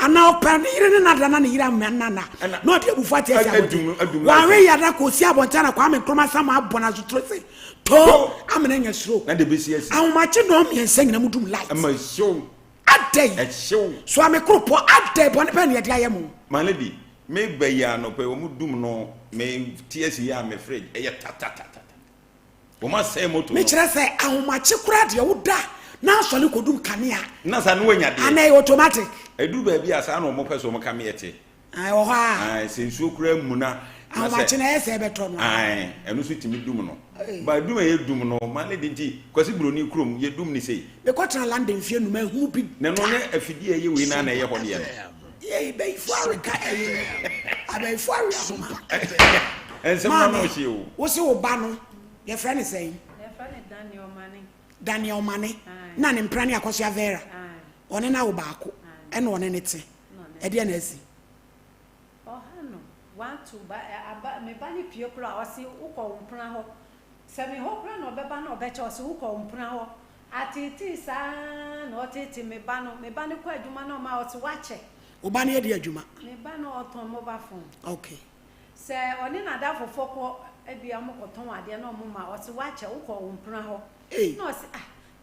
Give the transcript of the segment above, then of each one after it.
ana open yire na dana na yira manana no de bufu ati esi abon wa we yada ko si abonta na kwa me kroma sama abona so trose to amena nya sro na de besi esi ahomache no me ensa na mudum light ama show adai e show so amekropo adai bon pe ne de ayemu malady me beya no pe o mudum no me TSC ya me fridge e ya ta o ma say moto me kire say ahomache kura de wo da na so le kodum kanea na sa no wanya de ana automatic edu ba bia sa na o mo peso mo ka me yete ai wo ha ai se nsuo kura mu na ahomache na ese beto no ai enu so timi dum no ba dum e dum no malady nti kwasi broni krom ye dum ni sei be kwatra london fie nu ma hu bi na no ne afidi ye we na ye ho de ye be fuare ka abai fuare ahoma en se mo no hie o wo se wo ba no ye friend say ye friend Daniel Mane na ne mprani akoso Vera one na wo baako e na one ne te e de na asi ohano want to ba me ba ni pie kura o se uko mpra ho se me ho kura no beba na obeche o se uko mpra ho atiti sa na otiti me ba ni kwa adwuma na ma o se wache wo ba na ye de adwuma me ba na oton mobile phone okay se oni na da fofoko ebia mo koton ade na mo ma o se wache uko mpra ho no se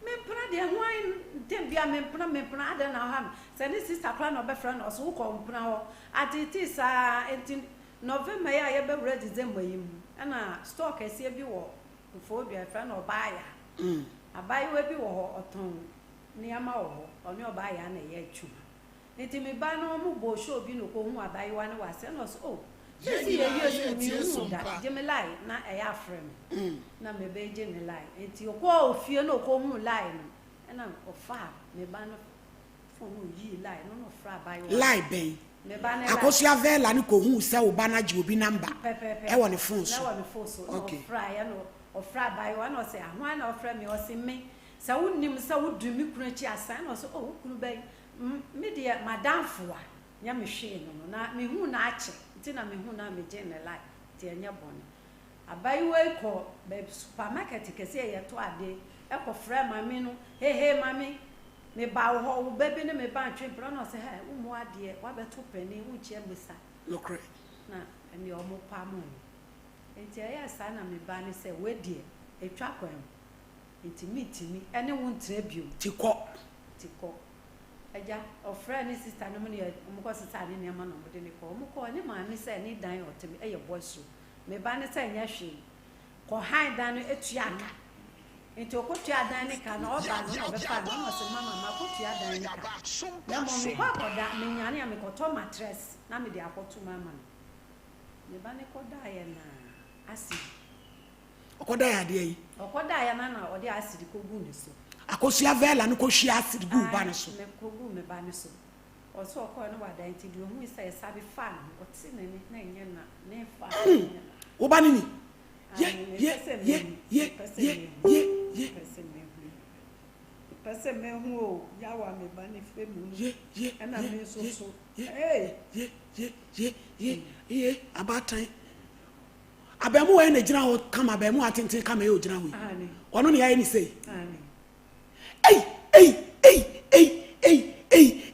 me mpra de ho an dem bia me mpra ade na ha se ni sister kra na obefra na o se uko mpra ho atiti sa enti November ya ye be ready December yim na stock ese bi wo fo bia fra na obaya abayi we bi wo oton ni ama wo oni obaya na ye atwu enti me ba no mu bo show bi no ko hu abayi wa ne wa se no so oh yes ye mi hu da je me lie na e ya frem na me be je me lie enti ko ofie no ko hu lie no na ofa me ba no fo hu yi lie no fra abayi wa lie ben akosia Vera ni ko hu se wo ba na ji obi number e wo ne phone so okay fra ya no ofra bai wa no se ahwa na ofra me o se me sa wonnim sa wodu mi kunu chi asan no so o kunu bai me de madam foa nya me hwe no na me hu na ache nti na me hu na me je ne lai ti enya bone abai we ko be supermarket kese ye to ade e ko fra mami no he mami me ba wo wo baby ne me ba ntwe pro no se ha umu ade wa beto pani wu chi agbesa no correct na eni omo pa mo enti ya sa na me ba ne se we die etwa kwan enti mitimi ene wo ntra bio tiko eja ofra ni sister no mo ne mo ko sister ne ma no mo de ne ko mo ko ne ma ne se ni dan otem eye boso me ba ne se nya hwe ko han dan no etua aka enti okotu adan ne ka na oba no obe pa no no se mama ma kotu adan ne ka na mo me kwa koda me nyane am ko to mattress na me de akotu mama me ba ne koda ye na acid okoda ya de yi okoda ya na ode acid ko gu ne so akosia Vera ni ko hwe acid gu ba ne so me ko gu me ba ne so o so ko no wa dan ti di o hu se sabi fan o ti ne ni na enye na ne fa wo ba ni ye pese me hu o ya wa me ba ni fe mu ye na me so ye abatan abemu we na gina ho kama abemu atenten kama ye o gina ho ono ne ya ni sei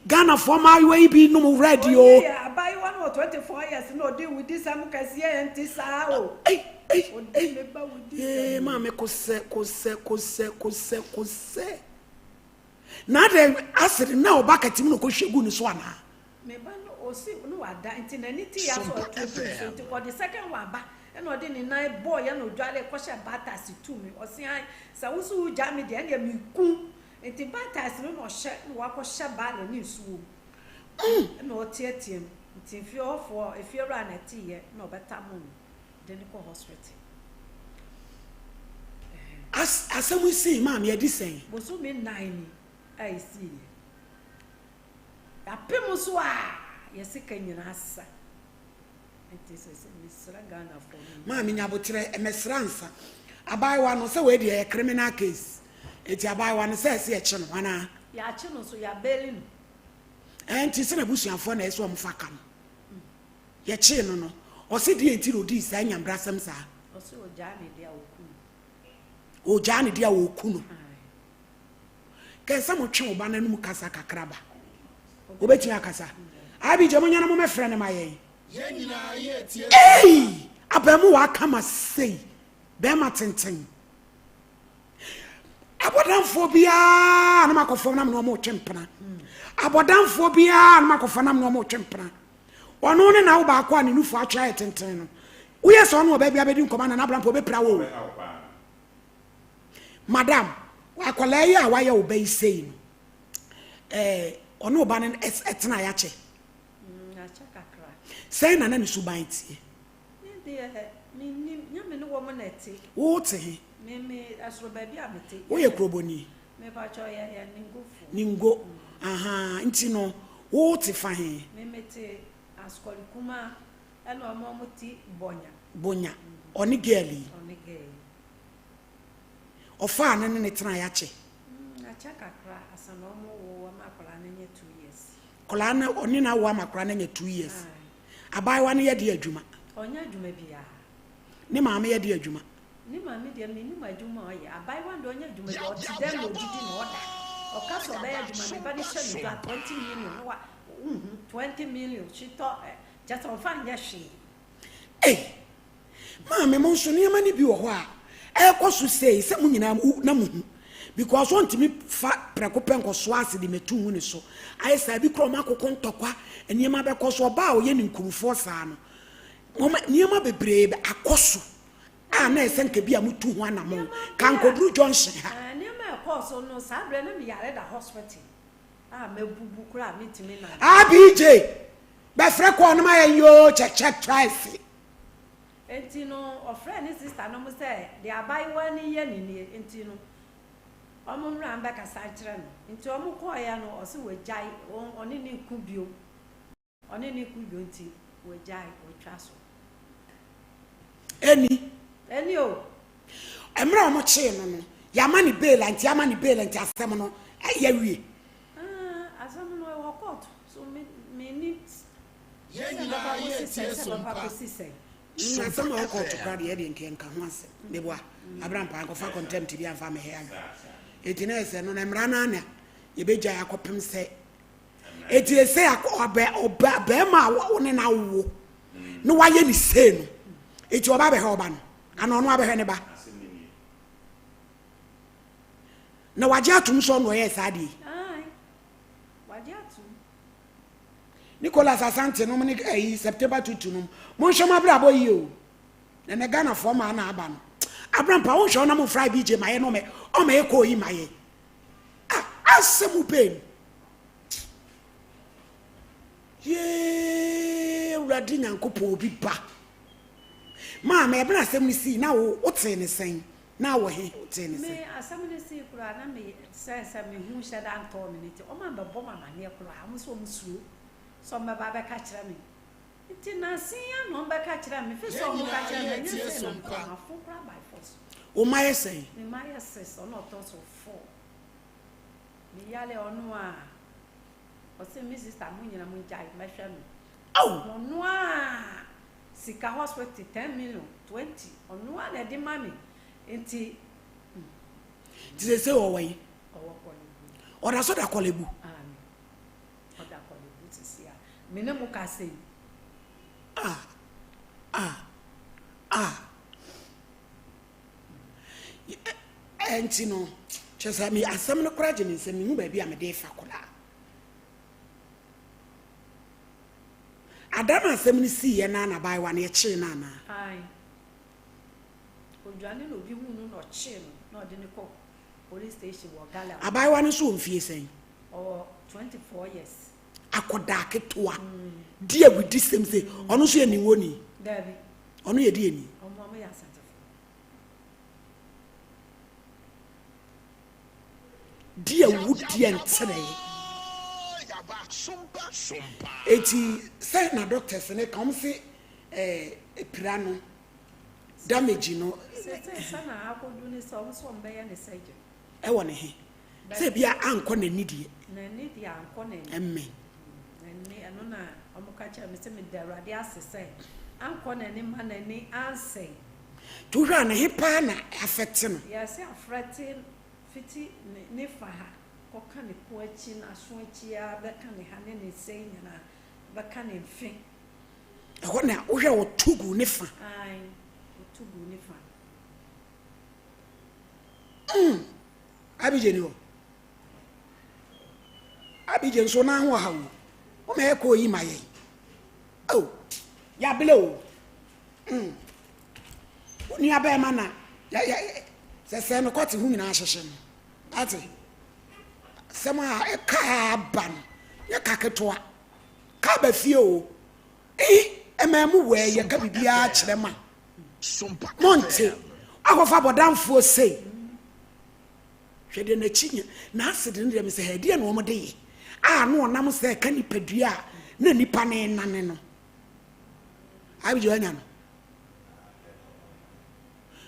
Ghana former we be no radio abai one or 24 years no deal with this am kase enti sa o mama kose na de acid na obakati mu no ko hwegu ni so ana me ba no o si no wada enti na ni ti ya so to for the second one ba and odi ni nine boy ya no dwale ko hye batas tu mi o si an sa wusu ja me de na mi ku enti batas no hye no wa ko hye ba na ni su na o tietiem enti fi ofo efi ra na ti ye na obeta mu de ni ko hospital asamu si ma me edi sen bosu mi 9 ai si apemu so a yesika nyina asa enti se misra Ghana for ma me nyabotre emesransa abai wa no se we de criminal case eti abai wa no se e che no wana ya che no so ya beli no enti se na busuafo na eso mo faka no ye che no o se di enti rodi sa nyambrasam sa o se o jani dia okunu o jani dia okunu ke se mo twe oba na nu kasa kakraba obeti akasa abi je munya na mo me frɛ ne maye eh abamu wa kama sei be ma tenten abodamfo bia na makofo na me no mo twempena abodamfo bia na makofo na me no mo twempena ono ne na wo ba akwa ne nufu atwa tenten no wo yes ono oba bia bedi nkoma na abramfo be pra wo madam wa kola ya wa ya oba isei no ono oba ne etena ya che acha kakra sei na ni suban tie ni nyame no wo mo na ti wo te me asro ba bia mete wo ye kroboni me ba cho ya ningo aha nti no wo te fa he me mete askoli kuma eno mo muti bonya oni girli ofa na ne tena ya che acha kakra asano mo wo makola na nye 2 years kola na oni na wo makola na nye 2 years abai wa ne ye de adwuma onya adwuma bia ne maame ye de adwuma ni maame de me ni adwuma oye abai wa ndo onya adwuma o ti dem lo didi no oda o ka so ba adwuma me ba ni hye me 20 million wa 20 million chito just on fan ya hwe maame mo nso ne mani bi wo ho a ekoso sei se mu nyina na mu because on timi fa prekopen ko so ase de metu hu ne so ai sa bi kro makoko ntokwa eniema be ko so ba o ye ni nkurufo saa no moma niema bebree be akoso a na esenke bi amutu hu anamo kan kodru junction ha niema ko so no sa bre na me yare da hospital mebubu kura metimi na BJ be fre ko no ma yo check twice enti no ofre ni sister no mo say de abai wani ye ni enti no omo mra mba ka sa kire no enti omo ko ya no o se wejai oni ni kubio enti wejai o twaso eni o emra omo che no ya mani bail anti asem no ya wie asem no e court so me need ye ni na ye tie Sompa some of court to carry and can once the boy Abraham Park of contempt be and family hair. It is no Namrana, you be jay a copim say. It is say a bear or bema one in our no why any say. It's your baby Hoban and on Wabba Hannibal. No, I just told son where Sadi. Nicolas Asante no mani September 22 mo shoma bra boy you na me Ghana for ma na aba no Abraham pa won shona mo fry BJ maye no me o me ko yi maye asemu pain ye uradi nyankopɔ obi ba ma me bra asem ni si na wo ote ne sen na wo he ote ne sen me asem ni si kura na me sense me hu sheda anto me nti o ma be bo ma ne kura am so musuo so me ba be ka kire me nti na sin no be ka kire me fi so mo ka kire me nti so ma fo kura by force o ma yesay me ma yesay so no to so 4 me yale onu a o se mi sister mo nyina mo jai me hwe me onu a sika hospital 10 million 20 onu a na de mami nti ti se o wai o da so da kolebu mene mo ka sei enti no chesa mi asem no kora gye nsem hu ba bia me de fa kola adama asem ni si ye na na bai wa na ye chi na na ai odwane no bi hu no chi no de ne ko police station wo gala abai wa no so mfie sen 24 years akoda ketoa dia wudi semse ono so eni woni dabi ono ye di eni omo ya santifo dia wudi entere eti say na doctors ne come say pirano damage no say na akodu ni so mbe ya ne surgery e woni he say bia anko na nidie anko na amen ni anona omukacha me se me darade asese anko na ni ma na ni anse to hwa na hepa na affect no yes affect fiti ne fa ha koka ne poachi na so achi a beka ne hane ne sei na beka ne mfe ɛhɔ na wohwɛ wo tugu ne fa ai wo tugu ne fa abije ni o abije nso na ho ha wo o me ko yi maye oh ya bele o oni abe ma na ya se no kwati hu nyina ahyehye no ate sema e ka ban ya ka ketoa ka ba fie o ememu we ye ka bibia kire ma Sompa monte akofa bodamfo sei hwede na chinya na asede ne dem se hede na omode yi no onam se ka nipadua na nipa ne nane no abije anya no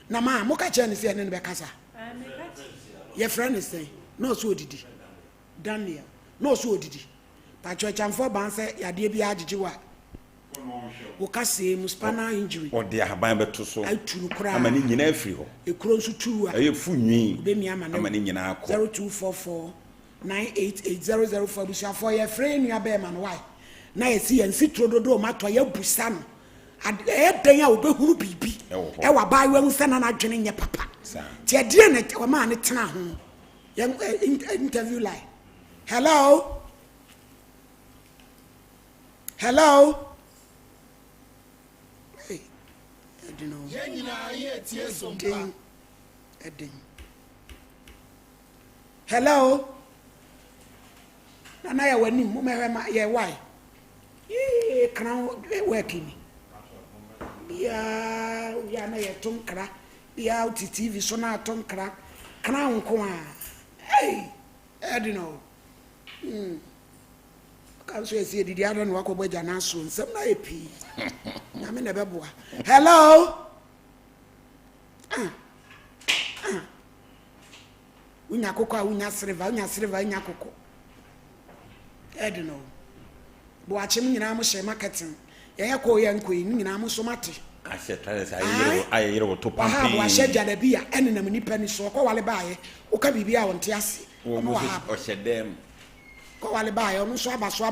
na ma mo ka che ne se ne be kasa ye friend say no so odidi Daniel no so odidi pa chochamfo ban se yade bia agigiwa wo kase muspana injury o de ahaban beto so aturu kra amani nyina afiri ho ekuro nso turu a aye funwi be mi amani nyina akọ 0244 988004 bushafo ye free nua be ma no why na ye si ye nsi trododo mato ye busa no dan a obehuru bibi e wa ba we nsa na adwene nye papa ti adie na o ma ne tena ho interview line hello hey I don't know hello na ya wani mo me ma ye why kan working ya na ye tonkra ya TV so na tonkra kana nko a hey I don't know kan so esi didi ada no akobagya na so nsem na epi na me na beboa hello unya kokko unya silver unya kokko I don't know bo achim nyina mo hye marketing ye ko ye nko yi nyina mo so mate ahye tare sai ayere wo to pampi bo ahye jada bia enenam nipa ni so ko wale baaye wo ka bibia wo nte ase wo mo hye dem ko wale baaye ono so abaso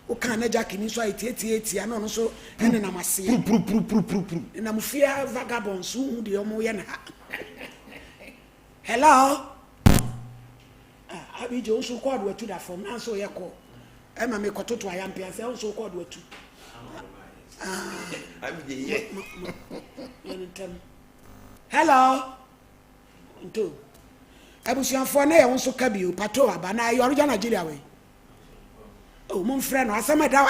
wo kan na jakini so eti na ono so enenam ase pru na mo fia vagabonds hu de omo ye na hello abije o so code watu da from na so ye ko e ma me kototo ayampia se o so code watu abije hello nto abusianfo na ye wo so ka bi o pato aba na yo original Nigeria we o mon frère no asama da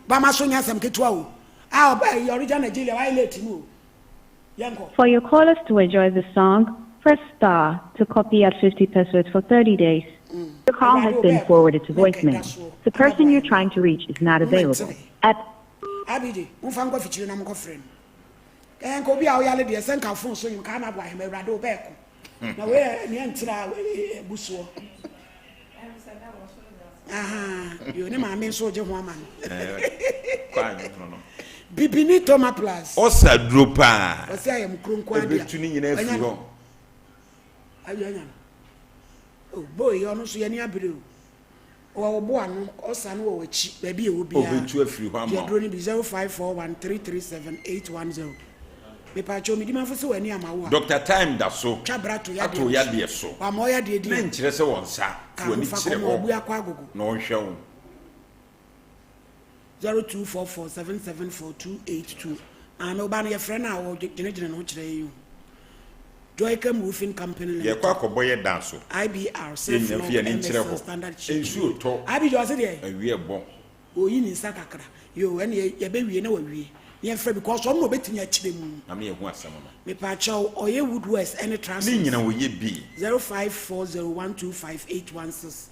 ba ma so nya sam ketwa o ba yo original Nigeria wa late mu yanko. For your callers to enjoy the song, press star to copy at 50 pesos for 30 days. Your call has been forwarded to voicemail. The person you're trying to reach is not available. At Abidi, mfango fichiri na mko friend. Enko bia o yale de senka phone so yim ka na bwa hema urade obeko. Na we ne ntira busuo. Yo ne ma me so je ho ama no. Kwanyo no. Bibini Toma Plus. Osa dropa. Osa ayem kronko adia. Ebetu ni nyina afiri ho. Ayanya. Oh boy, ono so ye ni abire o. O bo anu osa no wo wachi ba bi e wo bia. Obetu afiri ho ama. Ye drone bi 0541337810. Me pa cho mi di manfo se wani ama wo. Dr. Time da so. Chabrato ya Ato ya de so. Wa mo ya de di. Na nkire se won sa. Fo ni kire ho. Bu akwa agogo. Na on hwe wo. 0244774282 and obana your friend now gene no kire you Joycam Roofing Company ye kwa koboye danso IBR standard ensu to abi jo se de awie bo oyi ni sakakra yo ene ye be wie na wawie ye frɛ because on no betimi akire mu na me ye hu asɛm no me pa chaw oye wood west any transport ni nyina wo ye bi 0540125816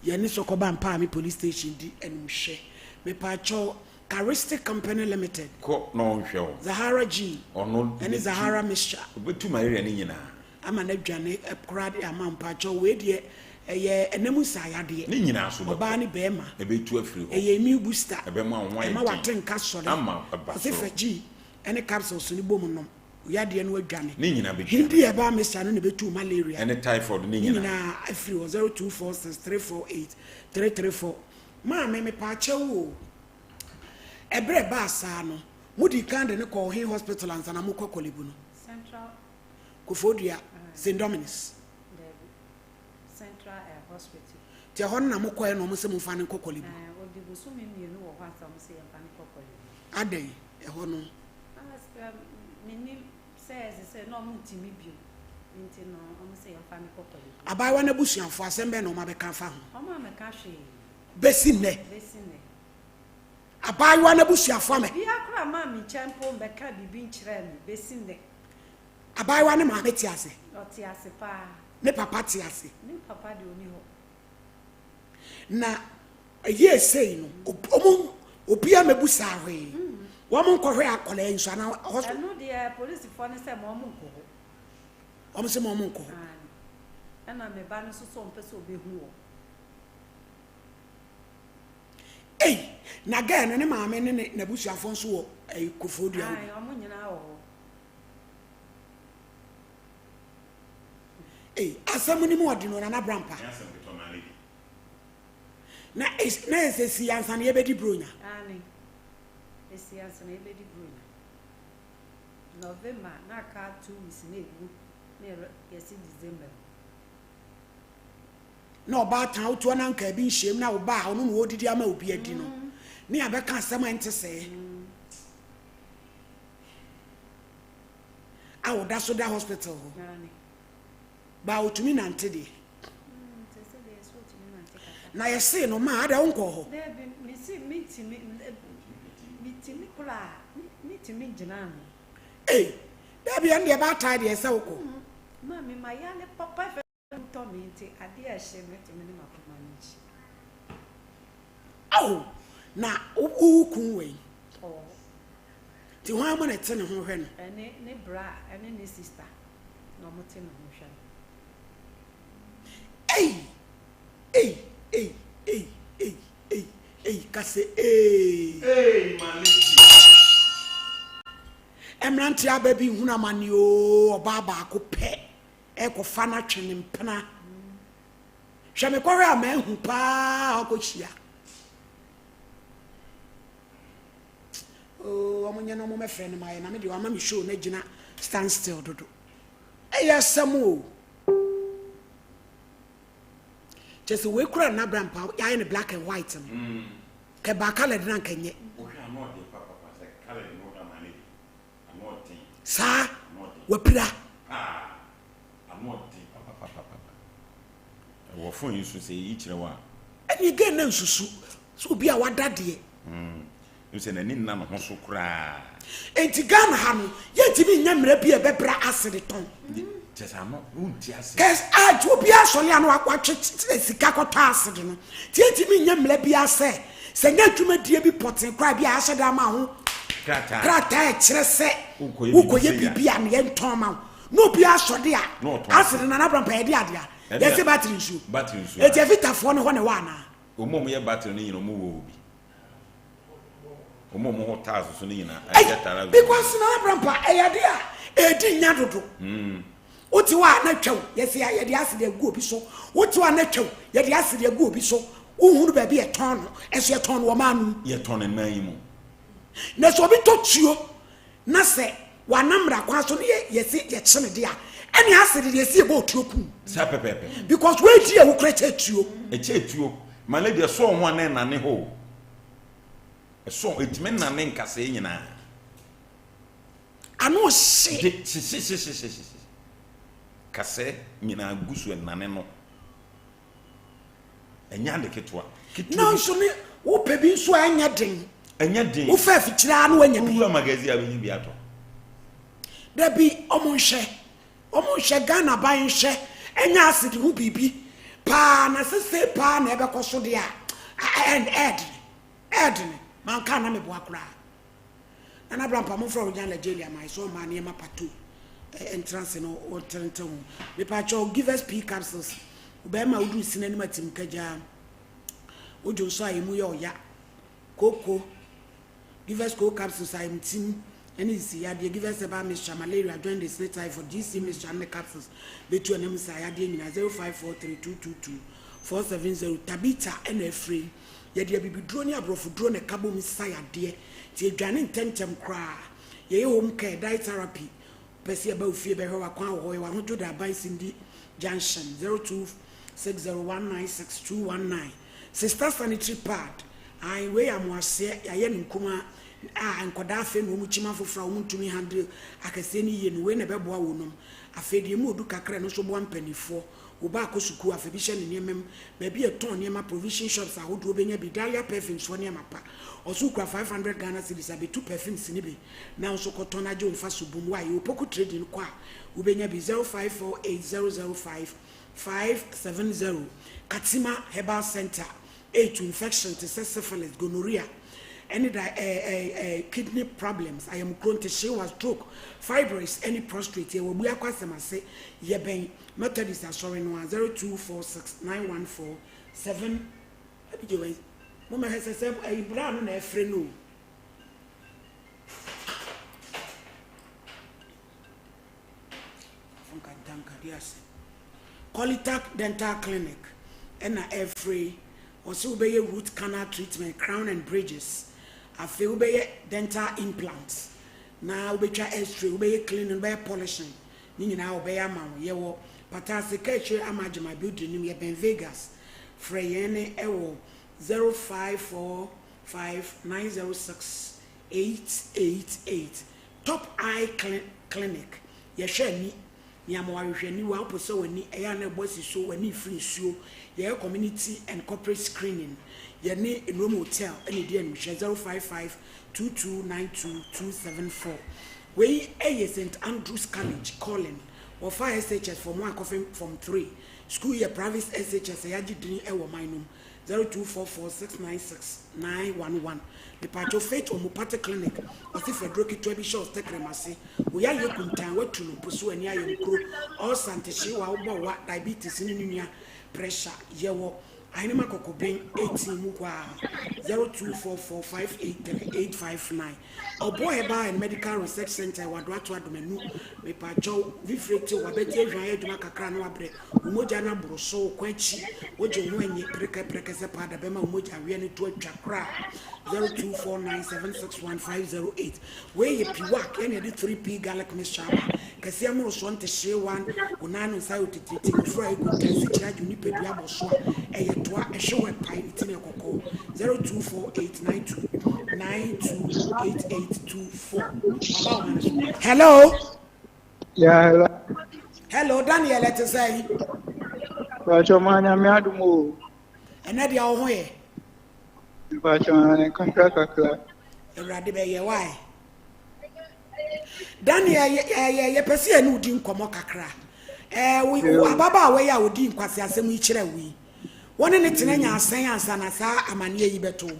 ye ni sokoba mpa mi police station di enum hwe me pacho Charistic Company Limited ko no nhwe Zahara G ono and Zahara Mixture obetu area ni nyina ama na dwane ekrade ama pacho we de eye enemu sayade ni nyina so oba ni bema ebetu afiri ho eye mi booster ebe ma nwan ma watenka sore ama aba so G any capsules ni bom nom ya de no adwane ni nyina be hindi e ba mesa no ne betu malaria and typhoid ni nyina na afri 0246348334 ma me pa chewo ebre ba sa no mudi kande ne ko he hospital ansa na mukọ Kolebu no Central Kofodia St. Dominic's Central Hospital te hon na mukọ e no mo se mo fa ne ko Kolebu odi so me mienu wo ho asam se yan fa ne ko Kolebu adai e ho no mini says no mutimi bio nti no o se yan fa ne ko Kolebu abai wa na busuanfo asembe no ma be kan fa ho o ma me ka hwe besine abai wa na busuanfo ame bia kra ma mi champo be ka bibi nkyere mi besine abai wa ne ma beti ase o ti ase pa ne papa ti ase ne papa de oni ho na ye sei no obia mebusa hwe wo mo nkɔhwe akɔla nso na hospital no de police for ne se mo mo nkɔ ho o mo se mo mo nkɔ ana me ba no so so mpese obehu wo na ga no ne maame ne na busuafo nso wo Kofodia o mo nyina wo asamu ni mu odi no na brampa na esesi ansa na yebedi bronya ani esi ansa na yebedi bronya November na ka 2 weeks na egu na yesi December na oba tan oto na nka bi nhiem na oba ono no odidi ama obi adi no ne abeka asema ente se awoda so da hospital ho ba otumi nante de na yesi no ma ada onko ho mi si mitimi kula mitimi gina no da bia nde ba ta de ese woko ma mi ma ya ne papa fe to mi nti ade a hye mitimi ne makoma nchi na ukun we ti ho ama na te ne ho hwe no ne bra ene ne sister no mote ne ho hwe kase maliki emranti ababi huna mani o oba ba ko pe e ko fa na twene mpena hwe me kwore ama ehu pa akochia omonye no mo me friend my na me de ama me show na gina stand still dodo samu just we kura na brampa ya in black and white ke ba color na kanye sa wapira wo phone you say yi kire wa ani ge na nsusu so bi a wada de you say na ni na no ho so kura enti Ghana ha no yentimi nyamra bi e bebra asede ton just am unti ase kes ajo bi asole anu akwatwe sika kota asede no yentimi nyamra bi ase se nya dwuma die bi poten kra bi asede ama ho krata e kire se ukoye bibia ne yenton ma no bi asode a asede na brampa ye de ade a yesi battery nsu eti evitafo no ho ne wa na omom ye battery ni no mo wo bi omom ho tazo so ni na ajetara because na brampa e ye de a edi nya dodo oti wa na twaw yesi ye de asede agu obi so oti wa na twaw ye de asede agu obi so uhuru ba bi e ton no eso ye ton wo manu ye ton na yi mu na so bi to tuo na se wa namra kwa so ne yesi ye chene de a any asede de yesi e bo tuoku sa pepepe because we di e wo kra chetuo malady so ho na na ne ho so etime na ne nkase nyina ano hye kase nyina gusu na ne no enya de ketwa na so ne wo pebi so anya den wo fa fikira na wanya bi wo magazine abinyi bi ato da bi omonhye Ghana ban hye enya asidi hu bibi pa na sese pa na ebe koso de a ed man kan na me bo akura na brampa mo from Jan Nigeria my so man e ma pato entrance no o trento me pa cho give us P capsules be ma udu sinani matim kaja ojo so ayi mu ye oya koko give us cocoa capsules ayi tim Any see, I give us about Mr. Malaria, join the state for GC Mr. Capsules, between them, Sayadin 0543222470, Tabita, and a free. Yet you be drawn abroad for drone a cabo Messiah, dear, till Janin Tentem cry. Ye home care, die therapy. Percy about fever, or 100 by Cindy Junction 0260196219. Sister sanitary pad. I weigh a more say, I am Kuma. And Kodafe no muchima for from to me handle akaseni yen we na beboa wonum afedi mu odu kakra no so 1 penny for oba akosuku afebisha ne nemem ba bi eton nema provision shops ahodo obenya bi dalia perfumes for nema pa osukura 500 Ghana cedis abi 2 perfumes ni bi na so koton aje onfa subum wa ye opoku trading kwa obenya bi 0548005570 Katima Herbal Center H infection to syphilis gonorrhea any kidney problems. I am going to show was stroke, fibroids, any prostrate. You will be a question. Say, ye ben Methodist are showing 02469147. Mama has said, a brown and a friend. Qualitac Dental Clinic, and a free. Also, be a root canal treatment, crown and bridges. I feel be dental implants. Now be try X-ray, be cleaning, be polishing. Nini now be a man. Ye wo patasi keche amaji my building ni ye Ben Vegas. Freyene ewo 0545906888. Top Eye Clinic. Ye share ni. Ni amawahwe ni wa poso wani eya na bosi so wani free show. Ye community and corporate screening. Ye ne Rome Hotel any day and 0552292274. We St. Andrews College calling or 5 SHS from 1 coffee from 3. School year private SHS ayaji dini ewo minum 0244696911. The Pacho Faith or Mupate Clinic or the Fedroki Trebi Shows Tekremasi. We are looking time what to pursue any iron crew or Santa Shiwa or diabetes in pressure. Yewo. I know my coco bring 18 mukwa 0244583859. Or boy by Medical Research Center, Wadwatwa Domenu, me Pacho, Vifrete, Wabete, Raya Dumakakran Wabre, Umojana Broso, Quenchi, Ojo, Preka Pada Bema, Umoja, Riani to a Chakra 0249761508. Where you piwak any of the 3P Galak Mishaba, Cassiamo want to share one, Unano Sauti, Fry, Contensi, Unipedia Swa, a show at Pine Tina Coco 0248928824. Hello. Yeah, hello. Hello, Daniel. Let's say. Pacho manya miadumo. And that your way. Pacho manya contract kakla. Radibe why? Daniel, ye pesi enu di nkomo kakra. We baba we ya odi nkwase asem yi kire wi. One in it in your science and as a man ye beto.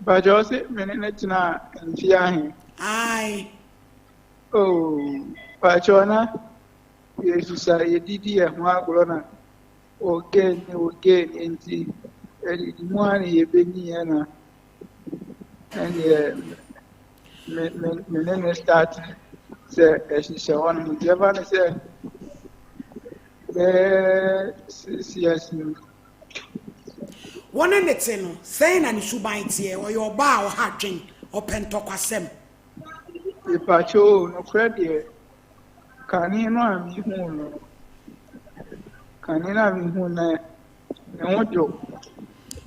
But Joseph, Menetina and Tiahi. Aye. Oh, Pachona, yes, you say, Didi and Margolona. Again, in the one ye Beniana. And Menene start, say, as she said, one of the said. Yes. One in the ten, saying and you buy tea or your bar or hatching or pentoquasem. The Pacho, no credit. Can you know me who? Can you know me who? No joke.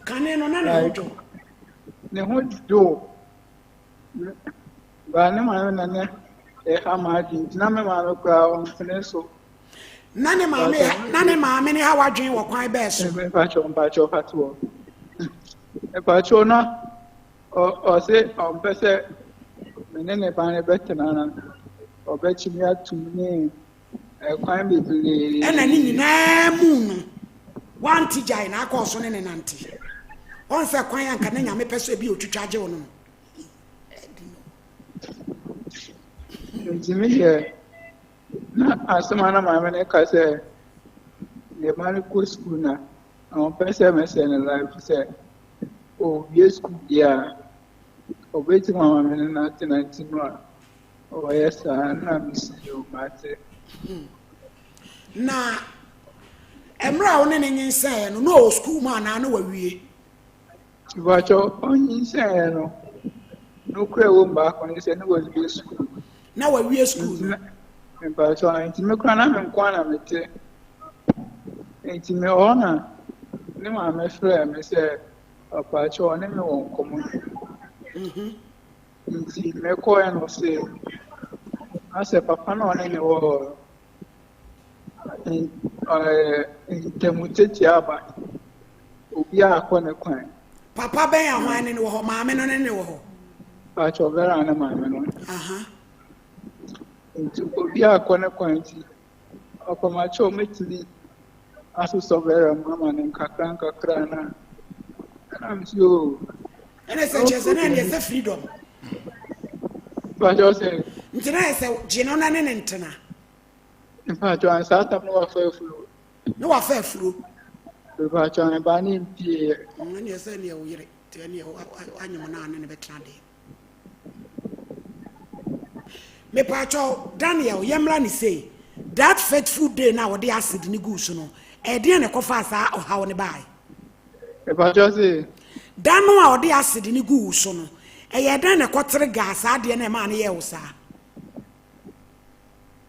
Can you know joke? No joke. But no man, a hammer, Namama crowd, so. Nane mama, how I drink or quite best. Pacho Patu. A Pachona or say, or better, Menene Bane Betanana, or bet you had to name a crime between and an in moon. One teacher in our course on an auntie. Once a quiet can I may persuade you to charge on. Jimmy here. As a man of my America said, the Manico schooner, our person and life said, oh, yes, yeah. waiting on me in 1991. Oh, yes, I'm seeing you, Matty. Na emra one ne nyinsɛ no school man na no wawie. But on say no crave back on his and was be school. Na wawie school. But so I intimate cranam and quanamity. Intimate honor. No, I'm a friend, I say, a patch on him won't come. Me call and say, I said, Papa, no, any war. In Temutetiaba, Ubia Quanaquine. Papa be a man in wo maame no ne wo. Patch of Verana, my man. Into Ubia Quanaquine. Upon my show, make me as a sovereign mamma and Kakranka Crana. I'm sure. And I said, just a freedom. But I say, I said, Genona and Tena. in fact, I sat up no affair flu. No affair flu. The Bachan and Banning Pier. And you said, you're telling you, I'm in a better day. Me pacho Daniel Yamlani say that faithful day now the acid ni goose no. E dey na kofa sa o ha woni bai. The Bachan say Dan no a the acid ni goose no. E ye dan na kotre gas ade na ma na ye wo sa.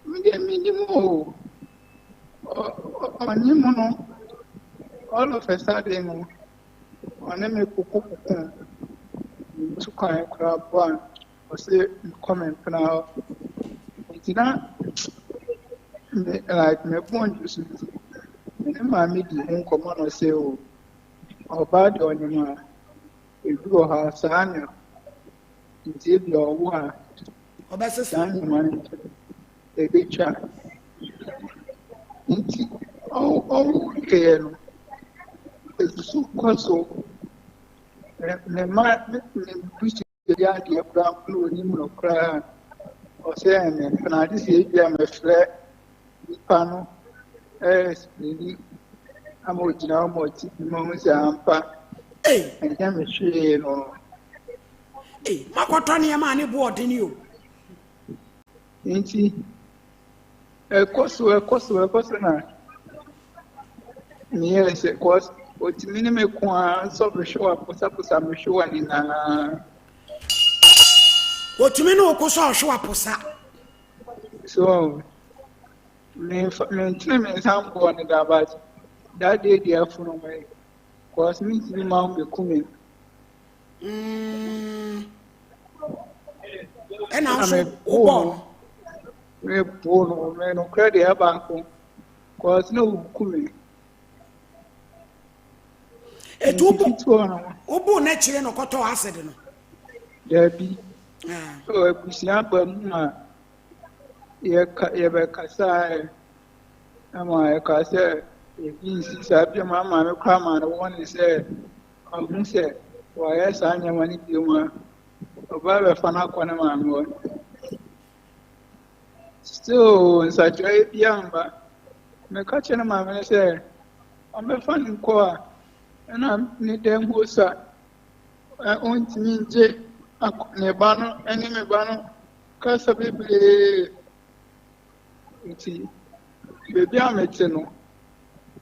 Minimum. On all of a sudden, on a cook to kind crab one or say comment now. It's not like my point you see. My meeting command or say, oh, bad on your if you have Sanya, it's if your one, O be se Sanya, a big chat. Oh, okay. It's so close. The man, the idea of brown blue, him no cry, or saying, and I just say, I'm a flat, the panel, as the I'm original moments, I'm packed, and I'm a shade or. Eh, Makotoni amani board in you. Ain't he? A course, now. Yes, of course. What minimum quan so show up, what's up with some show and in What you mean no ko so show aposa. so maintain some born about that day there from my cause me to mount be coming. And also born. Me born, me no credit a bank, cause no coming. Obu na chire no koto acid no. There be. So busia ba mu ye be kasa ama ye kasa e bi si sabi mama me kwa ma no won say amu say wa ye sa anya mani bi mu oba be fa na kwa na ma me still in such a biamba me ka che na ma me say am be fa nko a na ni dem hosa on timinje nebano eni mebano kasa bibli nti bebi amete no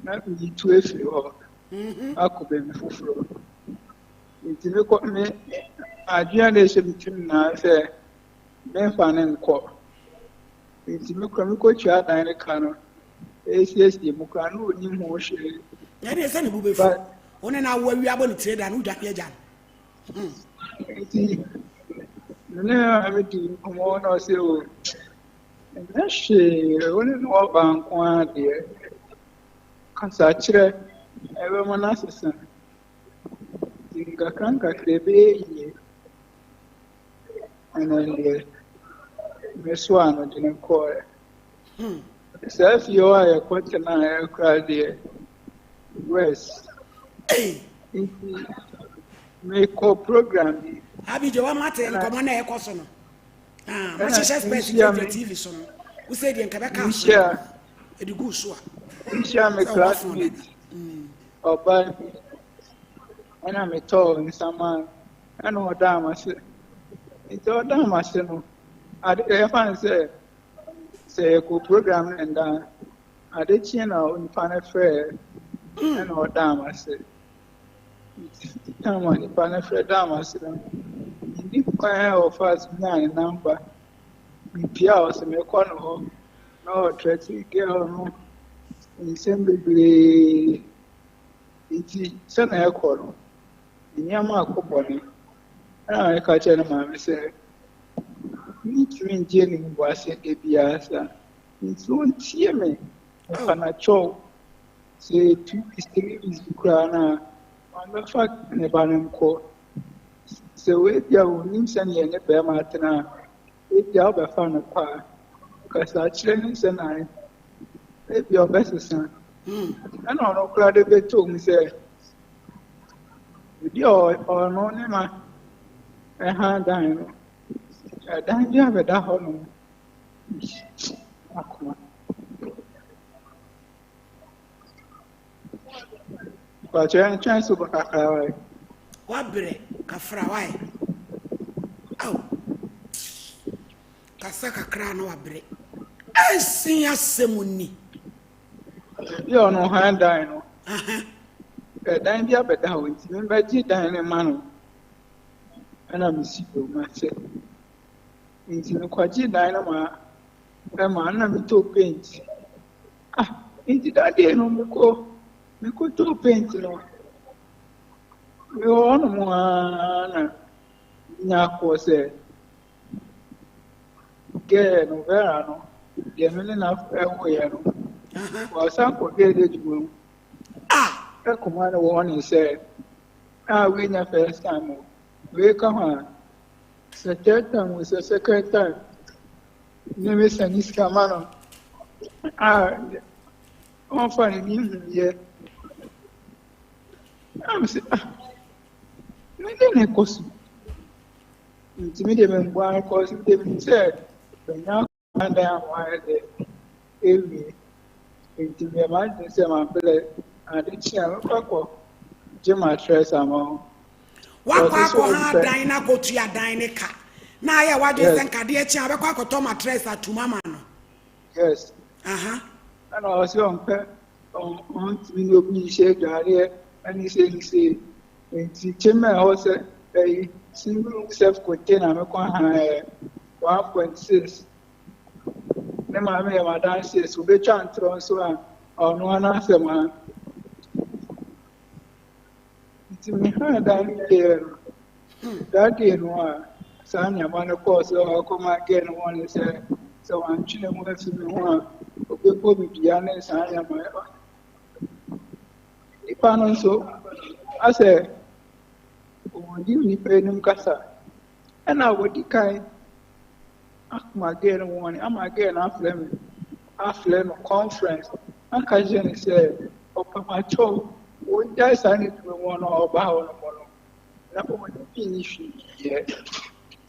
na ndi tu efi ho akobe bifufuro nti me ko me adua na ehye bitim na se me fa ne nko nti me ko twa dan ne ka no esi mu ka no oni ho hwe ya de se ne bube fu one na wa wi abo ne tire da no dwa pe agya no, I'm doing one or so. And that's she only know about one dear. Consacre, everyone else. In the canker, baby, and then Miss One didn't call it. Self, you are a question I cried there. West. Make a program. Abi je wa mate nkomo na ekoso no. Ah, ma chesha space TV so no. We say the nkabe ka so. E di go so a. Insha me classmate. Oba. Ana me to in sama. Ana oda ma se. It's all done, Marcelo. I find say, program and I did channel in Pana Fair and all damn, I said. Come on, Pana Fair damn, I said. If I of us 9 number, in Piaos and a corner home, no, Tretty girl, no, in assembly. It's some air corner. In Yamako body. And I catch a man, say, meet me in Jenny was a Biasa. It's one tear me. And I chow. Say, 2 is the crown. On the fact, in a banner court. So, if you will listen in a bear martina, if you have a fan of car, because our children and I, if your best son. And on no crowd of it told me, say, with your or no name, a hand dine. A dine, you have a dahon. But you're trying to look at our what bre kafra why oh kasaka kra no wabre asin asemuni you no hand dine. A dine, you have a down. Remember, you dine a man. And I'm a secret myself. In the Quaji Dynama, a man, I'm to paint. Ah, into that day, no, we could to paint, no. We on one, Nako said, Gay no verano, getting enough away, or some forget it. Ah, a commander warning said, ah, we the first time. We come on. The third time was the second time. Name is Aniska Mano. Ah, I'm finding him here. I'm saying, ah, I didn't cost. Intimidating one because they said, but now and I am wild. Every intimidating some play and it's a Jim address among. Wakwa ha dan na go to ya dan ne ka na ya wade senka de echi abekwa akoto mattress atuma ma no. Yes. Aha. And also on we no be share gare and he say the chairman also a single self container me kwa 1.6 ne ma me ya madan says we be chantron so on one answer man. Me had that day, no, son, I'm on a course, so I'll come again one and say, so I'm chilling with me. People be honest, I am my. If I know so, I say, oh, you pay them casa. And I would decline. I'm again one, I'm again after conference. I can say, oh, Papa Cho. Just I need to one or about one. Finish here.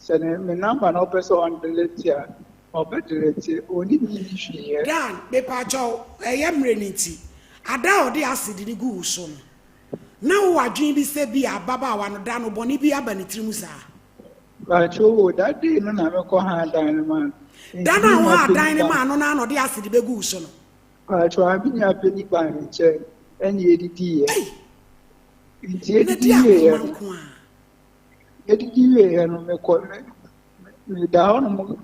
So then, the number no person on the letter or better only finish here. Dan, the pacho, I am renity. I doubt the acid in good son. Now, what dream be said be a baba one down boni be a banitrimusa. But you that day, no, I'm a hand dynamite. Dana wa dynamite no na no the acid be good son. But you have been a penny by me, chair. And ye did ye. And me call me down,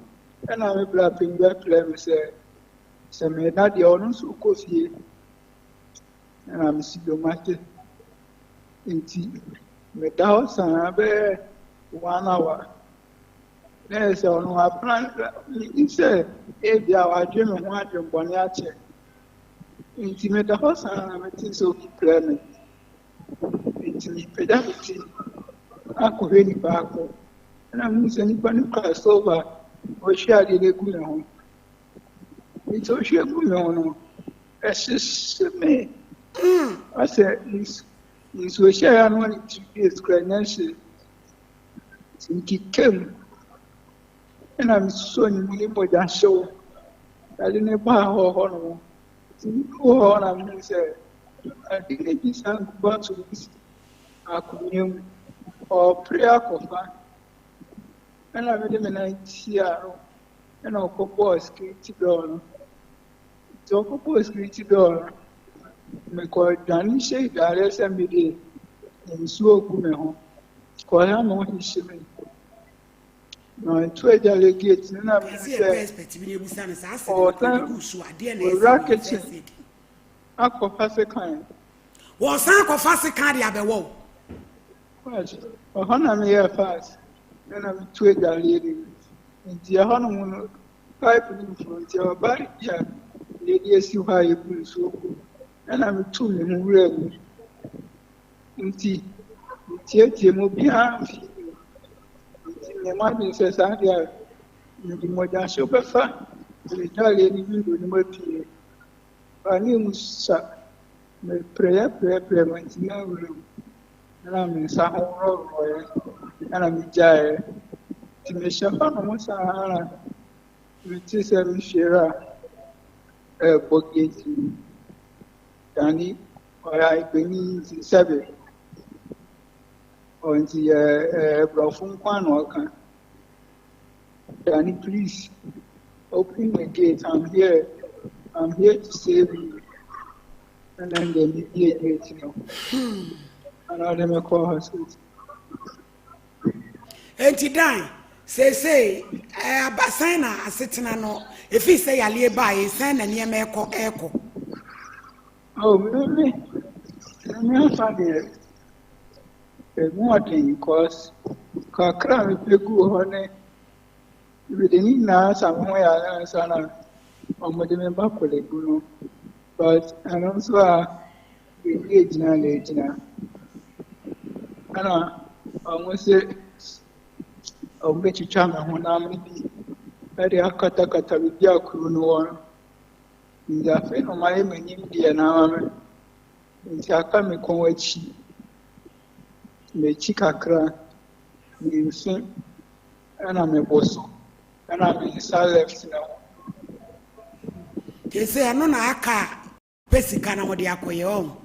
and I'm a blapping back, let me say, so me not the honors who course ye. And I'm still matter. Indeed, me down, son, I bear 1 hour. There's on our plan. He said, if you are dreaming, what you're going to intimate the house and I'm so clement. Intimate pedality. I could really back. And I'm using any class over or share the good home. It's all share good home. Assist me. I said, this was share and one is credential. He came. And I'm so in more than show. I didn't buy her honor. Oh, I'm saying, I think it is about to this communion or prayer for fun. And I made him an idea, and I'll propose security door. So propose security door. Because Danny said that SMBD in so good home. Call him on his shilling. No, 2 delegates, and I'm racketing. Aqua Pacific. Was Uncle Fassy Cardi at the wall? A honor me fast. Then I'm 2 delegates. And the honor pipe influence your body. Yeah, ladies, you high you so good. And I'm 2 men real. Indeed, it's a mobile. The man says, I have the modern super fun. The Italian window in my tea. I knew, sir, my prayer, my room. And I'm in some road, and I'm in jail. To the champagne, what's a which is a share a bucket. Danny, or I believe in 7. On the Brofun Walker. Danny, please open the gate. I'm here to save you. And then they mediate, you know. And I'll never call her. And he died. Say, Basana, sitting on. If he say I live by his son and near echo. Oh, really? I'm funny. More thing, cause Kakra play good honey. With any now somewhere else, and I'm with them back with it, but and also the age now. And I almost say, I'll bet you charm when I'm very akata with your crew no one. In the affair of my name, dear now, in the Akami Conway. Me chikakra me so ana me boso ana me sa left now they say no na aka pesika na mode akoye o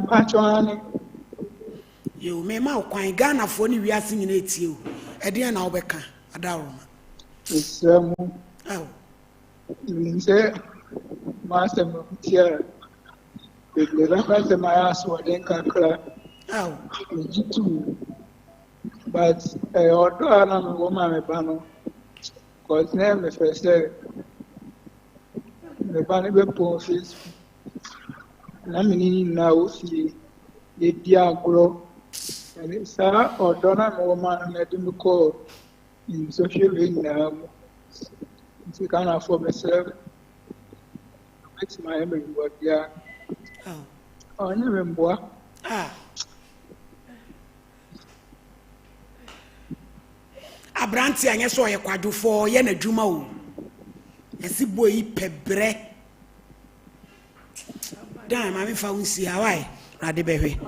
pacho you me ma kwan Ghana fo ni wiase nyina etie o e de na obeka adaroma isemu aw ni se master mo tia the reference my ass was then kakra. Oh, but although I'm a woman, because name the first the Banner Post, Lamini now see the Diagro, and it's or Donna woman let him call in social media. If you can't afford myself, makes my memory, but yeah. Oh, you remember? Abranti anya so ye kwadufo ye na dwuma o. Esi boyi pebre. Dan ma me fa unsi awai. Rade behwe.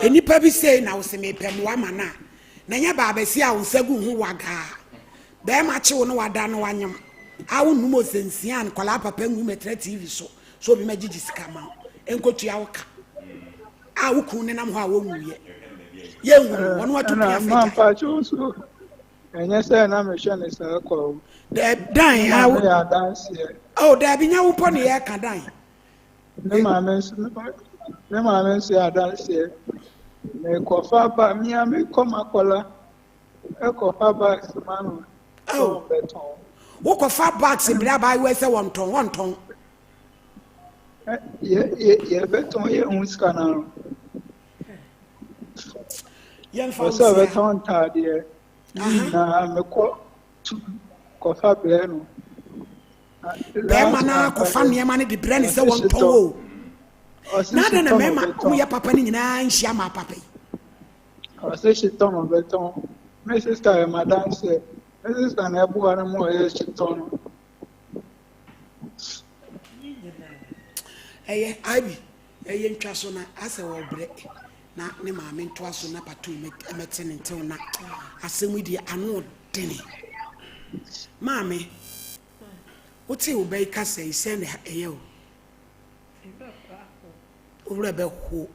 Enipa bi sei na wo se me pem wa mana. Na nya ba ba si a unsagu hu waga. Be ma che wo no wada no wanyam. A wo numo sensian kola papa ngu metra TV so. So bi magigi skama. Enkotu ya woka. A wuku ne nam ho a wo nwuye. Ye nwu wono watu pia fe. Ma pa cho so. Enya say na me hwe ne sa ko. Dan a wo ya dance here. Oh, da bi nya wo po ne ye ka dan. Ne ma me so ya dance here. Me ko fa ba mi a me ko makola. E ko fa ba smanu. Oh, beton. Wo ko fa box bra ba we say won ton. Ye beton ye unska na. Yen fa so beton ta de. Na me ko fa bre no. Be mana ko fa ne ma ne de bre ne say won ton o. Na de na me ma ko ye papa ni nyina nhia ma papa yi. O se she ton beton. My sister and my dad said, my sister and I bought a more ton. Hey, Ivy, hey, Trasona, as a wall break. Na ne maame nto aso na patu emete ne ntew na asem di anu dene maame wote wo bai ka sei se ne eye o owura be ho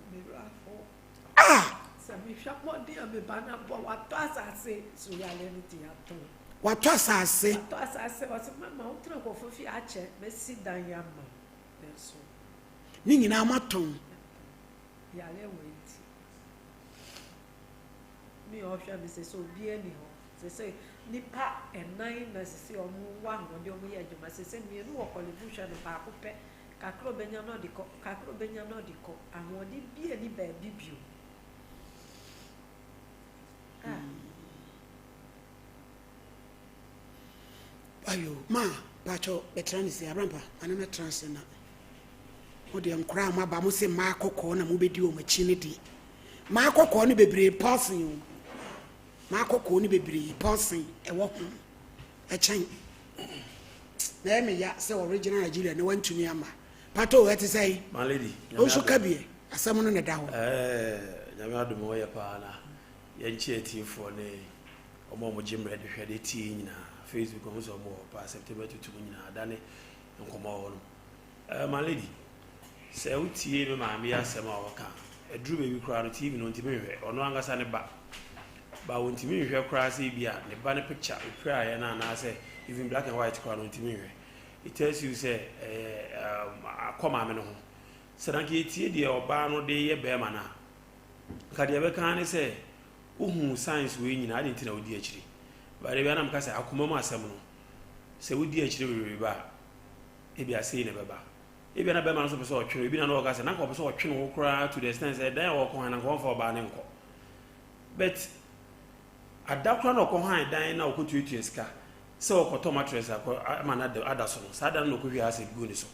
shop more dear me banner, but what does I say? So you are limiting at all. What was I say? What does I say? Was my mountain of coffee? I check, may sit down, young man. That's all. Ning na maton. Yeah, wait. Me option is so be anyhow. They say, Nipa and 9 necessary or one or the only edge of my sister, me no contribution of Pacope, Cacro Benyanodico, Cacro Benyanodico, and what it be any bad debut. Ayo, ma, Pacho, Betran is a ramper, and I'm a transcender. What the uncrown my bamuse Marco corner, Mubidio, machinity. Marco corner be brave passing you. Marco Coney be passing a walk a chain. There me ya so original Nigeria no went to me ama. Pato what to say? My lady. Also Kabi, a salmon on the down. Yamado Moya Pana, Yanchi for ne or more Jim Red had 18 Facebook also more past September to 2 Dane and come on. My lady, say we tea my mea Samawaka, a drew baby crowd TV on TV or no longer sand back. But when Timmy hear crazy be the banner picture with prayer and I say even black and white crowd on Timmy. It tells you say come on home. Sadanki tea dear or barno de bearmana. Kadiabe can say science winning I didn't know DHD. But the Vietnam Casa Akuma Samuno. Say we DHD will be back. Maybe I say never back. If you're not a man of a you've been an August and I saw a chin cry to the extent that they walk on and go for Barnenco. But at that crown of Cohan, Diana could you to scar. So, Cotomatres, I'm at the other son. Sadan no could has a good so.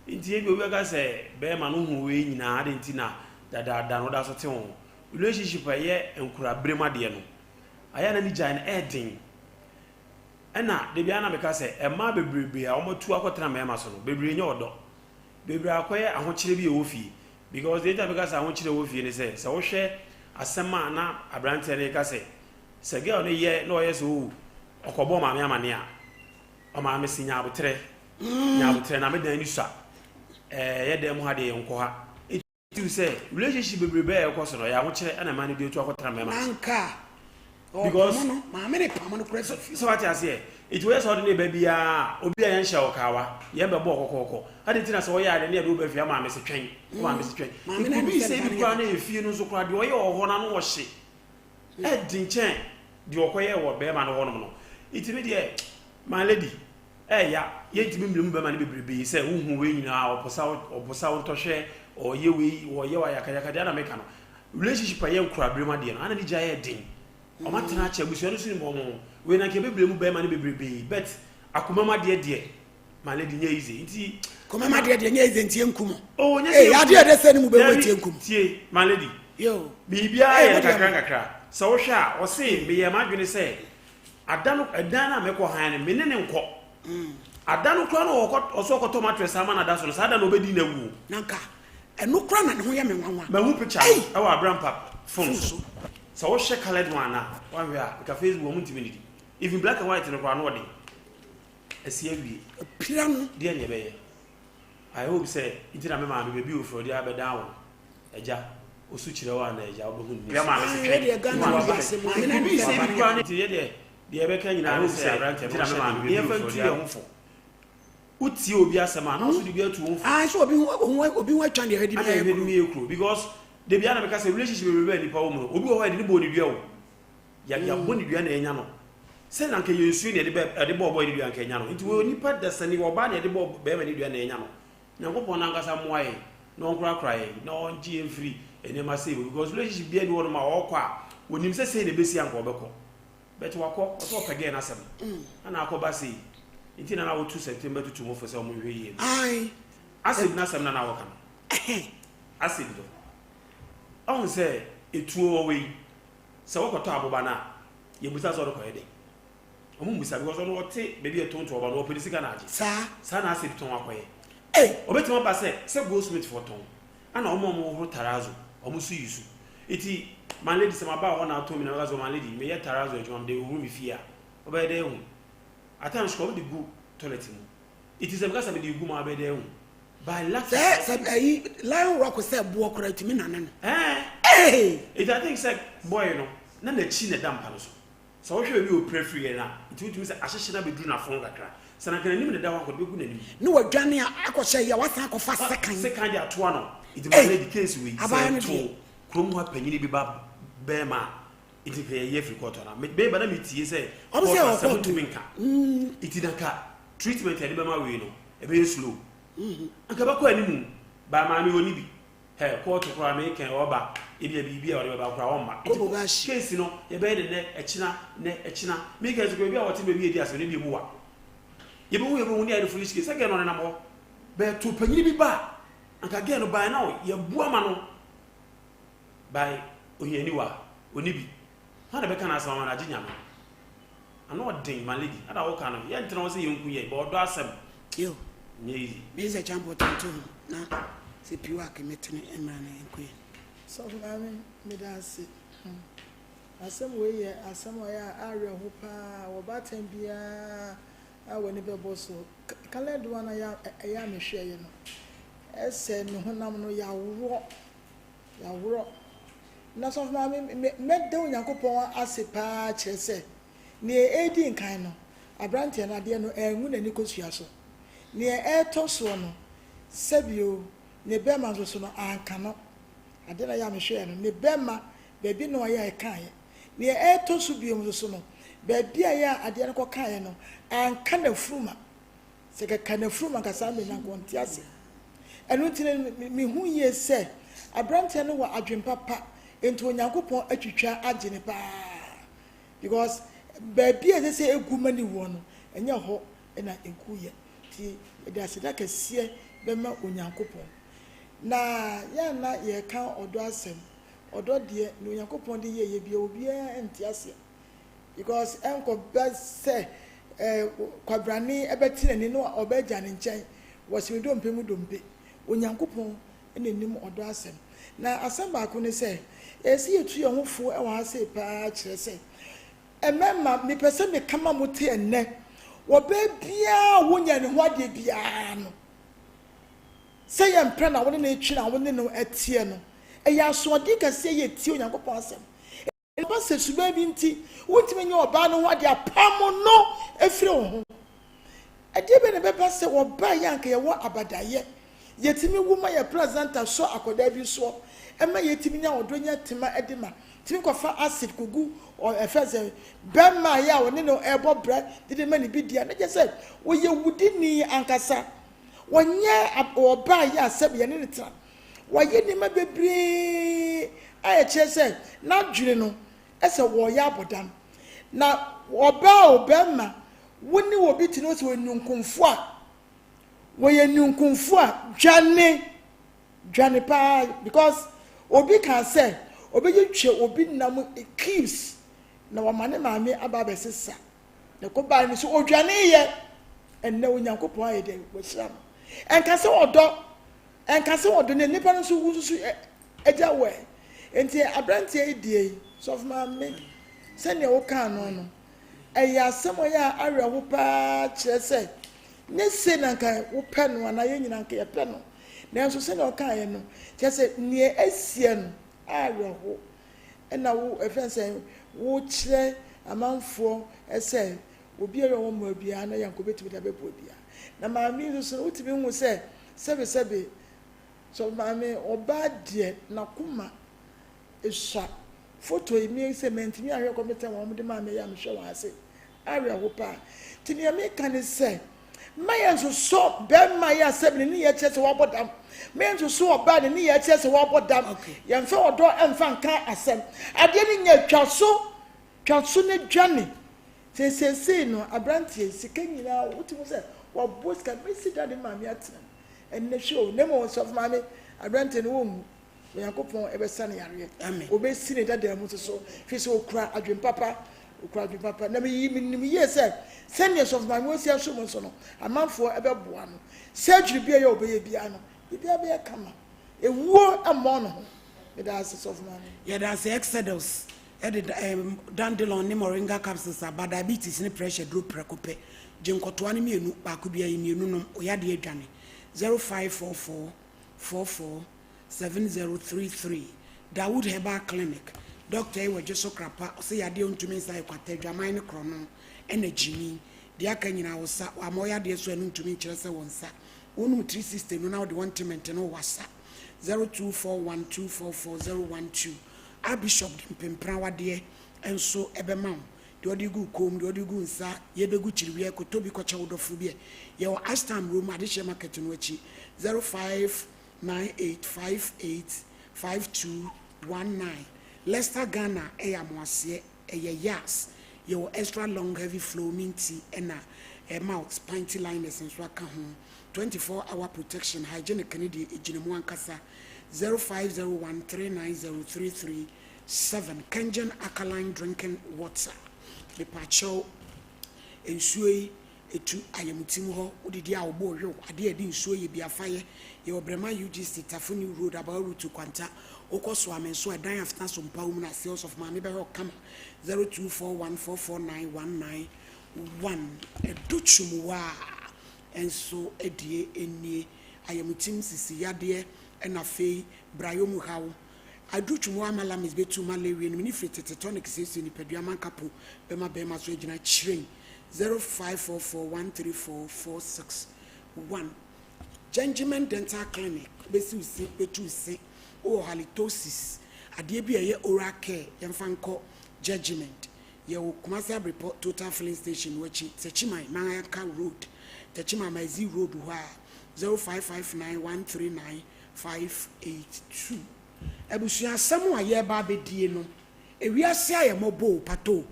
Indeed, we will say, Bearman who win in Argentina that are done with us at relationship a year and Curabrima Diano. I had any giant adding. And now, the Biana because a marble be almost 2 hours Amazon, baby in your door. Baby, I acquire, I want you to be a woofy because later because I want you to woofy and say, so share a summer now a branch and a casse. Say, girl, no years who or Coboma Mania or my missing Yabutre, Yabutre, I made the new shop. Yet them had a uncoha. It to say, relationship will be better, of course, or I want you and a man do to a time. Because my many permanent present. So what I say, it was ordinary baby, Obia and Shawkawa, Yamba Boko. I didn't say, oh, yeah, the near Ruby for my Mr. Train, one Mr. Train. Mamma, we say, if you know so crowd, you or one and wash it. Ed didn't change. The Okoye or Bearman or one. It's immediate, my lady. Eh, yeah, yet to be Bloomberman be say, who win now, or Posao Toshe, or Yewi, or Yawayakayakadana Mecano. Relationship I am Crabrima, and I need Jay Ding. O matinache busuanu mo we na ke bebremu be ma ne bebrebe but akomama de my lady nye easy nti komama de nye easy ntie nkumo oh nye ya de se ni mu be ntie nkumo tie my lady yo bibia ya kakra so wo hwa o se me ye madwene se adana meko han ne menene nko adano kro no oso ko tomato sama na daso no sada no obedi na wu nanka eno kro na ne ho ye me nwanwa ma hu picture e wa abrampa phone so what share colored one now? One way, because Facebook won't be even black and white in the ground. A CAB, piano, dear Nebe. I hope say, it's not my baby for the other down. A jar, or switch the one, a job. The American, I will say, I What's you be as a man? Also, you get to I shall be watching the head because. The Biana because a relationship will be very powerful. Obi o hide ni body duo. Ya body dua na enya no. Se na nke yesu ne de boy dua nke enya no. Nti we nipa da sani wo ba na de boy be ma ni dua na enya no. Nyankopon na ngasa moaye. Na onkra cry. Na onji free. Ene ma say because relationship bia ni wo no ma wo kwa. Wonim se na besi anko obekọ. Bet wakọ oso pege na asem. Ana akoba say. Nti na 2 September to mo for say mo hwe yi. Ai. Acid na asem na wo kan. Acid do. On say etuo away se wokoto aboba na ye busa so ko yede omu busa because on wote baby etonto oba no opedi sika na age sa na ase ton akoye obetima ba se go smith for ton ana omo ho tarazo omo su yusu iti man lady se maba ho na to mi na gazo man lady me ye tarazo ejom de hu mi fia oba de hu atan sko de go toilet mu iti se because me de gu ma ba de hu by last say lion rock say bo okra timi nana no Hey! It I think say boy no na na chi na dampa no so. So wo hwe bi o pray free na. It would say ahyehyɛ na bedru na fon kakra. Sana kana nim na da wa ko be gu na nim. No wadwane akɔhyɛ ya wasa akɔfa second. Second ya to no. It man the case we say to krom ho apanyini bi ba bema. It is a year free quarter na. Me ba na me tie say. Obviously to minka. It idaka treatment e be ma we no. E be slow. Anka ba ko animu ba ma me oni bi. Hey, quarter kura me kan oba. Ebi bibi a wode ba kura o ma. Case no ye be ne echina. Me kan so bi a wote be bi edi aso ne bi mu wa. Ye be hu ni a foolish case. Again no na mo. Be to panyini bi ba. Anka again no ba na ye bua ma no. By ohiani wa oni bi. Ha na be kan asama na aginya no. Ano den ma lady. Ada wo kan no. Ye ntena wo se ye nku ye. Ba odo asem. Yo. Nye. Me is a champion to na. Se piwa ke metene emra na enkoye. So me da se. Asem we ye asem o ya awe ho pa wo batem bia a woni be boso. Kala do na ya me hwe ye no. Ese ne honam no ya woro. Na so me de Onyankopon ase pa kire se. Ne edi nkan no. Abrante na de no enwu na ni kosua so. Ne eto so no. Sebio ne bema so no anka no ade na ya me hwe no ne bema bebi no ya kan ye ne eto so biom so no bebi ya ade no ko kan ye no anka na fruma se ka na fruma ka sa me na konti ase enu tine me hu ye se abrante no wa adwempapa ento Onyankopon atwitwa agene pa because bebi e se egu mani wo no enye ho na egu ye ti e da se da kese bema Onyankopon na ya na ye kan odo asem odo de no Onyankopon de ye bia obi enti ase because enko be se kwabrani ebeti nani no obeja ne nchen wose dompe mu dompe Onyankopon enanim odo asem na asem ba ko ne se esi etu ye hofo e wa ase pa kire se emema me pese me kama mote enne wo be bia wonya ne ho ade bia no say yam pra na woni na etwi na woni no etie no e ya so odi kase ye tie Onyankopon asem e ba se suba bi nti wontime nya oba no ho ade apamo no efire wo ho e de be ne be ba se wo ba yanka ye wo abadaye yetimi wuma ye presenter so akoda bi so e ma yetimi nya odonya tema edema timi kofa acid kugu o efeze be ma ya woni no ebo bra de ma ni bi dia na je se wo ye wudi ni ankasa wonye oba ya asem ye ne tra waye ni ma bebre aye chese na dwire no ese wo ya abodam na oba obema woni wo bi tino se wonunkunfo a wo ye nunkunfo a dwane pa because obi can say obi twe obi nam keeps na wamane maame aba besesa na ko ba ni so odwane ye enne Onyankopon aye de wo hira enkase odo ne nipa no so wusu eja we enti abrante edie so ma me se ne wo kan no eya asemo ya awe wo pa kire se ne se na kan wo pe no na ye nyina kan ye pe no na so se ne wo kan ye no kire se ne asie no awe ho na wo efense wo kire amanfo ese obi e wo mo bia na yanko betimi da bebo bia na maami so utimi hu se sebe so maami oba de na kuma esha photo imi se mentimi ahwe komete wo de maami ya mhwe wa ase awe ho pa tini ame kan se mayan so be maya sebe ni ye chese wo bodam mayan so oba ni ye chese wo bodam ye mfa odo emfa nka asem ade ni nya twaso ne dwane se no abrante sika nyina wutimu se wa boss kan me sit down maami atena en ne show ne mo so maami abrante no wo Onyankopon ebesa ne yare obesi ne dada mu so fi so okura adwempapa na me yi se senior of maami wo si aso mo so no amanfo ebeboa no surgery bia ye obeye bia no bia be kama ewuo amo no me da assess of maami yeah that's exodus dandelion ni moringa capsules about diabetes ni pressure drop prekope jenkotoa ni mienu baako bia yi mienu no oyade adwane 0544 44 7033 Dawood Herbal Clinic. Doctor Ewa Jeso Krapa, say a dear to me, say, Quatedramine chrono, energy. The Akanyina was sat, or Moya dear swimming to me, Chelsea one sat. 136 no now the one to maintain no WhatsApp 0241244012. Our bishop Pimprawa dear and so Ebemau. The Odigu comb, the Odigu nsa, Yebegu Chilvia, Kotobi Kocha Udofubia. Your Astam room, Adisha Market in Wichi 0598585219. Leicester Ghana, Eyamwasie, Yas. Your extra long heavy flow minty and a mouth, pinty liners and swaka home. 24-hour protection, hygienic Canadian, Ejinimuan Kasa, 0501390337. Kenjan alkaline drinking water. The pacho, ensue, etu ayamutim ho, udidi awbo yo, ade edi ensue be a fire, your Brema UGC Tafuni Road about route to Quanta, Okoswa and so a dine after some Paumna sales of Mammy Barrow Kama, 0241449191, a Duchumwa. And so a dear any I am Tim Sisi Yadia and a fay Brayomu how I do to Muamalam is betu malaria and minifit tonic says in the Pediaman Capo Bema Bema's regional train 0544134461. Gentleman Dental Clinic, Besu Betu say, oh halitosis, a dear oral care, Yanfanko judgment. Your commercial report total filling station, which is Techimai Mayaka Road. Techima Maizi Road, 0559139582. Ebusia samu aye ba bedie no. Ewiase aye mobo pato.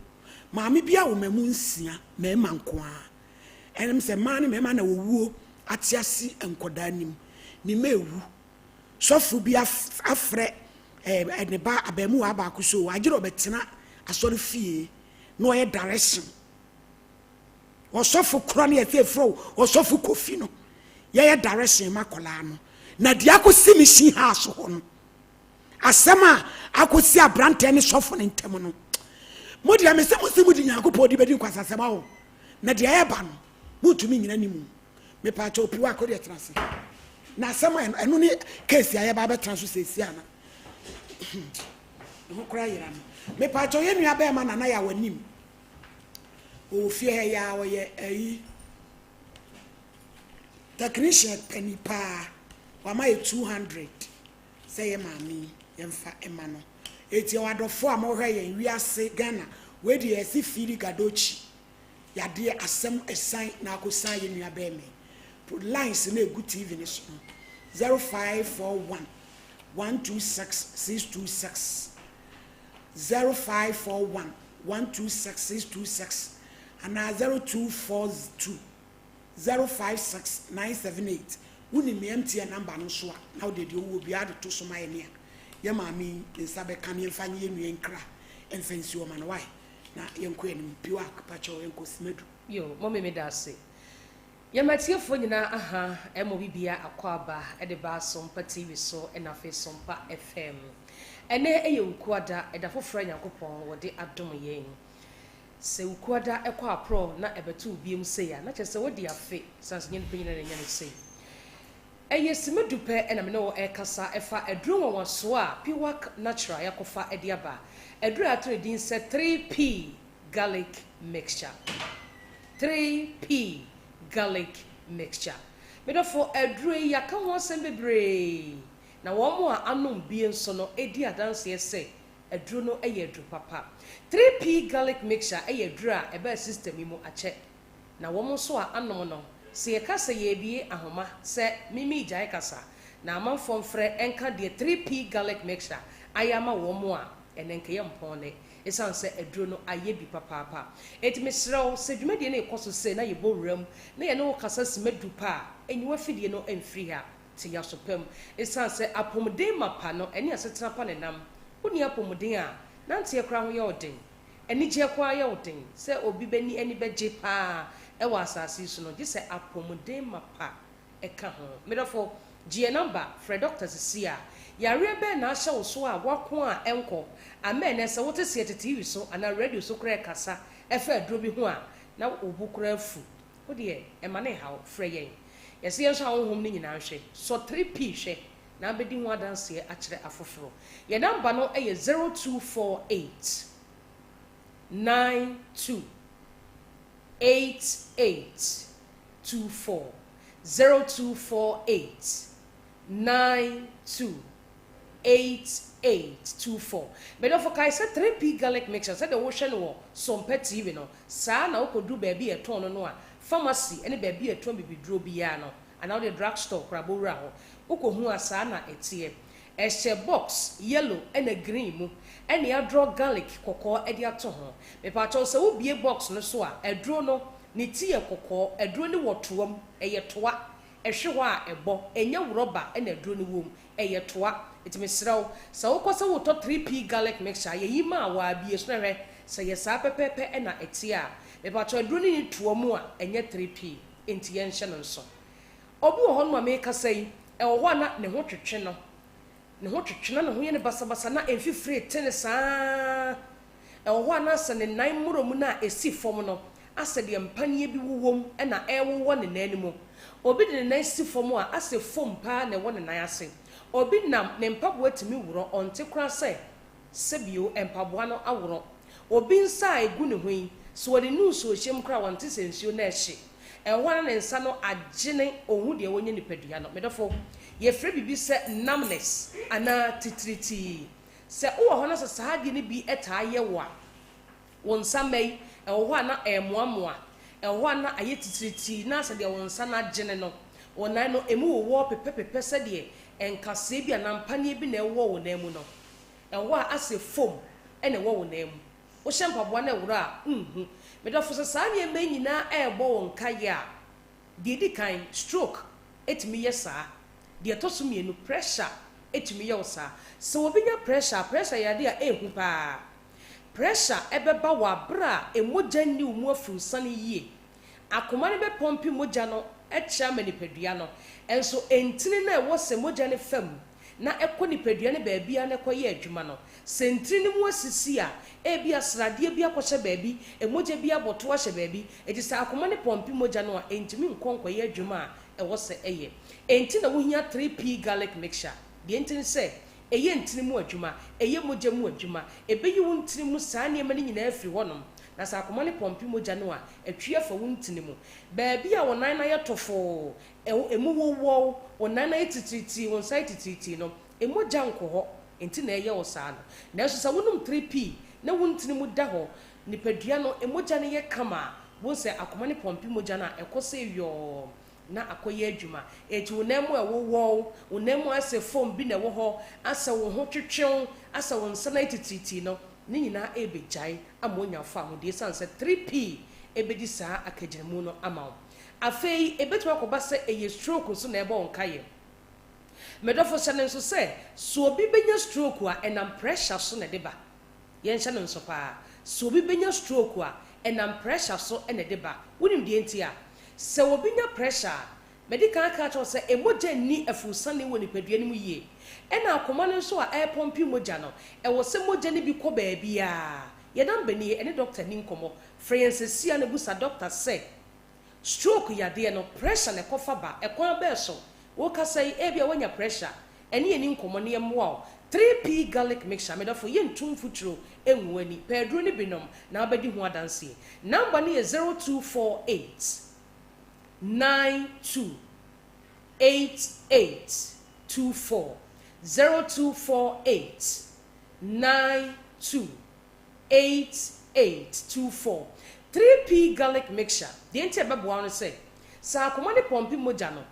Maami bia wo memu nsia, me manko a. Enem se mane me ma na wowuo atiasi enkoda nim. Ni mewu. Sofu bia afre ne ba abemu aba akuso agiro betena asori fie no ye direction. Osofu kroni efe fro osofu kofi no ye direction makola no na dia akosi mishi ha so ho no asema akosi abrante ne sofo ne ntem no modi amese musimu di yakopɔ di bedi kwasasema ho na dia ye ba no mutumi nyina nimu me pa cha opiwa akodi etrase na asema eno ne case aye ba betranso sesi ana ho kra yira no me pa cha ye nua ba ma na ya wanim o fie ya wo ye ayi technician penny pa wa ma 200 say ye mami yemfa emano eti wadofo amohwe ye wiase Ghana we di esi firi gadochi ya de asem esan na akosan ye nua ba me lines na egu TV ni so 0541 126626 0541 126626 and 0242 056978 wuni me MTN number no so now de wo bi ade to so my nia ye mami nsabe kan ye mfanye ye nuen kra emfansi o man why na yenko enim piwa kapacho yenko simedu yo mo me da se ye matiefo nyina aha emo bibia akwaba e de ba Sompa TV so e na fe Sompa FM ene eye ukuada e da foforo nyankopon wo de adom yen se ukuada ekwa apro na ebetu biem se ya na chese wo de afe sans nyen penyina na nyane se eye simedupe ena me no e kasa efa eduro won so a piwak natural yakofa e de aba eduro atro din se 3p garlic mixture 3p garlic mixture me do for eduro yaka ho sembebre na wo mo anom bie nso no edi adanse ese eduro no eye eduro papa 3p garlic mixture eye eduro a eba system mu ache na wo mo so anom no se kasa ye bie ahoma se mimi jai kasa na amanfo mfre enka de 3p garlic mixture ayama wo mo a enenke ye mpone esan se eduro no aye bi papa etime srew se dwumade na ekoso se na ye bowram na ye no kasa simedu pa enyiwa fidie no emfiri ha ti ya sopem esan se apomden mapa no eni asetena pa ne nam oni apomden a nante ye kra ho ye odin eni je kwa ye odin se obi bani eni beje pa e wa asasi so no je se apomden mapa e ka ho medofo gie number for doctors sia yare be na ahye wo so a wako a enko amen ese wote se TV so ana radio so kra kasa e fa aduro bi ho a na obukura afu wo de e ma ne haw frɛ yen yesi enso ahom ni nyina hwe so 3p hwe na abedi ho adanse akyerɛ afoforo ye number no ɛyɛ 0248 92 8824 0248 92 8824 bedo for kai say 3p garlic mixture say the wo no Sompa TV no saa na okodu ba bi eton no a pharmacy ene ba bi eton bibiduro biya no ana the drug store krabowura ho ukohu asa na etie ehye box yellow ene green mu ene ya draw garlic kokko ede ato ho me pa cho se wo bie box no so a eduro no ne tie kokko eduro ne wotoam eye toa ehwe ho a ebo enye rubber ene eduro ne wom eye toa etime sraw se wo kwose wo to 3p garlic mixture ye yima wa bie so hwe se ye sa pepepe ena etie a me pa cho eduro ne toa mu a enye 3p enti ye nhye no nso obi wo ho no ma ka sei e wo ho na ne ho twetwe no ne ho twetwe na ho ye ne basabasa na emfifire tene saa e wo ho na se ne nan muromu na esi fom no ase de mpanie bi wowom e na e wowo ne nanimu obi de ne nan si fom a ase fom pa na wo ne nan ase obi nam ne mpaboa timi wuro onte kra se sebio empaboa no aworo obi nsa egu ne hoyi so de nu so hyem kra wonte sensuo na ehye ehwa na nsa no agene ohu de wonye nipadua no medofo ye frɛ bibi sɛ numbness ana titriti sɛ wo ho na sɛ saade ne bi eta ye wa wonsa mai ehwa na emoamoa ehwa na aye titriti na sɛ de wonsa na agene no wonan no emu wo pepepepe sɛ de enkase bi anampane bi na ɛwɔ wo nan mu no ehwa ase foam ene wo wo nan mu wo hyempa na ewura a medofo sɛ saa ne me nyina ɛbɔ won kaye a di kan stroke etimi yesa de toso mienu pressure etimi ye osa sɛ obi nya pressure yade a ehu pa pressure ebeba wa bra emogya ni umu afuru sane yie akoma ne be pompi mogya no echa manipadua no enso entini na ɛwɔ sɛ mogya ne fam na ekɔ nipadua ne baabia ne kɔ ye adwuma no sentini mu asisi a ebi asrade bi akɔhye baabi emogya bi aboto ahye baabi eti sɛ akoma ne pompi mogya no a entimi nkonkɔ ye adwuma a ɛwɔ sɛ ɛyɛ enti na wohia 3p garlic mixture de enti sɛ ɛyɛ ntini mu adwuma ɛyɛ mogya mu adwuma ebeyi wo ntini mu saa ne ma ne nyina afiri hɔnom na sɛ akoma ne pompi mogya no a atwi afa wo ntini mu baabi a wonan na yɛ tofo emu wowo wonan na yɛtitiriti won sai titiriti no emogya nkɔ hɔ enti na ɛyɛ wo saa no na so sɛ wonum 3p na wo ntini mu da hɔ nipadua no emogya ne yɛ kama won sɛ akoma ne pompi mogya no a ɛkɔ sɛ yo na akoye adwuma eti wonemu ewowo wonemu ase form bi na wo ho asa wo ho twetwew asa wo nsa na tititi no ne nyina ebejai amonya fa ho de sanse 3p ebedi saa akagyinamu no amawo afei ebetu akoba se eye stroke so na ebe onkaye medofo hyane nso se so obi benya stroke a enam pressure so na deba yen hyane nso pa so obi benya stroke a enam pressure so na deba wonim de enti a sɛ obi nya pressure medical catch or sɛ emogya ni afusane wɔ nipadua ne mu yie ɛna akoma no nso a ɛpɔmpi mogya no ɛwɔ sɛ mogya ne bi kɔ baabi a yɛdam bani ɛne doctor ni nkomo francesia ne busa doctor sɛ stroke yadeɛ no pressure ne kɔfa ba ɛkwan bɛɛ so wo ka sɛ ebi a wanya pressure ɛne yɛ ni nkomo ne yɛmmoa 3p garlic mixture medafo yentum futuro enwani pedro ne binom na abedi ho adanse number ne yɛ 0248 92 8824 0248 92 8824 3p garlic mixture de enti ebeboa no se sa akoma ne pompi mogya no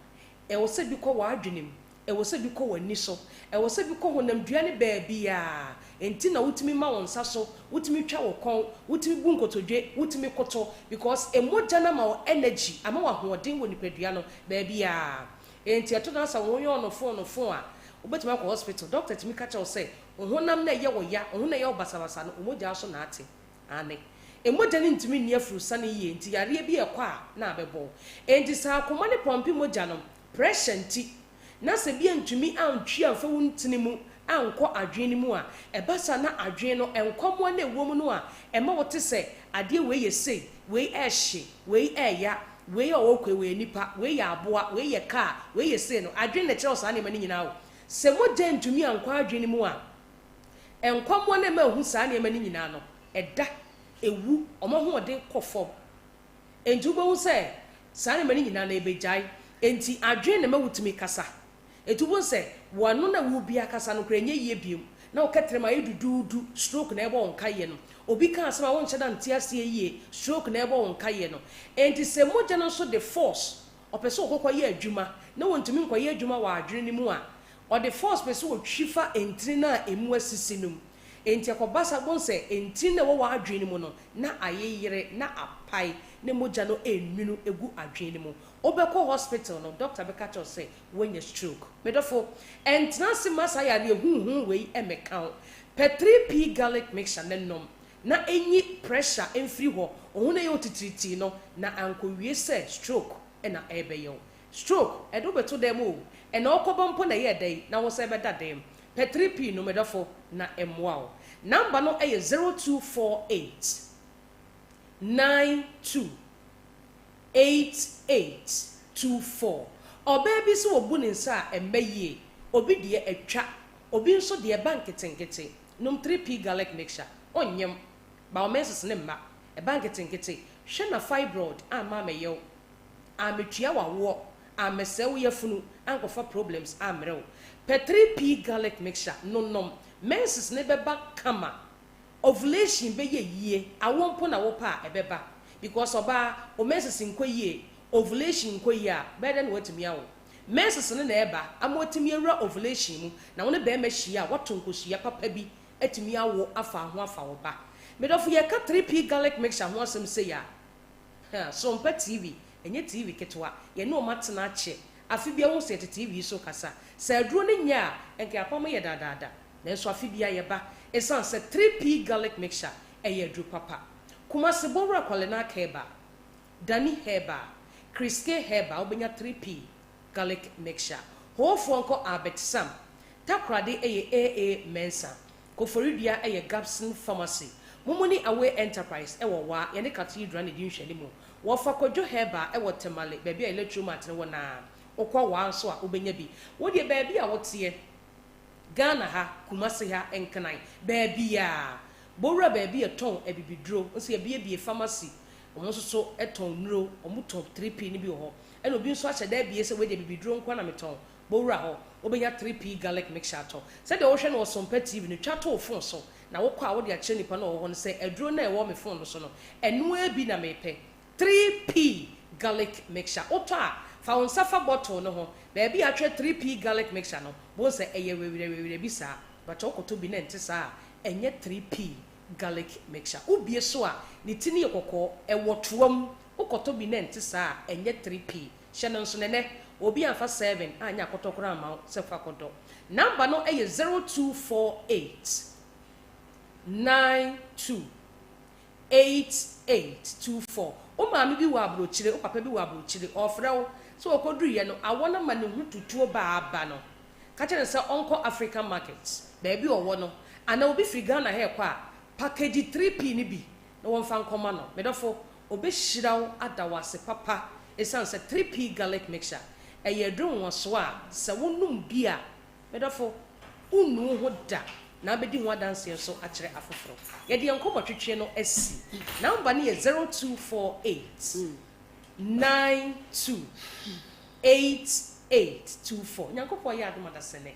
e wo se bi kɔ wa adwenem e wo se bi kɔ wani so e wo se bi kɔ honam dua ne baabi a enti na wutimi ma won sa so wutimi twa wo kon wutimi bu nkotodwe wutimi koto because emogya na ma wo energy ama wa hoɔden wɔ nipadua no baabi a enti eto na sa wo yɛ ono phone a wobetuma kɔ hospital doctor timi ka kyɛw sɛ honam na yɛ wo ya honam na yɛ wo basabasa no omogya so na ate ane emogya ne ntimi nni afuru sane yie enti yare bi ekɔ a na abɛbɔ enti sa akoma ne pompi mogya no pressure nti na se bi ntumi antwi amfa wo ntini mu ankɔ adwene mu a ɛbasa na adwene no enkomo na ewom no a ɛma wote sɛ ade we yɛ sei we ɛhye we ɛya we yɛ ɔkɔ we nipa we yɛ aboa we yɛ car we yɛ sei no adwene na kyerɛ saa ne ma ne nyina wo se mogya ntumi ankwa adwene mu a enkwamo na ma hu saa ne ma ni nyina no eda ewu omo ho ode kofom enti wo se saa ne ma ni nyina na ebejai enti adwene na ma wutumi kasa enti wo se wonu na wu bia kasa no kra nye yie biem na oketre ma yedududu stroke na ebo onka ye no obi ka asema won cheda ntia se yie stroke na ebo onka ye no enti se mogya no so the force opeso okokwa ye adwuma na wontumi nkwa ye adwuma wa adwene ni mu a or the force person will chifa entry na emu asisinum enti akobasa bon se entry na wo adwene mu no na ayeyere na apai na mogya no enwunu egu adwene mu obekọ hospital no doctor be catch us say when you stroke medofo entrance masa ya de huhu we emeka per 3p garlic mixture nenom na enyi pressure emfiri ho ohun na ye otitiriti no na ankowie se stroke na ebeyo stroke edo beto dem o and okobompo na ye dey na wo se beda dem per 3p no medofo na emwa number no eye 0248 92 8824 obaby so obu ne nsa embayie obi de atwa obi nso de bank tenkete num 3p garlic mixture onyem ba o meses ne mma e bank tenkete hwe na fibroid ama meyo ametua wawo amesewo yafunu ankofa problems amrew per 3p garlic mixture nom meses ne beba kama ovulation be yie awompo na wo pa ebeba because oba o meses nkoyie ovulation nkoyia better than what me awo meses ne na eba amotimi awura ovulation mu na wona be mahia wato nkosia papa bi atimi awo afa ho afa wo ba medofu ye ka 3p garlic mixture ho asem say ya Sompa TV enye TV ketwa ye no matena che afi bia wo se TV so kasa sa aduro ne nya enke apam ye dadada na so afi bia ye ba esan se 3p garlic mixture eye aduro papa kuma se bowra kwale na keba dani heba kriske heba obenya 3p garlic mixture hofo nko abetisam takrade eye AA mensa koforidua eye Gabson pharmacy mumuni away enterprise ewo wa ye ne cathedral ne dinhwani mu wo fa kodwo heba ewo temale baabi a electromat ne wona okwa wa nso a obenya bi wo de baabi a wote Ghana ha kumase ha enkanan baabi a bowra baabi eton ebibidro nso ye pharmacy omo so eton nuro omo top 3p ni bi ho eno bi nso ache da bie se we de bibidro nkwa na meton bowra ho obenya 3p garlic mixture to se de wo hwe no Sompa TV ni twa to phone so na wo kwa wo de ache nipa na wo ho se aduro na e wo me phone no so no eno abi na mepe 3p garlic mixture oto a fa won safa bottle no ho baabi a twa 3p garlic mixture no bo se eye wewere bi sa but okoto bi na ente sa enye 3p garlic mixture ubie so a ni tini ekoko ewotoam okoto bi na ente sa enye 3p hye nso ne obi anfa 7 anya kotokora ma se fa kodo number no eye 0248 92 8824 o maami bi wa abrochire o papa bi wa abrochire ofrew so okodru ye no awona ma ne hututuo ba aba no ka kire se onko African markets baabi owo no ana obi firi Ghana he kwa package 3p ni bi na won fa nkoma no medofo obehiraw adawase papa esan se 3p garlic mixture eye drum won so a se wonum bi a medofo unu ho da na bedi ho adanse so akire afoforo ye de nkomo twetwe no asi number ne 0248 92 8824 nyankopo ya adoma da sene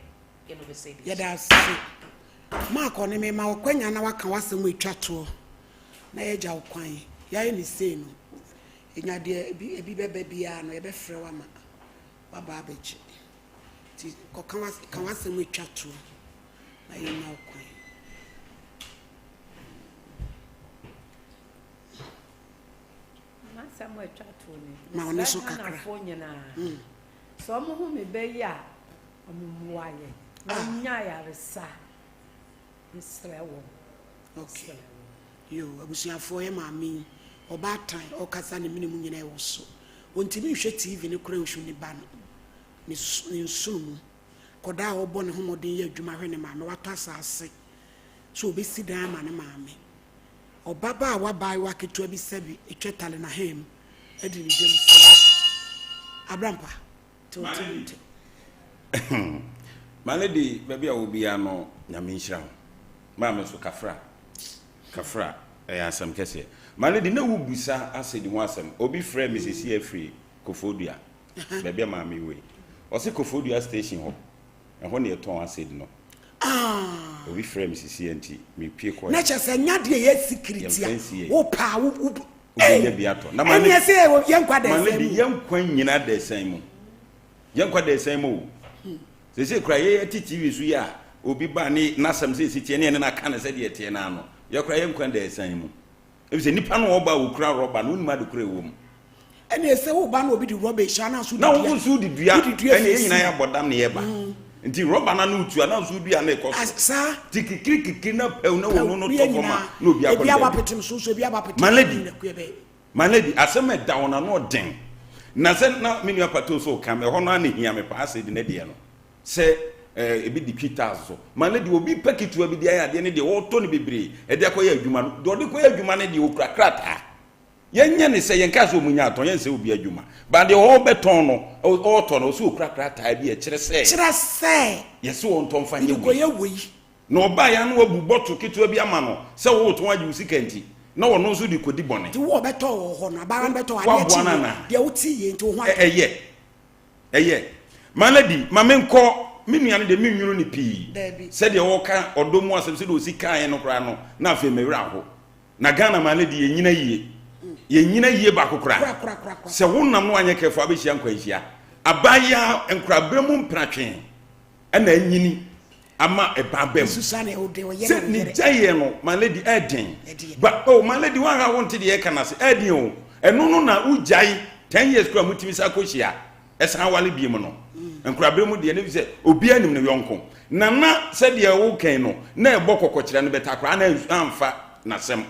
ye no be say ye da se ma ko ne me ma okwanya na waka wasem etwa to na ye gya okwan ya ye ni sei no enya de ebi bebe bia no ye be frɛ wa ma baba abechi ti ko kan wasem etwa to na ye na okwan masam etwa to ni ma one so kakra so mo hu me be ya omumuaye na nya ya resa Israel. Okay. Yo, abusuafo ye maami oba tan okasa ne minimu nyina e woso. Wontimi hwe TV ne kura nhwu ne ba no. Ne nsunu. Koda obo ne homoden ye adwuma hwe ne maami wato asase. So obesi dan ma ne maami. Obaba a wabai waketua bi sabi etwetale na hem edi ne dem. Abrampa. malady baby will be no Yamisha. Mamma so kafra. Some kese. Malady no busa acid wasam. Obi frame Mrs. Here free. Kofodia. Baby mammy way. Or say Kofodia station home. And when you turn acid no. Obi frame Mrs. CNT. Me pay quite. Nature said, not the secret. Oh, power. Biato. Na malady say, young quad. Malady young queen in at the same. Young quad the same. They say, cry, teach you. Obi bani nasam se sitiene na kana se de tie na no ye kra ye nkwan da esan mu e se nipa no oba wo kra roba no nima de kra wo mu ene ese wo ba no obi di roba e sha na so na wo so di dua ene ye nyina ya bodam ne ye ba nti roba na no utua na so dua na e koso asa tikikiki na pew na wo no to koma na obi akọ ebi abapetem so ebi abapetem malady asema da wona no den na se na menu apato so ka me ho no na hia me pa ase di na de no se ebi di kwitazo malady obi pakitu abi di aya de ne de woto ne bebre e de akoya adwuma no do de koya adwuma ne de okrakrata yenye ne se yenka so munya aton yense obi adwuma ba de ho beton no oto no so okrakrata bi e kire se yesi won ton fanye wo koya wei no ba ya no abu boto kitu abi ama no se wo to waji usika nti na wo no so di kodi bone ti wo beto ho no ba beto ade ti de wuti ye nti ho eye malady mamenko minuane de minwunu ni pi se de wo ka odomu asem se de osika ye no kra no na afa mewura ho na Ghana malady ye nyina yie ba kokra se wonam no anye kefo abehia nkwanhia abaya enkrabremu mpratwe na anyini ama ebabem se ni jaye no malady eden ba malady wa ha wonte de ye kana se eden o eno no na ujai 10 years kra mutimi sa kohia esan wale biem no enkrabremu de ne bi se obi anim ne yonko na se de wo kan no na ebo kokokire no betakra na amfa na sem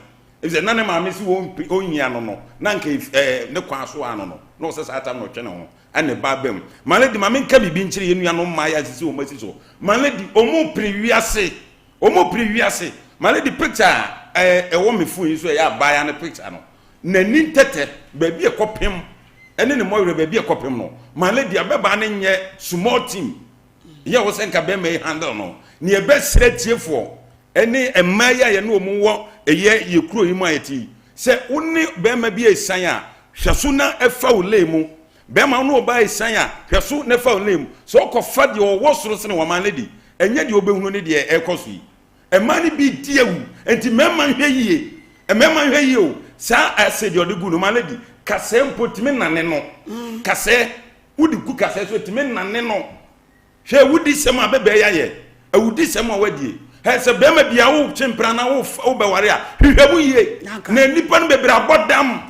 ebi na ne maame si wo onhia no na nka ne kwa so ano no se sa atam no twene ho ane babem malady maame nka bibi nchire yenu ano mma ya sisi o masi so malady omo prewiase malady picture wo me fu yi so ya baya ne picture no na ni tete ba bi ekopem ene ne moyre ba bi ekopem no malady abeba ne nye small team ye wo senka be me handle no ne e be sretiefo ene emaya ye no omuwo ye kuro yi mu ayeti se woni be ma bi esan a hweso na efa olemu be ma no oba esan a hweso na efa olemu so okofa de owo soro sene wa malady enye de obehunu ne de ekoso yi emani bi diewu enti memma hwe yie o sa ase de odigu no malady kase mpotimi nane no kase wudi ku kase so timi nane no hwe wudi sem abebe ya ye awudi sem awadie he se be ma bia wo chempra na wo beware a hwehwu yie na nipa no bebre abodam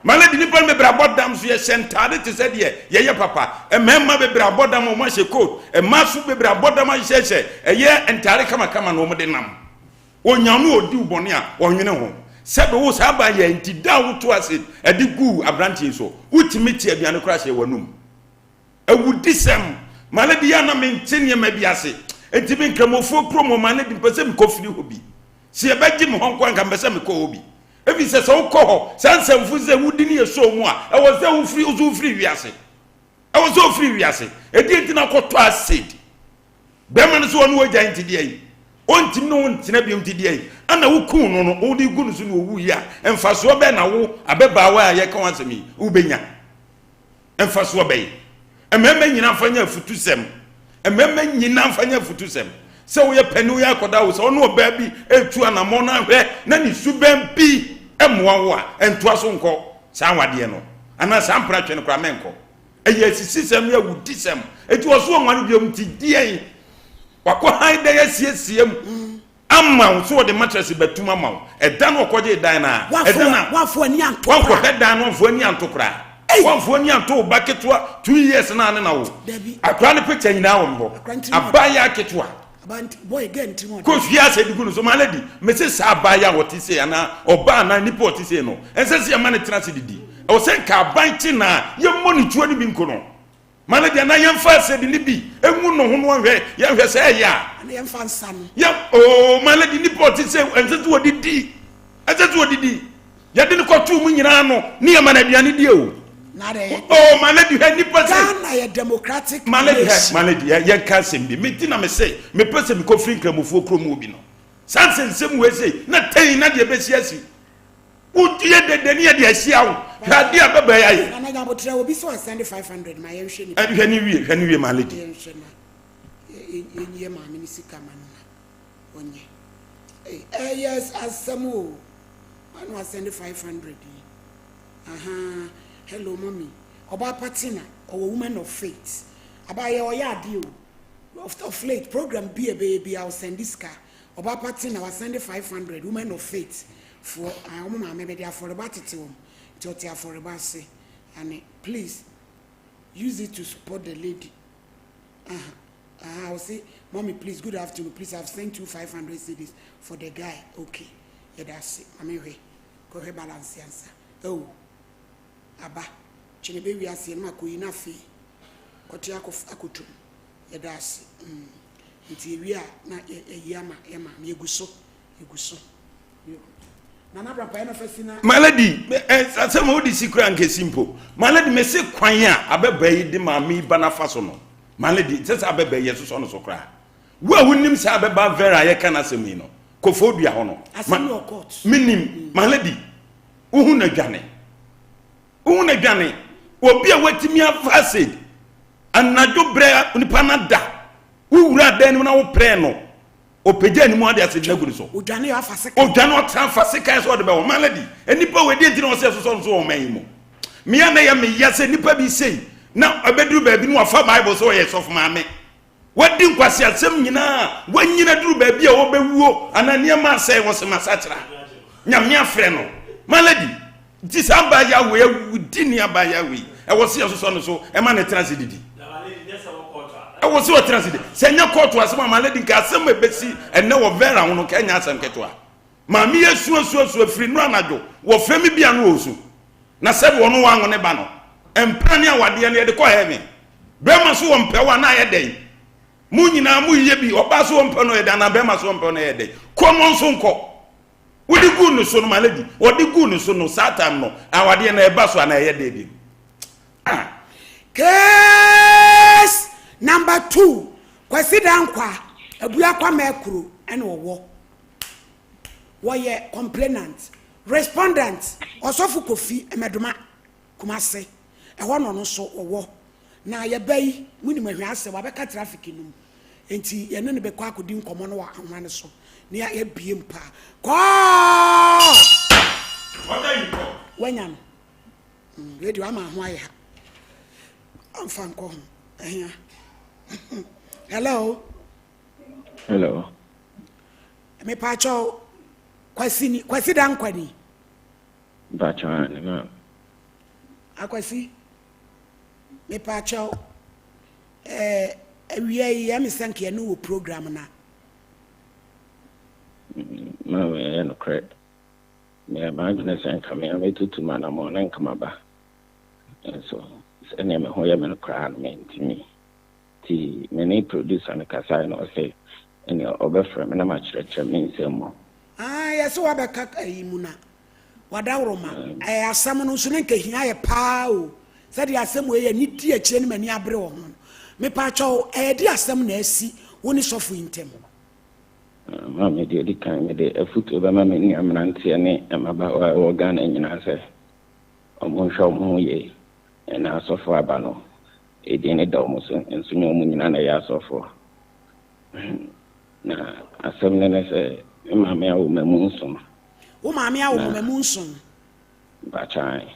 malady nipa no bebre abodam so ye sentade te se de ye papa emma bebre abodam o ma hye coat masu bebre abodam a hye ye entare kama no mo de nam onyanu odi ubone a onwene ho sebe wo saba ye nti da wo to acid edigu abrantie so utimi tie aduane kra hye wanum awudi sem malady ya na mentenie ma biase enti bi nkramofo promo malady pese me kofiri hobi se ebeji me honko nka pese me ko hobi ebi se so ko ho sansamfu ze wudi ne yeso mu a e wo ze wo firi wiase edi enti na ko to acid be man so wonu ogya enti de yi ontim no ntina bi enti de yi ana wo ku no no wo di gu no so no wu ya emfaso be na wo abeba wa ye ka wansemi wo benya emfaso be ememe nyina fanya futusem se wo ye panu ya koda wo se ono oba bi etu anamo na hwe na ni suben bi emoa wo a entoa so nko sa wade no ana sa mpra twe no kra menko eye sisisem ya wudisem etu wo so onware biom ti die wako haide ya siesiem amma so de mattress betum amma eda no okoje dan na eda na wafo ani anto wafo dan no wafo ani anto kra wafo ani anto ba ketwa 2 years na ne na wo akra ne picture nyina wo mbo abaya ketwa boy again timon ko fia se digu no so malady mese sa abaya wotise ana oba na nipa wotise no ense se ma ne trans didi o se ka banchi na ye monituo ni bi nkono malady na ye mfa se di ni bi enwu no ho no hwe ye hwe se ya na ye mfa nsa no ye o malady nipa wotise ense tu odidi ye de ni ko tu mu nyina no ni ye ma na aduane die o Oh, my lady, any person. Ghana a democratic. My lady, I can't say me. Me tina me say, me person me ko free kremu fo kromu bi no. Sansen sem we say, na ten na de be siasi. Udie de ne de asia wo. Ha de ababa ya yi. Na ga botre obi so send 500 my hwe ni. Hwe ni my lady. Ye ma me sika ma no. Onye. Yes, asamo. I no send 500. Hello, mommy. Oba patina or woman of faith. Abaye oyadi of late program be a baby. I'll send this car. Oba patina was send 500 women of faith for mama maybe they are for about it to for about say and please use it to support the lady. I'll say, mommy, please good afternoon. Please, I've sent you 500 cedis for the guy. Okay, yeah, that's it. I'm away. Go ahead, balance answer. Oh. Aba chinebe wi ase no akoyi na fe kote akotu yedase nti wi a na eyama me eguso na na bra pa na fasina malady asema odi sikra nke simple malady me se kwan a abeba yi de ma me ba na fa so no malady sese abeba yeso so no so kra wo hunim se abeba vera ye kana asemi no kofodua ho no asemi o court minim malady uhu na dwane una gane obi a watimi afase anadwo bre nipa na da wura dan na wo pre no opegya ni mu ade ase daguru so odwane afase odwane o transfase kan so de be wo malady enipa we de ntino se so so wo man mu me ya na ya me ya se nipa bi sei na obeduru ba bi no afa bible so ye sof maame wadi nkwase asem nyina wanyina duru ba bi a wo bewuo anania ma sai wo se masachira nyamia frɛ no malady Disamba ya we within abaya we. I was here so a man a transit. I was so a transit. Senya court was my lady Casam Bessie and no vera on Kenya San Ketua. Mammy so free ranado, or Femi Bianusu. Na said one on a bano. And Prania Wadi and the co heaven. Bema so on Pewana a day. Munina Muyebi or Basso on Pano and Abema so on Pano a day. Come on, Sonko. What the goodness on my lady, what the goodness on no Satan no, our dear neighbors and I had baby. Case number 2. Kwasidankwa, Ebuakwa Mekuru, and Owo. Why complainant, respondent, or Sofu Kofi, and Maduma Kumase, a one on so Owo. Now ye bay, Winnie Hasa, Wabaka traffic in. And tea, and then the Bequaco didn't come on one so. Near a BM pa. What are you? When I'm ready, I'm why I'm fan call. Hello. Hello. Me pacho kwasi dan kwani. Pacho na. Akwasi. Me pacho we am sanke no program na. No, no credit. Me imagine saying come here to man am on and come back. And so any me ho ya me no cry me ti many producer and kasa no say any obefra me na ma chire me nsem. Yes wa be kaka yimu na. Wadawro ma. Asam no so ne nkehia ye pa o. Said the asem we ye ni di akire ne mani abre wo ho. Me pa cho di asem na asi woni sofu intem. Mama de kan me de afuto ba mama ni amrantie ne amaba o Ghana nyina se omo hwa omo ye na asofo aba no e de ne da omo so enso nyo omo nyina na ya asofo na asem ne se mama ya o mamu nso o mama ya o mamu nso ba chai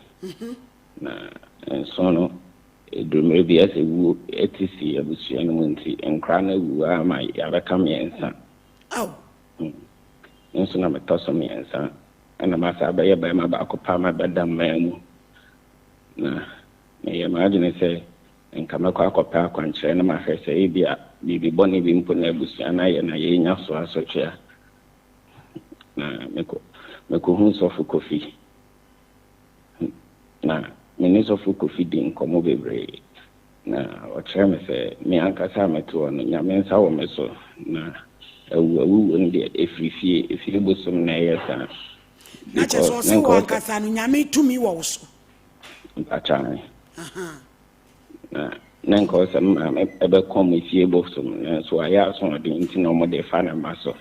na enso no edumre bi ase wu etisi abusua no munti enkra na wu ama ya beka me ensa. Oh. Nso na metoso me ensa ana masa abaye ba ma ba akopa ma beda mamu na me imagine say enka mekọ akopa akwankyere na ma hwese e bia bibi boni bi mpo na abusua na ye nya so asotwea na meko hu sofu kofi na me sofu kofi din komo bebre na o chere me say me ankasa meto no nya me nsa wo me so na awu ndi efifie bosom na yesa na cheso se wo ankasa no nyame tumi wo so mpachai na nko se ma ebe kom ifie bofsum so aya so de nti na mo de fa na maso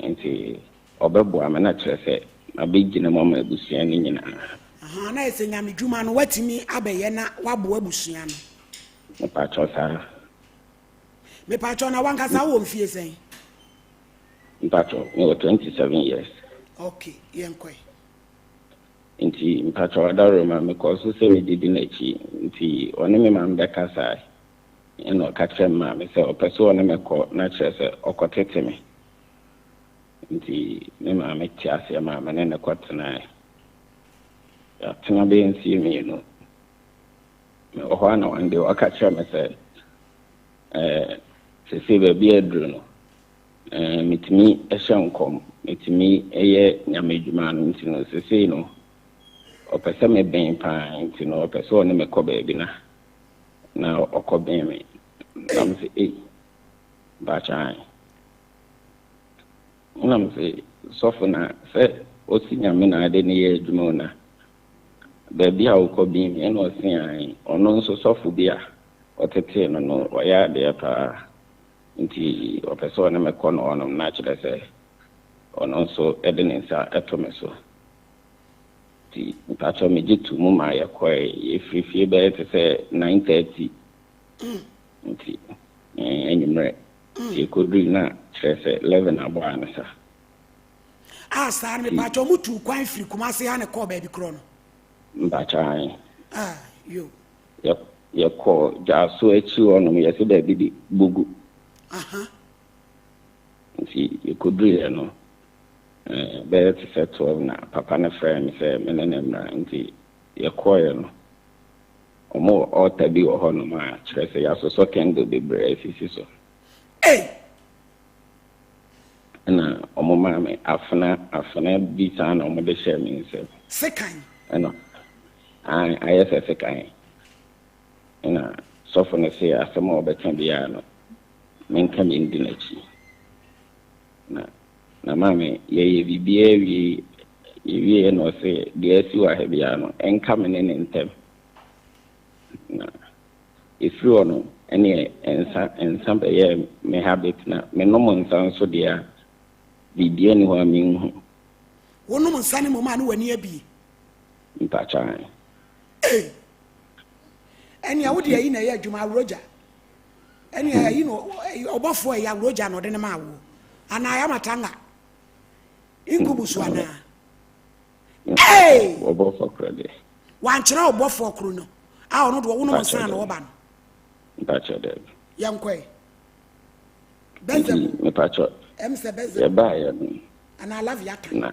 nti obebo amana kire se abegina mo ma abusua ni nyina na ese nyame dwuma no watimi abeye na wabo abusua no mpacho sa me pacho na wankasa wo mfie sen mpacho me 27 years okay yenkoi nti mpacho adaro ma me ko so se me didi na chi nti one me ma mbeka sai eno ka kire ma me se opeso one me ko na kire se okotete me nti me ma me tiase ma me ne kwatena ya tena be nsi me no me ho na wande waka kire me se se be bi adru no mitimi ehyankom mitimi eye nyamedwuma no nti no se no opese me ben pa nti no opese one me ko ba bi na okoben me nam se ba chan nam se sofuna se osinyame na ade ne ye adwuma na ba bi a okoben me no osian ono nso sofu bia otete no oya de pa nti opese one me ko no ono na kire se ono nso ede ne nsa eto me so ti mpacho me jitu mu ma ya koi ye free be te se 9:30 nti enyumre ti ko dri na kire se 11 abwa na sa sa me pacho mutu kwan free kuma se ha ne ko ba bi kro no mpacho ai yo ye ko ja so echi ono me se da bi bugu nti ye ko dri no be to set 12 na papa na friend say me na mra nti ye koye no omo otabi wo ho no ma kire say ya so kendo be bre sisi so na omo ma me afna bi ta na omo de share me nse sekan no I say sekan na so for na say asemo obetan bia no men kan indi na chi na mame ye bibia wi no se de asi wa ha bia no enka me ne ntem na ifru ono ene ensa be ye me habit na me no mon san so dia bibia ni ho amin wonu mon san mo ma no wani abi mpacha ene awodi ayi na ye adwuma roja ene ayi no obofo ya roja no de ne ma wo ana ya matanga inkubusu ana obofo krade wankyerɛ obofo kro no a ono do wo no san na wo ba no mpacha de yankwe bezem me pacha se bezem ya ba ya ana love ya kan na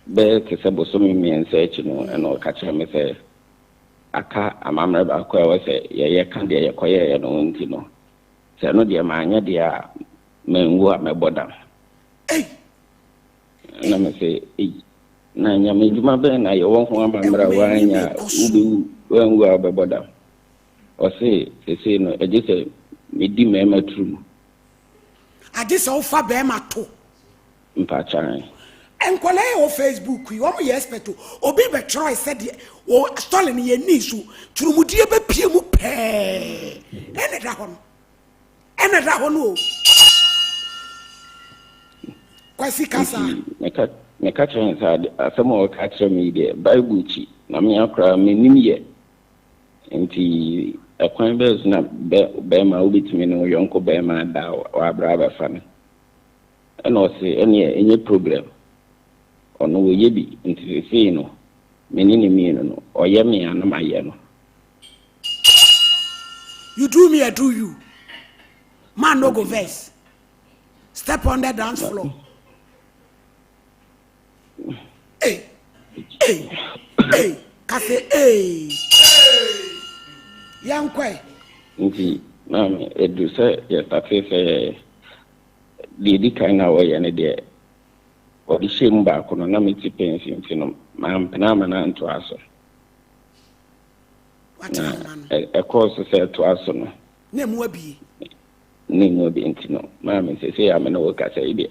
be ke se boso mi ensa echi no eno ka kire me se aka amamre ba ko e se ye kan de ye koye no nti no se no de ma anya de a mengu a mebodam na me se na nya me djuma be na ye won ho amamra wa anya ubi wengu a bebodam o se no eje se me di me matru ade se o fa be ma to mpachan enkwala o Facebook yi o mo ye expect obi be try said o stole ne ye ni so turumudie be pie mu pe ene da ho no kwasi kasa me ka chen sa asemo o ka kire me de Bible chi na me akra me nim ye nti ekwan be na be ma obitimi no yonko be ma da wa bra ba fa no eno se enye problem ono wo ye bi nti se no me ni mi no oye me anu ma ye no you do me I do you man no go vex step on the dance floor kase yankwe nti mami edu se ya tafe di kan na wo ye ne de o di shemu ba ko no na me ti pensi nti no ma mpena ma na nto aso e course se to aso no na mu abi nti no mami se ya me no wo ka se ide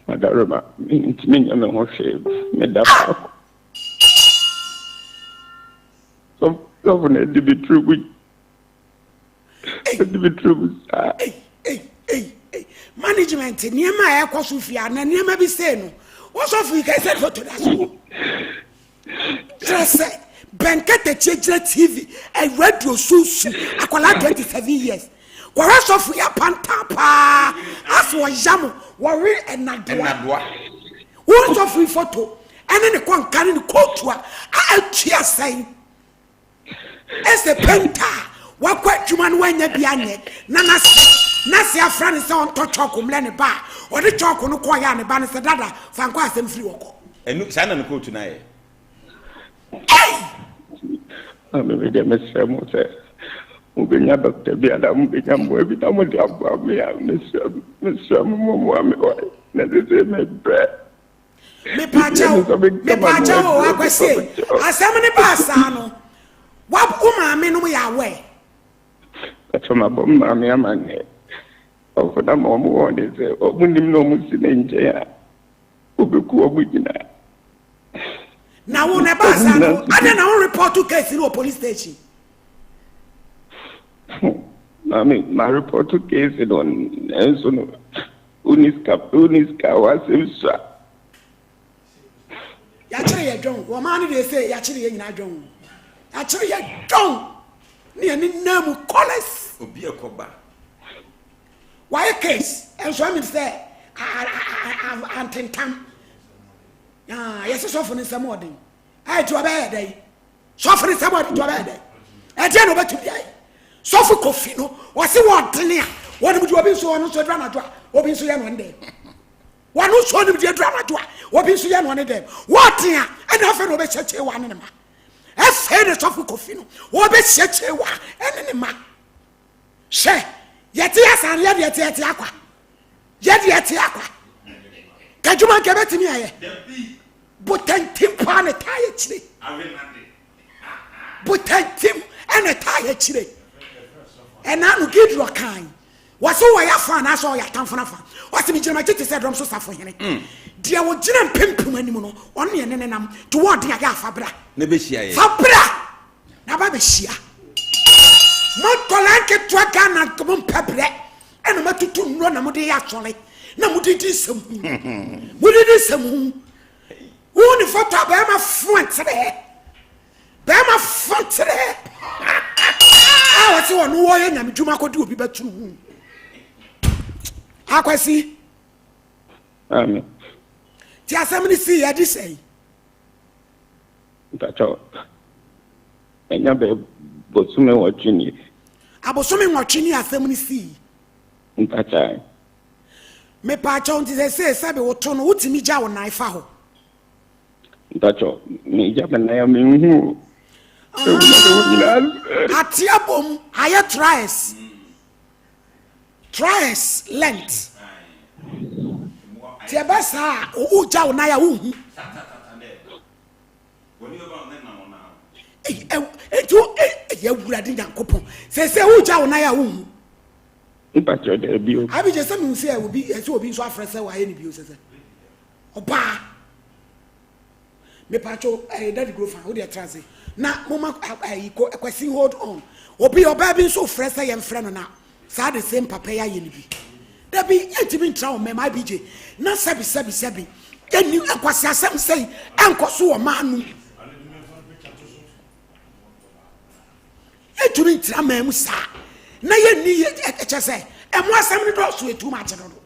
madaroma nti me nya me ho hwe me da pa Governor, to be true. To be true. Hey. Management, Niema Eko Sufia, and Niema be saying, what's off we can say for today? Just say, Benkete Children TV, and Radio Susu, Aquala 27 years. Whereas of we are Pantapa, as was Jamo, Worry and Nadua. What's off we photo, and then the one carrying the coat to a cheer saying, as the penta, what quite human when you be ane, Nasi a friend is on to chalk umlene bar, or the chalk on the choir and the banner said, Dada, Fanquas and free walk. And look, Shannon go tonight. I'm a video, Miss Samuel. Moving up to be Adam, become where we don't about me, Miss Samuel, let us say my bread. Me pacho, I was saying, as so many bassano. What woman mean we are away? That's my bomb, mammy, man. Oh, for the moment, is opening no Muslim in jail. Now, on a bassano, I don't know, report to case in a police station. Mammy, my report to case it on Uniska was himself. Actually, I don't. What man they say, actually, I don't. Actually, I don't. Near the name of Collis. Be a coba. Why a case? And so I say, I'm tentam. Yes, it's often in some morning. I do a bad day. Suffering somebody to a bad day. I tell you about today. Suffer coffee, no? What's the one near? What would you have been so on to drama? Or been so young one day? One who saw them to a drama or been so young one of them. What near? And often over such a one in a man. I said a suffer coffee, or be such a one and in a man. She, yet yes, and yet aqua. Yet aqua. Can you make a better me? But then Tim Pan a tire tree. But then Tim and a tire tree. And now you give you a kind. What's all I have fun? I saw your town for nothing. What's the majority said? I'm so suffering. Dear, what didn't pimp him anymore. Only an enemy to want the Agafabra. Nebesia. Fabra! Nababisia. Not Colanke to a gun and come on pepper. And I'm to run a muddy actually. No, would it is some. Would it is some. Who the photo of Bama front today? Bama front today. I was one who I am to my do be better. How can I see? Just how many see I just say? That's all. And never but some watching you. I was swimming watching you as so many see. That's all. Me patron to say, Sabi will turn out to me jaw knife out. That's all. Me Japan, who. Atiabum, higher tries length. Tiabasa, who jaw naya woo. You coupon. Say, who jaw naya woo. I be just some say I will be as you will be so afraid say why any abuse. Opa. Me pacho daddy grow fan, who they transit. Na mama kwesi hold on obi oba so fresh say em friend na sa the same papa ya ye ni bi da bi etimi ntra o me ma bj na sabi eni akwasi asem say enkoso o ma anu etimi ntra ma mu sa na ye ni eche say emu asem ni do so etu ma che do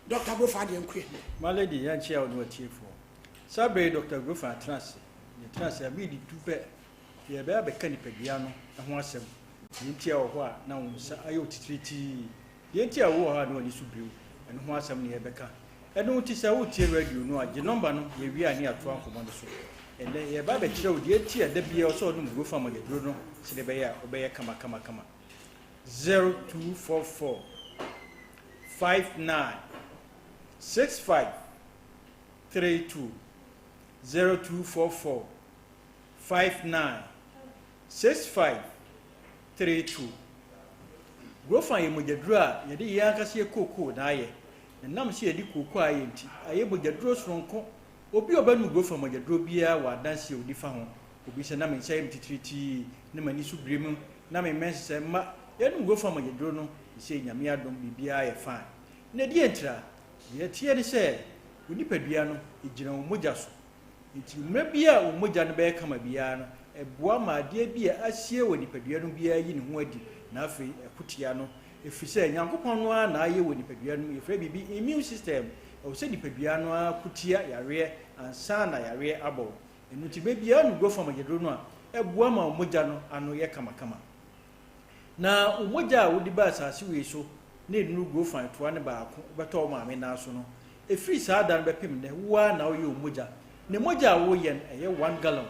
Dr. Grofa de nkwe my lady yan chia on what chief for sabe Dr. Grofa trans trans ya bi di tupe ye be abeka nipadua no ho asem ntia wo ho a na wo sa ayo titriti ye ntia wo ho a no ni subiu eno ho asem ne ye beka eno ti sa wo tie radio no age number no ye wi ani ato ankomo no so ene ye ba be kire wo de tie da bia so no go fa ma de duro no se de be ya obeye kama 0244 59 65 32 0244 59 65 32 Grofa ye mojadru a ye de ya akase koko na aye nam se ye di koko aye nti aye mojadru soronko obi obanu grofa mojadru bia wa danse odi fa ho obi sɛ na me nsa yɛ titiriti ne mani so bremu na me mɛnse sɛ ma yɛnum go fam yɛduro no sɛ nyame adom bibia yɛ fine na die ntra yɛtie ne sɛ onipadua no egyina wo mogya so nti mmerɛ bia wo mogya no bɛyɛ kama bia no ɛboa ma adeɛ bi a asie wɔ nipadua no bia yi ne ho adi na afei ɛkotia no ɛfiri sɛ nyankopɔn no a na ayɛ wɔ nipadua no yɛfrɛ biribi immune system ɛwɔ sɛ nipadua no a kotia yareɛ ansa na yareɛ abɔ ɛno nti bɛbia no go fam yɛduro no a ɛboa ma wo mogya no ano yɛ kamakama na wo mogya a wode ba asase wei so na ɛnuru go fan toa ne baako bɛtɔ wo maame naa so no ɛfiri saa da no bɛpem ne woa na woyɛ wo mogya ne mogya a woyɛ no ɛyɛ 1 gallon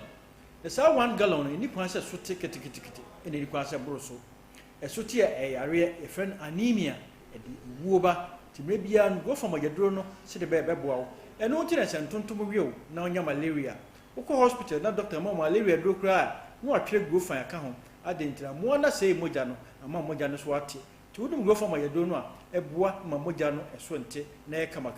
na saa 1 gallon no ɛni kwan sɛ so te ketekete ɛna ɛni kwan sɛ boro so ɛso te a ɛyareɛ yɛfrɛ no anemia ɛde wuo ba nti mmerɛ biara no go fam yɛduro no sɛde bɛboa wo ɛno nti na sɛ ntontom wie na wonya malaria wokɔ hospital na doctor ma malaria duro koraa na watwerɛ go fan aka ho adentira mo na sɛ mogya no ama mogya no so ate ti wodum go fam yɛduro no a ɛboa ma mogya no ɛso nte na yɛ kama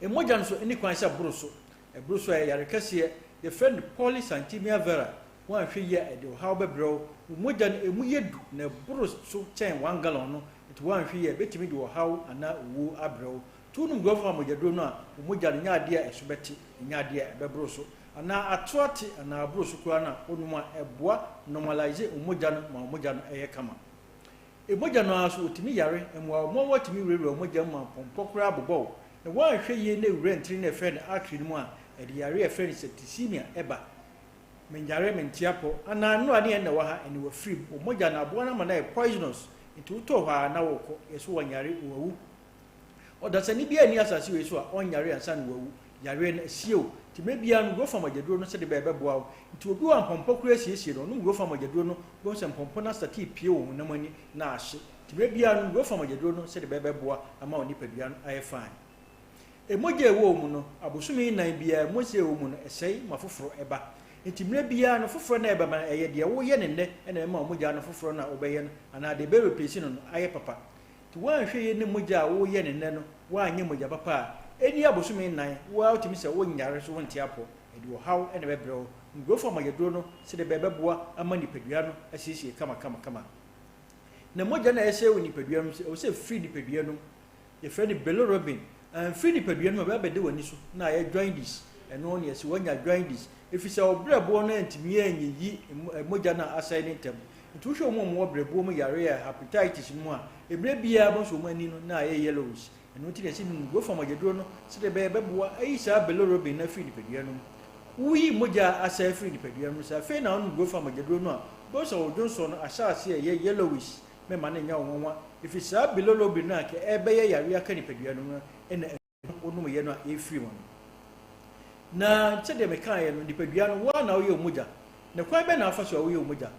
mogya no so ɛni kwan sɛ boro so ɛboro so a yare kɛseɛ yɛfrɛ no polycythemia vera woanhwɛ yi a ɛde ɔhaw bɛbrɛw wo mogya no ɛmu yɛ du na ɛboro so kyɛn 1 gallon no nti woanhwɛ yi a ɛbɛtumi de ɔhaw anaa owuo abrɛw ti wodum go fam yɛduro no a wo mogya no nyɛ adeɛ a ɛso bɛte nyɛ adeɛ a ɛbɛboro so ana atoate ana aburo so kura na onum a ɛboa normalize omogya no ma omogya no ɛyɛ kama emogya no aso otimi yare emwa omo watimi wurewura omogya ma pompo kura abobɔ na wanhwɛ yie na wura ntiri na ɛfɛ no akiri mu a ɛde yare ɛfɛ no septicemia ɛba menjare mentiapo ana no ade na wa ha ɛne wa free omogya na aboa na ma na poisonous nti wotɔ hɔ a na wɔkɔ ɛso wanyare wawu ɔdasani bia ni asase we so a ɔnyare ansa no wawu yare na asieo ti mebia no go fam yɛduro no sɛ de bɛboa wo nti obi wa mpompo kura siesie no no go fam yɛduro no go sɛ mpompo na stati pie wo na mani na ahye ti mebia no go fam yɛduro no sɛ de bɛboa ama oni padua no ayɛ fine emogya ewo mu no abosumi nan bia mose ewo mu no ɛsɛi mafoforo ɛba nti mebia no foforo na ɛba ma ɛyɛ de wo yɛ ne nne ɛna ma mogya no foforo na obɛyɛ no ana de be replace no ayɛ papa ti wanhwɛ yɛ ne mogya a wo yɛ ne nne no wanyɛ mogya papa eni abosumi nan wa otimi sɛ wonyare so wonte apo edi wo haw ene bɛbrɛw ngo fam yɛduro no sɛ de bɛboa ama nipadua no asiesie kama na mogya na ɛsɛ wo nipadua no sɛ free nipadua no ye frɛ ni bilirubin and free nipadua no bɛbɛde wani so na yɛ jaundice ɛno ne yɛsɛ wonya jaundice efi sɛ obrɛbo na ntimi anyi mogya na asai ne ntam nti wohwɛ mo obrɛbo mu yare hepatitis mu a ebre bia bo so mo ani no na yɛ yellowish ɛno nti na ɛsɛ no go fam yɛduro no sɛ de bɛboa ayi saa bilirubin na free nipadua no wuyi mogya asai free nipadua no sɛ afei na no go fam yɛduro no a bo sɛ odwonso no ahyase yɛ yellowish me ma na nya wonwa efi saa bilirubin no a ke ɛbɛyɛ yare aka nipadua no ɛna onum yɛ no a ɛfiri mo na sɛ de meka yɛ no nipadua no wa na woyɛ mogya na kwan bɛ na afa so a woyɛ mogya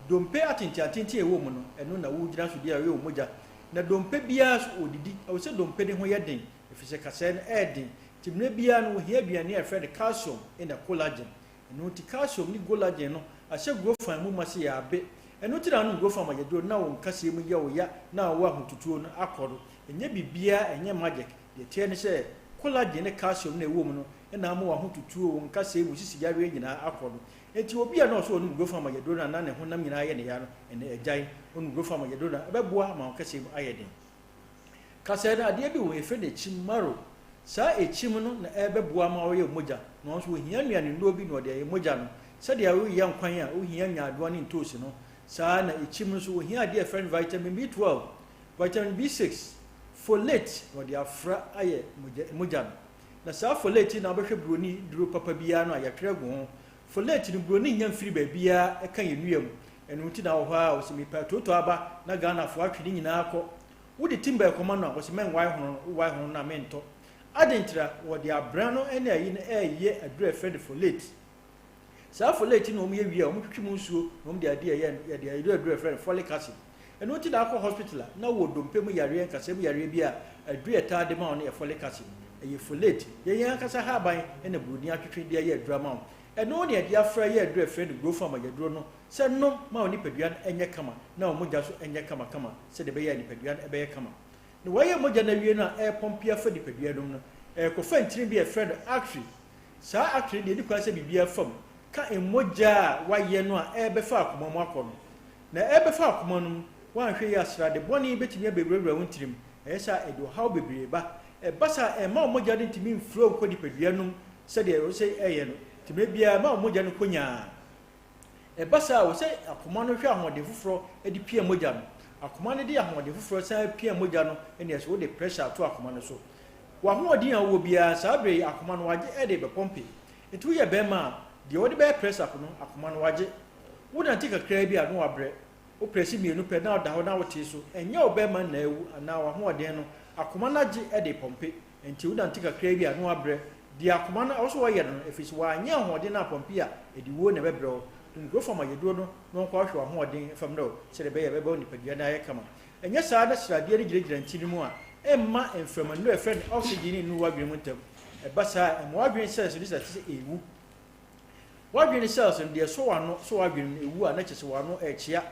dompe atenti ɛwɔ mu no ɛno na wo gyina so di a woyɛ mogya na dompe bia so odidi awo se dompe ne ho yɛ den efise kasa no ɛden timne bia no hia bia ne ɛfrɛ de calcium ina collagen ɛno ti calcium ni collagen no ahyɛ grofan mu ma se ya abe ɛno ti na no grofan ma yɛdo na wo kasa mu yɛ wo ya na wo ahotutuo no akɔdo ɛnyɛ bibia ɛnyɛ magic de tie ne sɛ collagen ne calcium na ɛwɔ mu no ɛna ama wo ahotutuo wo kasa mu sisi yare nyina akɔdo enti obi a no so onu grofan ma yɛdo na ne ho nam nyina yɛ ne ya no ɛne ɛgyan onu grofan ma yɛdo na ɛbɛboa ma wo kasa mu ayɛ den kasa na ade bi wo efe de chimaro saa echim no na ɛbɛboa ma wo yɛ mogya no nso ohia nuane no bi no de yɛ mogya no sɛ de wo yɛ nkwan a ohia nyaadoa ne ntosi no saa na echim no so ohia de friend vitamin B12 vitamin B6 folate no de afra ayɛ mogya no na saa folate na bɛhwɛ broni duro papa bia no ayɛtwerɛ go ho folate no broni nya mfiri ba bia ɛka yɛ nuam ɛno ti na wo ha wo se mepa toto aba na Ghana fo atwe ne nyinaa akɔ wodi timba ekoma no wo se men wai hono na mento adentira wo de abra no ene ayi na ɛyɛ adura friend folate saa folate no omo yɛ wi a omo twetwe mu nsuo no omo de ade ɛyɛ de adura friend folic acid ɛno ti na akɔ hospital na wo dompe mu yare nkasa mu yare bi a adura ta de ma no yɛ folic acid ɛyɛ folate yɛyɛ nkasa ha ban ene broni atwetwe de ɛyɛ adura ma ɛno ne ɛde afra yɛ adura friend growth am yɛduro no sɛ no ma oni padua ɛnyɛ kama na o mogya so ɛnyɛ kama sɛ de bɛyɛ ni padua ɛbɛyɛ kama na wɔyɛ mogya na wie no a ɛpɔmpia fa di padua no ɛkɔfa ntiri bi friend artery saa artery de ni kwa sɛ bibia fam ka emoja wa ye no a ebefa akoma mu akono na ebefa akoma no wan hwe ya sra de boni betimi abewura wontirim esa edo how bebre ba basa ma omoja de ntimi mfro ko dipadua num se de o se eye no timi bia ma omoja no konya basa o se akoma no hwe ahode fufuro edi pia moja no akoma no de ahode fufuro sa pia moja no ene so de pressure to akoma no so wa hoɔden a wo bia saa bere akoma no wagye ɛde be pompe etu yɛ bɛma de wo de bɛ pressure no akoma no wagye wo na ntika kra bi a no wabrɛ wo press mienu pɛ na da ho na wo te so ɛnyɛ wo bɛma na ewu ana wa hoɔden no akoma na gye ɛde pompe enti wo na ntika kra bi a no wabrɛ de akoma no also wɔyɛ no efisi wa anya hoɔden na pompe a edi wo na bɛbrɛ wo ngo fama yeduro no no nkɔ ahwɛ hoɔden fam no sɛ de bɛyɛ bɛbɛ nipadua na ayɛ kama ɛnyɛ saa na sradeɛ ne gyiragyira ntini mu a emma enfremanu efren oxygen ni wadwen muntem ebasa em wadwen cells ni sɛ ewu wadwen cells no de so wano so wadwen ewu a na kyese wano ɛkyea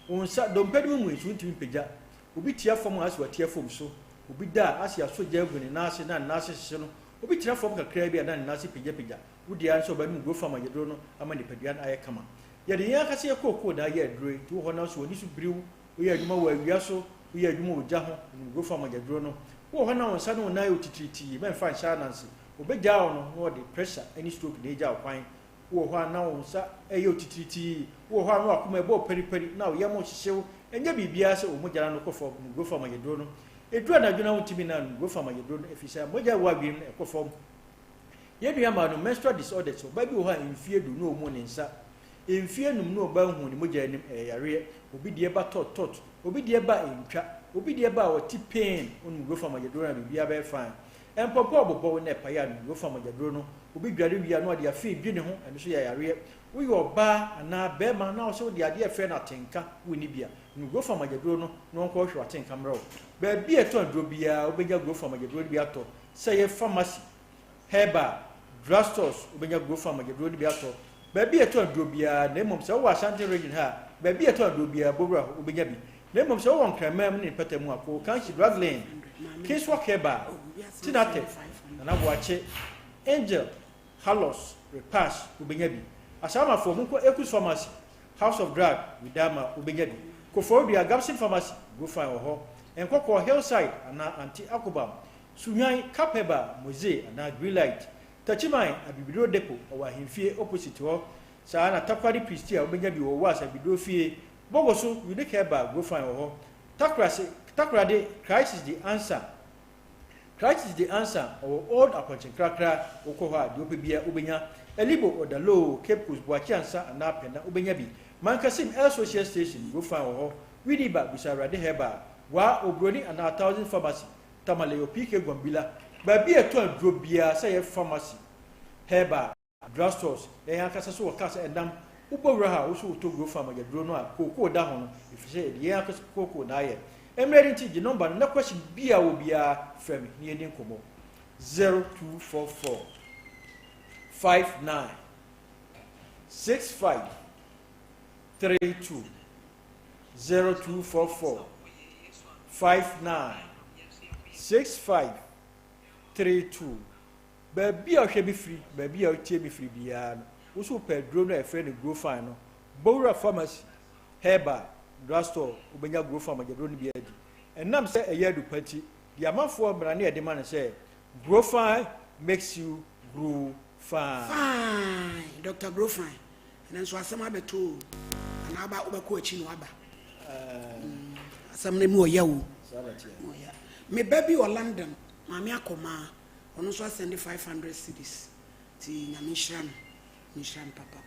wonsa dompedum mu nsu ntimi pagya obi tia fam aso atia fam so obi da asia so gya gu ne naase na naase hye no obi tia fam kakra bi a na naase pagya wodi an so ba mu go fam agedro no ama ne padua na ayɛ kama yɛ de yan kase kokoo da yɛ adure tu hɔ na so oni so briw oyɛ adwuma wɔ awia so we are doing with Jaho, go from a Jadrono. Oh, now, son, when I utility, men find Shanancy, obey down or the pressure, any stroke, they jaw fine. Oh, now, sir, a utility, oh, how my boy peri, now, Yamo show, and Yabi Bias or Mojano go from a Jadrono. A drone I do not to be none, go from a Jadrono, if he said, Moja Wagin, a perform. Yet we are menstrual disorders, so baby who are in fear do no morning, sir. In fear no bound when the Moja area will be the about tot. Obi de ba entwa obi de ba o ti pain onu go from agedro na bibia be fine empopo obobo na paya no go from agedro no obi dware wi na de afi dwi ne ho eno so ya yare wo yo ba ana be ma na o so de ade afi na tenka woni bia no go from agedro no no nko hwe atenka mro ba bi eto adro bia obenya go from agedro bia to say ye pharmacy herbal drugstores obenya go from agedro bia to ba bi eto adro bia na emom se wo Ashanti region ha ba bi eto adro bia bobra obenya bi Lemon so one cramam in Petamuaco, Kanshi Drug Lane, Case Walk Heba, Tinate, and Abuache, Angel, Halos, Repass, Ubenyabi, Asama for Muko Ekus Pharmacy, House of Drug, Widama, Ubenyabi, Koforbia, Gabson Pharmacy, go find Oho, and Coco Hillside, and Anti Akubam, Sunyai, Capeba, Mose, and Greenlight, Tachimai, a Bibiro Depot, or Himfie opposite to her, Sana Tapari Pristia, Ubenyabi, or was a Bidofie. Bogoso, you look about go find or Takrade, Christ is the answer. Christ is the answer, or old approaching cracker, Okoha, Dopia, Ubenya, Elibo or the low, Cape Coast, Boachansa, and Apena, Ubenyabi. Mancasim Associate Station, go find or Widi Bab, Bisara de Heba, Wa Obroni and 1,000 pharmacy, Tamaleo Pike Gombila, Babi a 12 drobia, say a pharmacy, Heba, drugstores, they have Casaso, Casa and Dam. Uporaha also to go from a drone, cocoa down, if you say the air cocoa diet. I'm ready to the number, no question, be a will be a firm near Nkomo 0244 59 65 32 0244 59 65 32. Baby, I shall be free, baby, I'll take me free beyond. Also, Pedro, a friend of Grow Fine, Bora Pharmacy, Herbal, Drugstore, Ubenya Grow Farm, Jadroni Biadi. And Nam said a year to petty, the amount for Brania demand and say, Grow Fine makes you grow fine. Fine, Dr. Grow Fine. And then so I some other two, and how about coaching Waba? Some name more yaw. Me baby or London, Mamma Coma, on also send 500 cities to Namishan. Mishran papa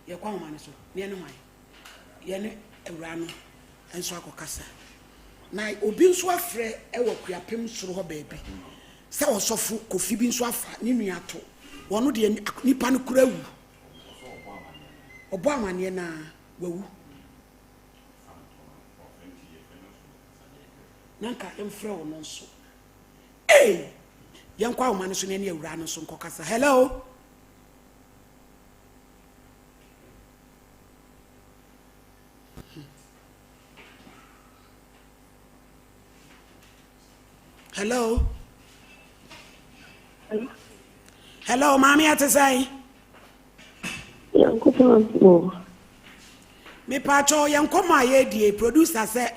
ye kwa man so ne ne hwan ye ne awrano enso akokasa na obi nso afre e wo kuapem soro ho baabi se osofo kofi bi nso afa ne nua to wono de nipa no kura wu obo amane na wawu nanka emfre wo no nso ye kwa man so ne awrano so nkokasa hello. Hello. Hello, mommy, at the say. Yeah, Me pacho yankoma ye die producer say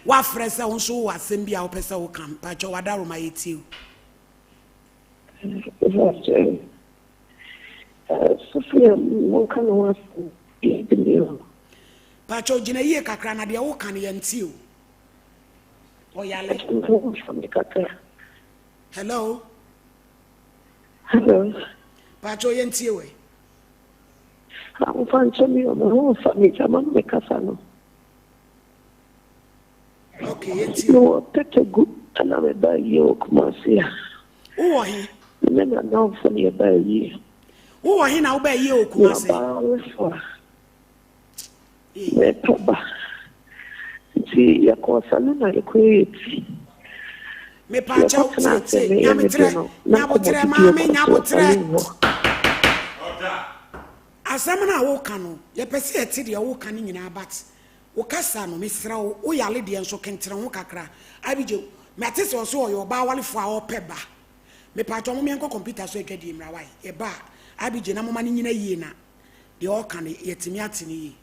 wa fresa unso wa sembia opesa wo kam pacho wadaro ma yetiu. Sophia wonka no was pacho jina ye kakra na de wo kan yantiu. Oyale. Hello. Hello. Pacho yantiu we. I'm fancy on my own family. I'm on the casano. Okay, it's you. Take a good and I'm by you, Kumasia. Oh, he. Then I'm now for you by you. Oh, he now by you, Kumasia. See, your course, I don't know, create. Me Pacho, Nabotre, Mammy, Nabotre. Asamana wo kanu ye pese eti de wo kan nyina bat wo kasa no mesra wo yale de enso kentre ho kakra abije mate se so yo ba wale fo a wo peba me pa to mo me enko computer so ekadi imra wai e ba abije na mo ma nyina yie na de wo kan yetimi atene yi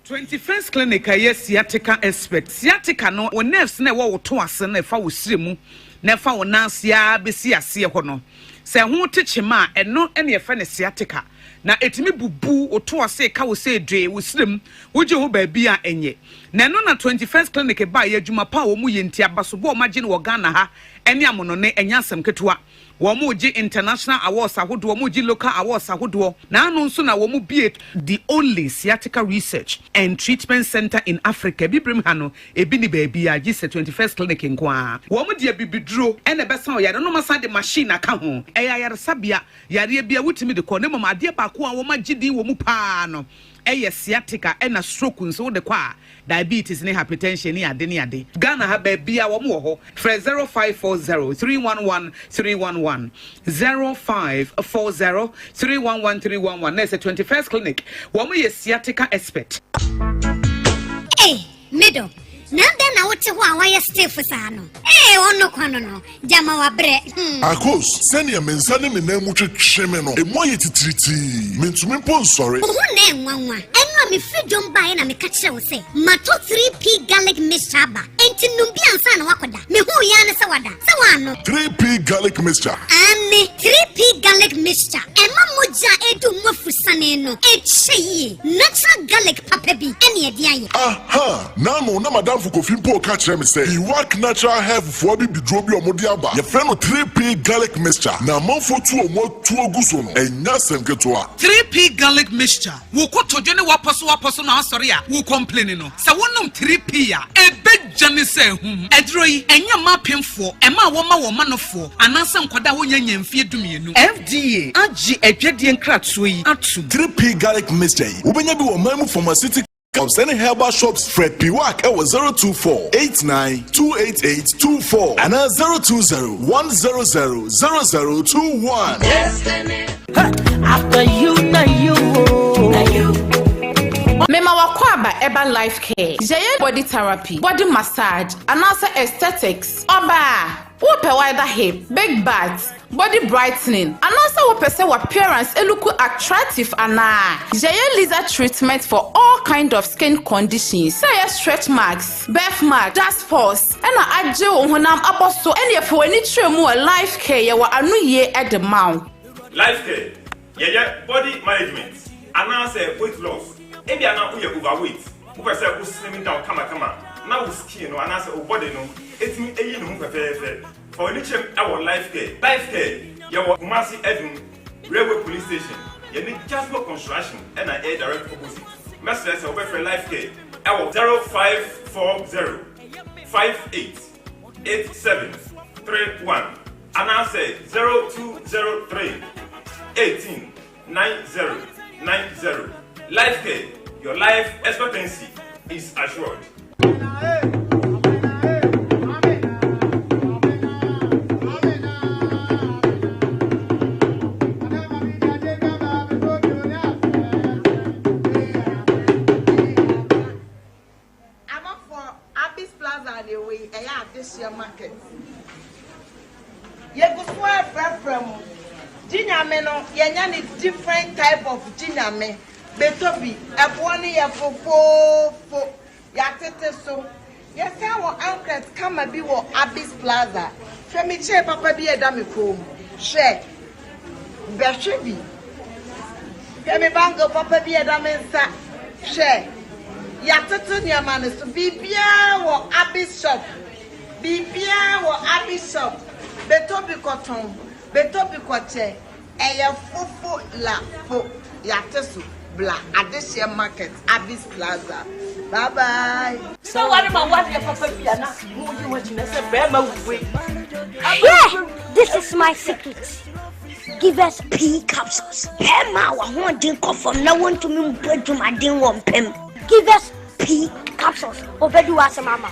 21st clinic aye sciatica expert sciatica no wo nerves na wo to ase na fa wo siremu na fa wo nansia besi ase ho no se ho techema eno ene fa ne sciatica na etimi bubu oto ase ka wo se dwe wo sirem wo je ho ba bia enye na no na 21st clinic ba ye adwuma pa wo mu ye ntia baso bo ma je no Ghana ha ene amono ne enya asem ketua wo mu ji international awards ahodo wo mu ji local awards ahodo na anu nso na wo mu bie the only sciatica research and treatment center in Africa bibrim ha no ebi ni ba bia ji se 21st clinic nkoa wo mu de bibiduro ene besa o yare no masa de machine aka ho eya yare sabia yare bia wutimi de ko ne mama ade ba ko a wo ma gidi wo mu pa no eye sciatica ena stroke nso de kwa diabetes ne hypertension ne ade ne ade Ghana ha ba bia wo mu ho 0540 311 311 0540 311 311 na 21st clinic wo mu ye sciatica expert middle Nanda na wote ho a waya stiff sano. Ono kwano no. Jama wa bre. Akos, send ya mensane me na mu twetwe no. E moye titiriti. Mentumi pon sorry. Ho na enwanwa. Enwa me freedom buy na me ka kire wo se. Mato 3P garlic mixture ba. Enti numbi ansa na wakoda. Me hu ya ne se wada. Se wano. 3P garlic mixture. Ame 3P garlic mixture. Ema moja edu mafusane no. Echeyi. Natural garlic papa bi. Ene edi aye. Aha. Nano na madam Fukofimpo catch me say he work natural health for be drobi omodi aba. Your friend 3P garlic mixture. Na manfo tu omo tu oguso no. Enya semketoa. 3P garlic mixture. Wo kotojo ne waposo na asori a wo complaining no. Sa wonum 3P ya. Ebe jane say hum. Edro yi enya mapemfo. Ema wo ma no fo. Anansa nkwada wo nyanya mfie dumienu. FDA agi edwedie nkratso yi atum. 3P garlic mixture. Ubenya bi wo mamu pharmaceutical of sending herbal shops Fred Piwak was 024-89-288-24 and 020-100-0021. After you, na you. Mema wakwaba eba life care. Jaye body therapy, body massage, and also aesthetics. Oba, wope wider hip, big butts, body brightening, and also wope say appearance look attractive and Jaye laser treatment for all kind of skin conditions. Say stretch marks, birthmark, dust spots, and aje honam aboso any for any tremu life care yawa anu ye at the mouth. Life care, yeah, body management, and also weight loss. Ebi ana uye overweight. Upe say u slimming down kama. Now skin no and also body no. Etimi eyi no pepepe. For any chem our life care. Life care. Yawa Kumasi Edun Railway Police Station. You need Jasper Construction and an air direct opposite. Message say upe for life care. Our 0540 588731. And I say 0203 18 9090. Life care, your life expectancy is assured. I'm up for Abby's Plaza the way I have this year market. You go for from Jinyame no, you need different type of jinyame. Betobi, Ebony, a fofo, Yatete so. Yes, our uncle come and be what Abyss Plaza. Femi che papa be a dummy comb. Share. Beshibi. Femi bango papa be a dummy sa. Share. Yatete near man is to be bien or Abyss shop. Be bien or Abyss shop. Betobi cotton. Betobi coche. Eya fofo la fo. Yatesu. Bla Adesia Market, Abyss Plaza. Bye bye. So what am I watching Papa Piana? This is my secret. Give us P capsules. Emma, I want to come from no one to me to my ding one pim. Give us P capsules. Obedu as a mama.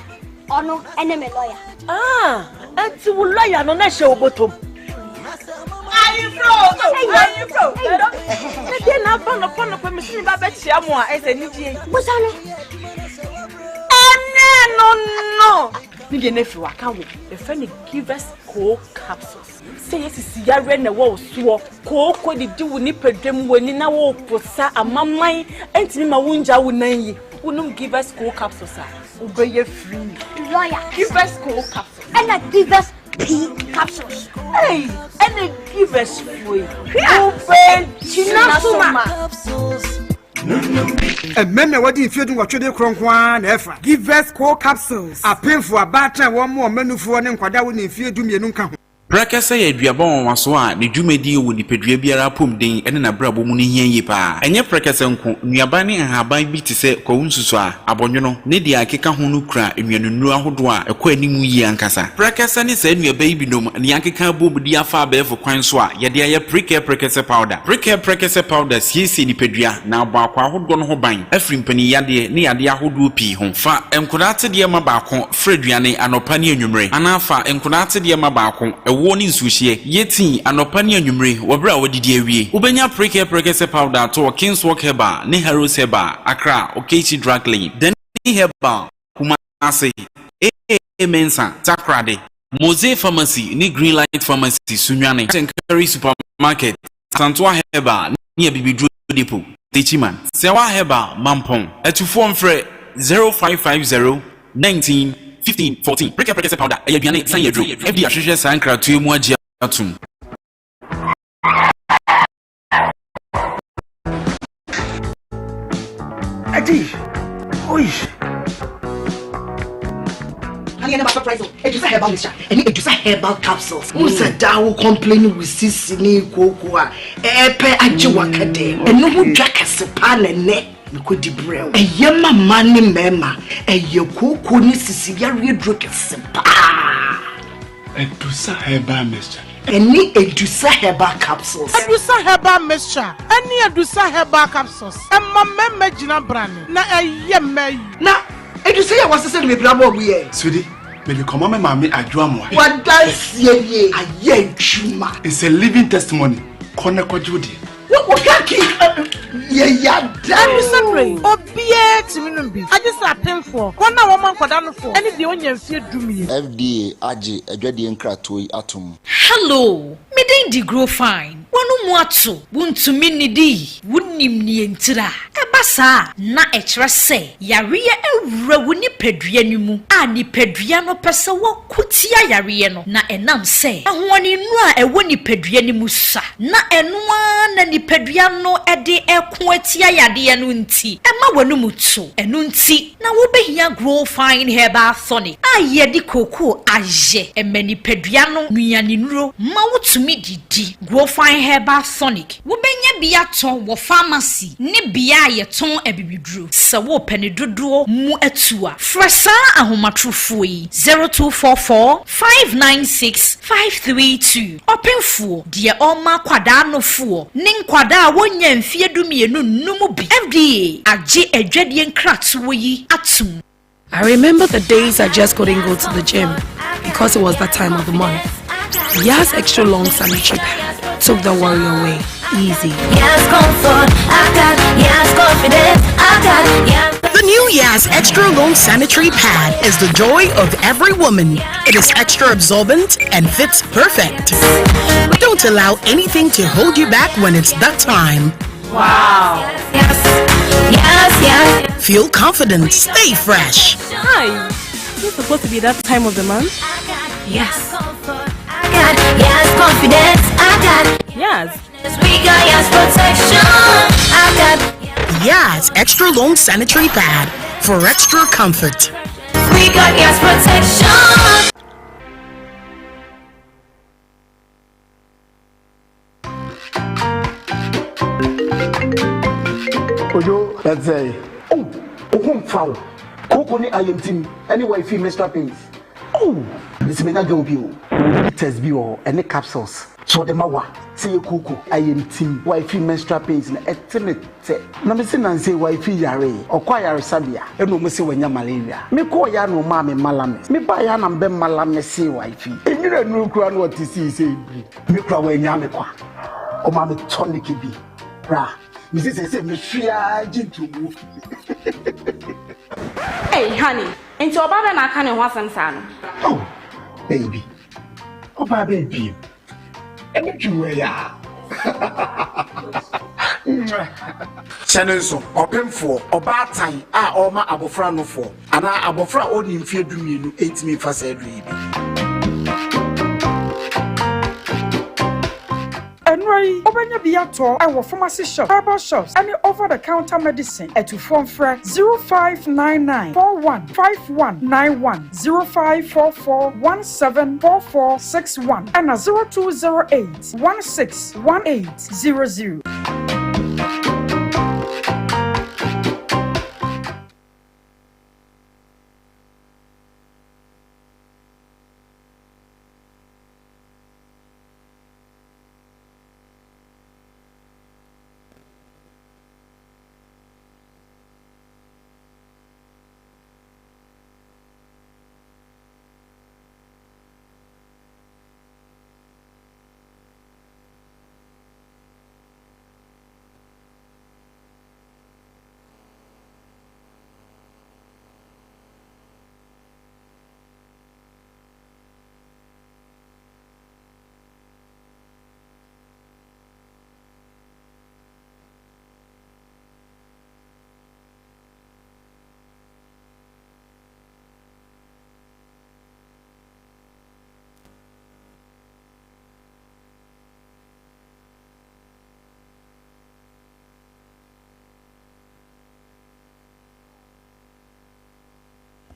Oh no, enemy lawyer. And to lawyer no show bottom. Are you broke? Then I found upon a permission about Chiamua as a Niji. What's on it? No. Nigga nephew, I can't wait. The friend give us cold capsules. Say yes, see, I ran the wall, swore. Cold, what did you nipper them when in our walk for sa a mamma and my wound, I would name you. Wouldn't give us cold capsules, sir. Obey your free. Lawyer, give us cold capsules. And I give us P capsules. Hey, and they give us free. And men what if you do what you do, Cronquan, Efa. Give us core capsules. A pin for a batter, one more menu for an inquadawin if you do me a nunca. Brakasa ya duabon waso a ne dwumadi wo ni pedua biara pomden ene na brabo mu ne hia yi pa enye brakasa nko nuaba ne ahaban bi te se ko nsusu a abonwono ne dia akeka ho no kura enwanunu ahodo a ekọ animu yi ankasa brakasa ne sa nuaba yi binom ne akeka bobudi afa abefo kwan so a ye de aye brakasa powder siesi ni pedua na abo akwa ahodo no ho ban afri mpani yade ne yade ahodo pi ho fa enkodate de ma baako freduane anopa ne anwumre anafa enkodate de ma baako warning sushie yeti anopa ne anwumre wobra wodidi awie ubenya prekese powder to King's Walk Herbal ne Harrows Herbal Accra Okechi Drug Lane then Herbal Kumasi Mensa Takrade Mose Pharmacy ne Green Light Pharmacy Sunwane Tenkari Supermarket Santoa Herbal ne Bibidro Depot Techiman Sewa Herbal Mampong etufo mfre 0550 19 15-14. Prekese powder. Ayabiane san yedro. FD ahwehwe sankra tu mu agia atum. Ati. Oi. Ani na surprise. Edusa herbal mixture. Any edusa herbal capsules. Musa dawo complain with sisi ni koko a. Epe ajiwa kade. Eno hu dwa kase pa na ne. Because the brew. Yama money mema. Koko ni sisi yari droke sepa. Edusa herbal mixture. Any edusa herbal capsules. Edusa herbal mixture. Any edusa herbal capsules. Emma meme jina brand. Na yeme. Na edusa ya wasese me brabo buye. Sudi, me be come mama adwa mo. What does ye aye chuma. It's a living testimony. Kone kwajudi. What kaki ya I'm sorry. Obie timinumbi. I just a pin for. Kona woman kwadano for. Any the onye mfie dumi. FDA aje adwade nkratoi atom. Hello. Meden di grow fine. Wonu mu ato. Wuntumi nidi. Wunim ni entira. Ebasa na echre se. Yariye ewura woni pedua nimu. A ni pedua no pese wo kutia yariye no. Na enam se. Ahwani nu a ewo ni pedua nimu sa. Na enua na ni pedua no ede ekwetia yade no nti. Ema wonu muto. Enu nti na wo behia grow fine herbal tonic. A yedi koko aje. Emani pedua no nuane nuro. Ma wotumi didi. Grow fine herbal tonic. Wo benya bia ton wo pharmacy. Ni bia ye ton ebibidru. Se wo pene dodo mu atua. Fresa ahomatrofo yi 0244 596 532. Openfo de oma kwada no fo. Nin kwada wonya mfie dumienu numu bi. FDA aje adwadie nkratowo yi atum. I remember the days I just couldn't go to the gym because it was that time of the month. Yas extra long sanitary pad took the worry away. Easy. Yas comfort, I got Yas confidence, I got Yas. The new Yas extra long sanitary pad is the joy of every woman. It is extra absorbent and fits perfect. Don't allow anything to hold you back when it's that time. Wow. Yes. Feel confident, stay fresh. Hi. Is it supposed to be that time of the month? Yes. Yes, confidence. Yes. We got yes protection. Yes, extra long sanitary pad for extra comfort. We got yes protection. Ojo, let's say, oh, foul. Coco ni IMT, anyway, fee Mr. Pace. Oh, this may not go be test be or any capsules. So the mawa, say Coco, IMT, wifey menstrual pains, and estimate. Namison and say wifey yare, or choir sabia, and no missy when ya malaria. Me call ya no mammy malamis. Me buy an and ben malamis say wifey. And you don't know crown what to see, say, me cry when yamekwa. Oh, mammy tonic be. Bra. Mrs. said, me fear to move. Hey, honey, into a baba na can want some son. Oh, baby. Oh, my baby. And what you wear? Channel open for or bad time. Or my abofra no for. And I abofra only in fear do me 8 me for surgery. Enroy, open your biato, our pharmacy shop, herbal shops, any over-the-counter medicine at 0599 415191 0544174461 and 0208 161800.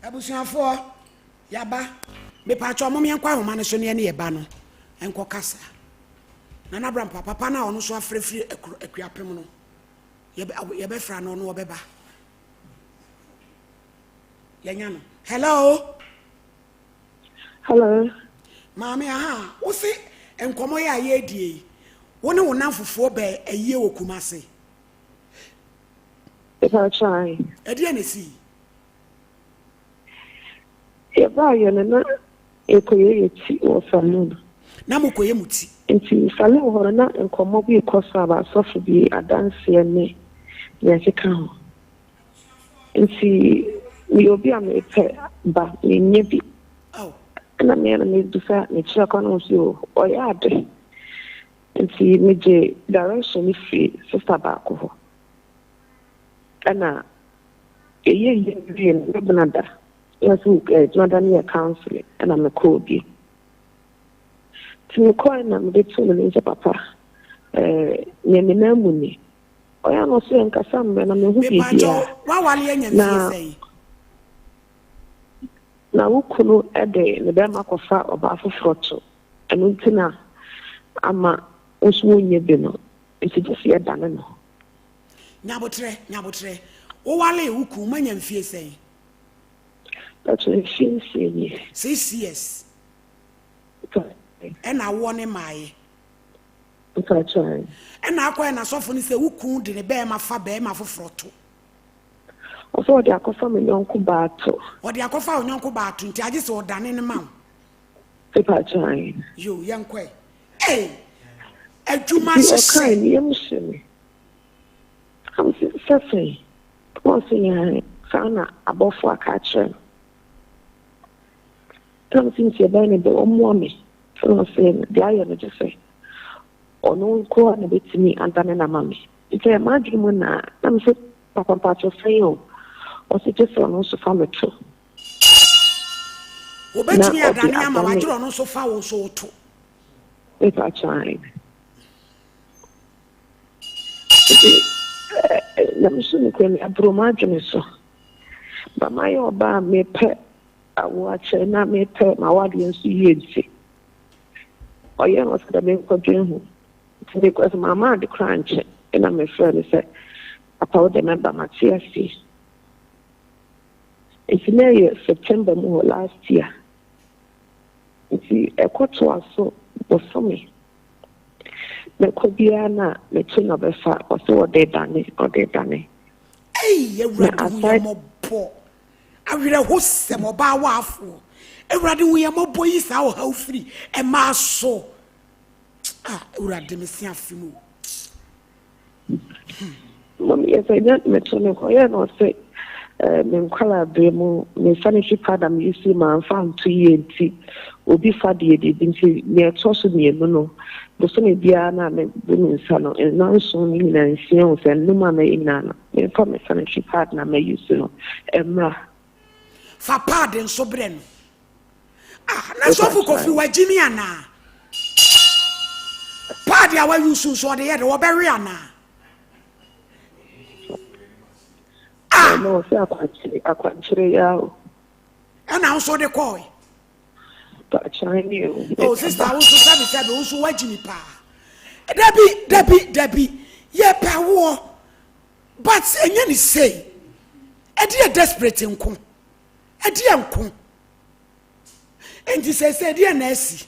Abusuafo yaba me pacho mo menkwa homa ne so ne yeba no enko kasa na nabram papa na ono so afrefri akuapem no yebe fra no no obeba yanya no. Hello mama aha wo se enkomo ya ye die wo ne wo nanfofo be aye wo kumase I'll try. Edi anesi Eba yona ekoye ti o salon. Na mokoye muti. Enti salon ho na enkomo bi kosa ba sofu bi adanse ne ya sika ho. Enti mi obi am epe ba nye bi. Oh. Na me na me dusa me chira kono so o ya ade. Enti me je direction fi sister ba ko ho. Ana eye Canada. Yes, Jordan counseling, and I'm a Kobe. To coin them, they told me, Papa, Yeminamuni. I am also in Cassam, and I'm a hoopy. Now, who could add the Bama Kofa or Bafu Frotto, and Untina, Ama, Uswunya Bino, and to just hear Danano. Nabotre, O Wale, who could many fear say. That's what she said. 6 years. And I won in my. And I quite as often say, who could in a bear my faber, my frotto. Also, they are confirming Uncle Bato. Or they are confirming Uncle Bato, I just or done in the mouth. You, young quay. Hey, a 2 months kind, young. I'm saying, once in Sana above for a catcher. Something you're buying the mommy. So I'm saying, the iron just say, or no call and a bit to me and then a mammy. It's a madam na I'm so papa pacho fail. Or so just on also family too. Obetumi adane ama wajiro no so fa wo so to. If I try. I'm soon going to bromadron so. But my oba me pet a watch and I may pet my audience to you. Or you must have been quadrin because my mother the crunch and I'm a friend said about the member Matthias. It's near September more last year. It's a quarter or so for me. Me kobiana me chino befa or so they done. Hey, you ready mo po. I read a host mo ba wafo. E ready we mo boy is how free e ma so. Ah, e ready me si afimu. Mommy, yes, I don't me chino ko ya no say me nkwala bremu me sanitary pad am use ma fan 2 years obi fa de nti me toso me no the son bia na me bu sano and now so ni na nsia se no ma me ina no me fa me sanitary pad na me use no emra fa pad nso bre no ah na so fu kofi wagimi ana pad ya wa use so de ye de wo bere ana ah no se akwanchire ya ana also de call Chinese. Oh, sister, I also said, also watching pa. Debbie, yeah, power. But any say, a dear desperate uncle, a dear uncle. And he says, dear Nessie.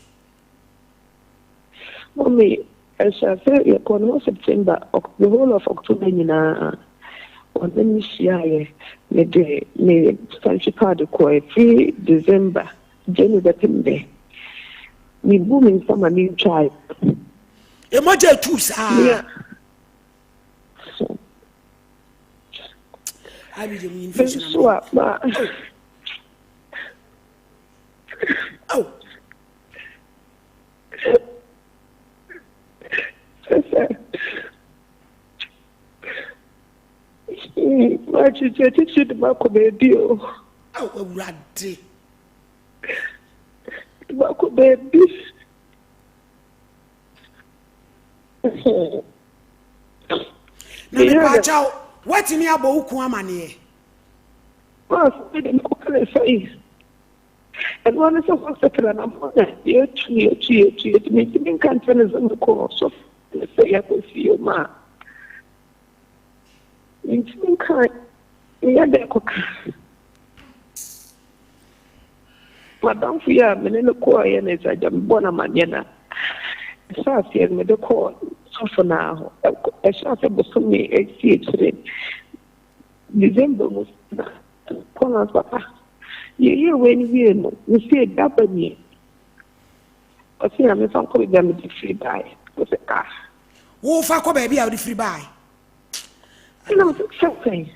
Mommy, I shall say, you can September, the whole of October, on the Michigan, me Sanchi Pad, 3 December. Jenny the Pinde. Me booming from a new tribe. Emoji tools. Yeah. I be the mean fish. Oh. My teacher teaches the Marco baby. Oh, ratty. Marco baby. What in your book, Amani? And one is a hospital, and I'm on that. It makes me can't on the course of the say I will see you, ma. It's me kind. Yeah, they're Madame Fia, Menino Koy, and it's a Jambona Manana. So I said, the call, so for now, I shot a me, I see it. December was Connor's papa. You when you see a double me. I see I'm some calling them the free buy with a car. Oh, fuck, baby, I'll be free buy. And I'm something.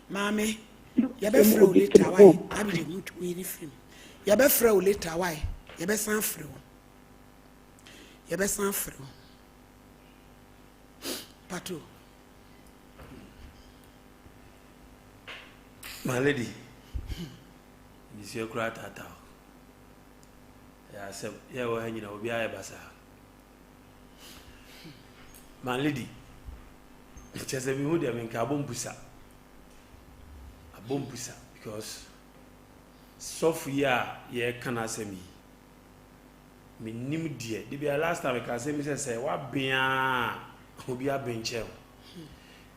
Mammy, you better throw later. Why? I be the mood to eat him. You better throw later. Why? You better sound through. You better sound through. Pato. My lady, Monsieur Gratata. Yeah, yeah, we're hanging out behind Bassa. My lady, it's just a mood I mean, Kabumbusa. Bombusa because Sophia ye can answer me. Me nim dear. The last time I can say what be a benchel.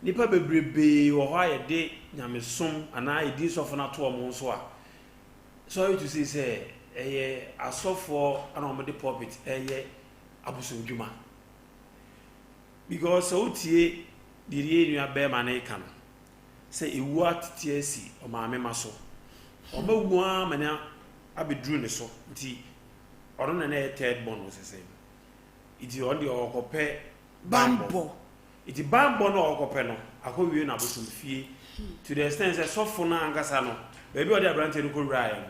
Nipa bebrebe or why a day nyame som and I did so for not 2 months. Sorry to say a soft for an omedy puppet abusum juma. Because so tie the real bear man can. Say a what TSC or my memaso. Or no one man abidrune so, tea or on an air third bond was the same. It is on the ocope bambo. It is bambo no ocopeno. I call you in a bosom fee to the extent that soft for Nangasano, baby or the branch in Ryan.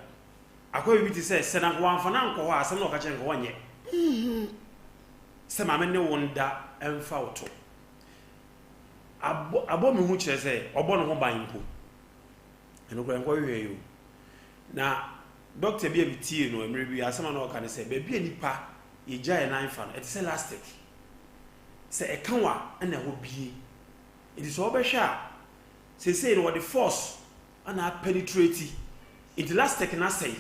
I call you to say, send up one for Nanko, some of catching 1 year. sɛ maame ne wo nda ɛmfa wo to abɔ me ho kyerɛ sɛ ɔbɔ ne ho ban mpo ɛno kora nkɔhwehwɛ yo na doctor bi a bitie no emre bi asɛm na ɔka ne sɛ baabi a nipa yɛgya yɛ nan fa no ɛte sɛ elastic sɛ ɛka wa ɛna ɛhɔ bie ɛti sɛ ɔbɛhwɛ a sɛsei no wɔde force ana penetrate it elastic na sɛe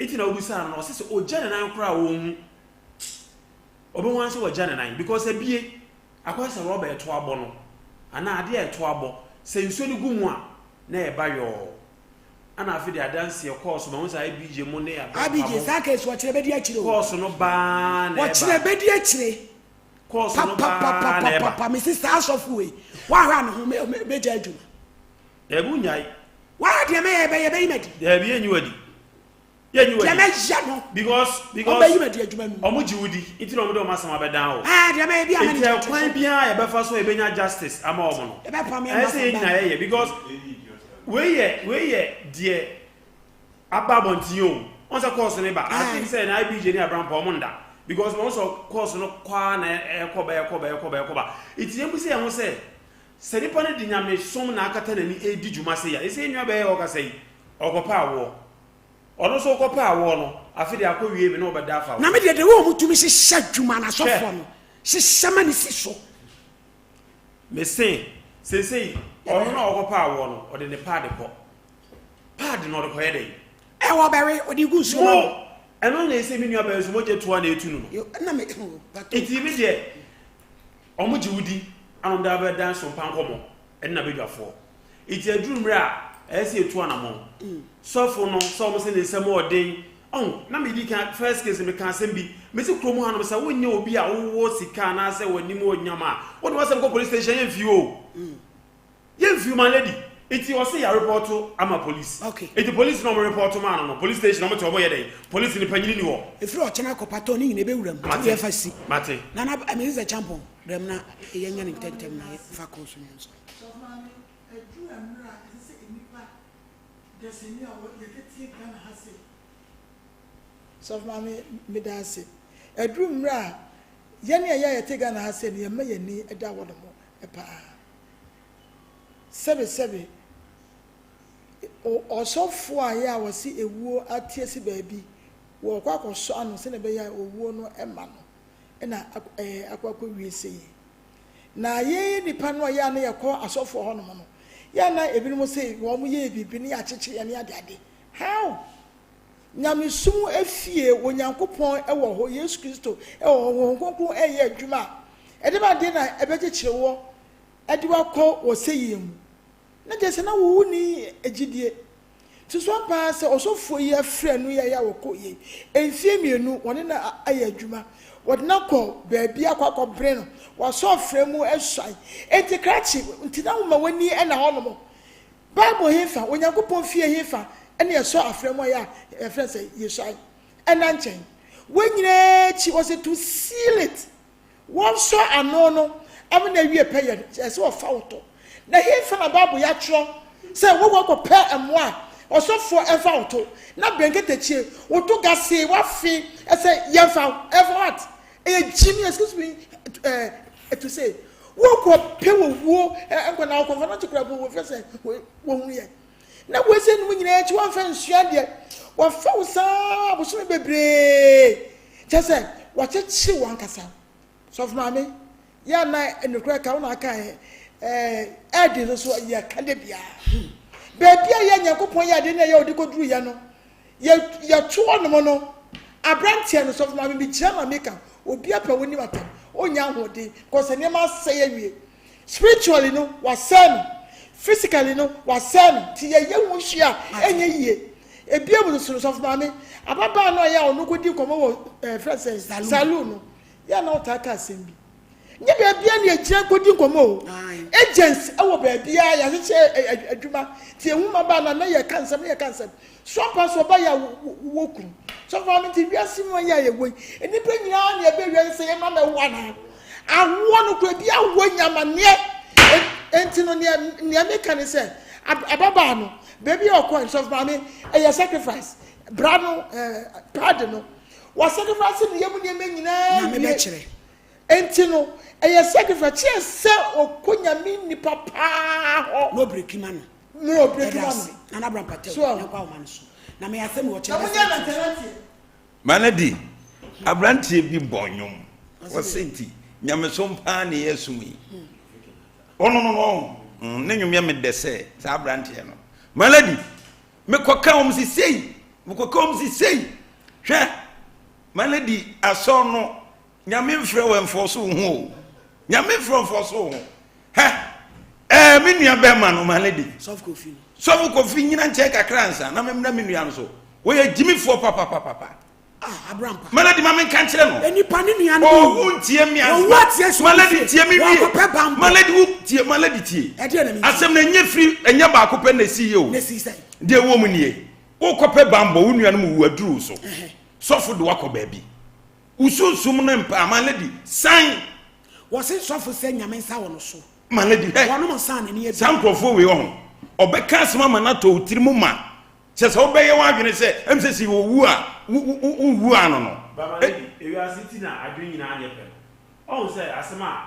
ɛti na obusa no ɔsɛ sɛ ɔgya ne nan koraa wɔn hu ɔbɛhu ansɛ wɔgya ne nan because abie akɔ sɛ rɔba ɛto abɔ no ana adeɛ ɛto abɔ sɛ nsuo no gu mu a na ɛba yɔɔ ana afi de adanse course ma wonsa IBJ mo ne ya IBJ saka so kire bedi akire course no ba na eba kire bedi akire course no ba na eba papa me sister asofu we wa hwa no ho meja adwuma e bu nyai wa de me ye be yimadi de bi enyi wadi ye nyi wadi de me ja no because be yimadi adwuma nu omo jiwudi iti no mo de o masama be dan o de me bi amani iti kwan bia ye be fa so e be nya justice ama omo no e be pa me ma say nya ye because weye die ababontiyo on sa course ne ba I think say na IBJ ne abran pa omonda because once course no kwa na ekoba itie mu say ho say se nipa ne di nyame som na akata na ni edi dwuma say ya ese nwa be ye o ka say okopa awo ono so okopa awo no afi de akowie me na obeda afa na me de wo mutumi hye dwuma na sofo no hye ma ni si so me say ono na okopa awo no ode ne pad ko pad no de ko yede e wo bere odi gu so no eno na ese mi nua ba so moje to na etu no na me iti bi de omo jiwudi anu da ba dan Sompa Nkomo na bedwafo iti aduru mre a ese etu anamo sofo no so mo se ne sem odin na me di kan first case me kan sem bi me se kromo ha no se wonye obi a wo sika na se wani mo nyama wo de wasem ko police station yemfi o yemfi man lady iti o se ya report to ama police okay iti police no report to man no police station no mo to obo yede police ni panyini ni wo efiri o chena ko pato ni be wuram ti e fasi mate na I mean is a champion dem na yenya ni tentem na fa ko so nso so mami edu amra se enipa deseni a wo yeketi kan hase so mami medase edu mra yene ya yete gan hase ne yema yeni eda wo mo epa sebe osofo aya wasi ewuo atie si baabi wo kwa koso anu se ne be ya owuo no ema no na akwakwa wiese na ye nipa no ya na yakọ asofo ho no no ya na ebinimo se wo mo ye bibi ne acheche ya ne ade how nyamesum afie onyankopon ewo ho Yesu Kristo ewo ho konkon eye adwuma ede ba de na ebekekire wo ade wakọ wo seyem na je se na wo ni agidie ti so pa se osofo yi afre no ya wokọ ye enfie mienu woni na aye adwuma wodna ko baabi akọ bre no waso afre mu esai enti krachi ntina wo wani na hono Bible hefa onyankopon fie hefa ene eso afre mu ya efre se yesai enanchen wanyire chi was to seal it one so anono amna wie peye ese wo fa woto na hefa na Bible ya tro se wo ko pe emwa osofo efa woto na benkete chie woto gase wafi ese yefa efa what Jimmy, excuse me, to say, walk up, pay with war, and when I'll confront to grab with us, when we are. Now, we're saying when you had one friend, Shadia, what false was so baby. Just say, what it she want us. So, mammy, ya night and the crack on our car, added us what ya can be. Baby, I am your point, I didn't know go through Yano. You're 2 on the mono. A branch and of my be Chama maker. Obi apa woni mata onya hode cause enema say awie spiritually no wasan physically no wasan ti ye wuhia enye yie ebi ebu so of mame ababa no ya onukodi komo wo friend saloon no ya na otaka asembi nye be bia na egira kodi komo agents ewo be bia ya se adwuma ti ehuma ba na ye cancer so pass oba ya woku so for me ti wiase mo ya ye wo eni pe nyina na ebe wiase ye ma me wana awo no ko bia wo nyama ne enti no ne ameka ne se ababa no baby okọ so for me e sacrifice brano pardon no wa sacrifice ne yemu ne menyina na me be kire enti no eye sacrifice se okonya mi ni papa ho no breakima no no breakima no na Abraham patel so na kwa o man so na me asem wo kire Manadi abrantie bi bonyum wasenti nyame so mpa ne yesumi no ne nyum ya me dese sa abrantie no Manadi me koka omsisei hwe Manadi aso no nyame mfrɛ wɔ mfɔso ho nyame mfrɛ mfɔso ho me nua be ma no Manadi sof kofi nyina nche kakra nsa na memna me nua no so wo ye jimifo papa Abraham Manadi ma men kan kire no enipa ne nua no untie mi as Manadi tie mi wie Manadi tie asem na nye free enya ba ko pe na si ye o de wo mu nie wo ko pe bambo wo nua no mu waduru so sofo de wakọ baabi usunsum na mpa Manadi san wo se sofo se nyame nsa wo no so Manadi wono mo san na ne san krofo we ho obeka asema manato utirimu ma se obeye wa adwene se emsesi wo wu a wu ano no baba ewi asiti na adwene nyina anye pe on se asema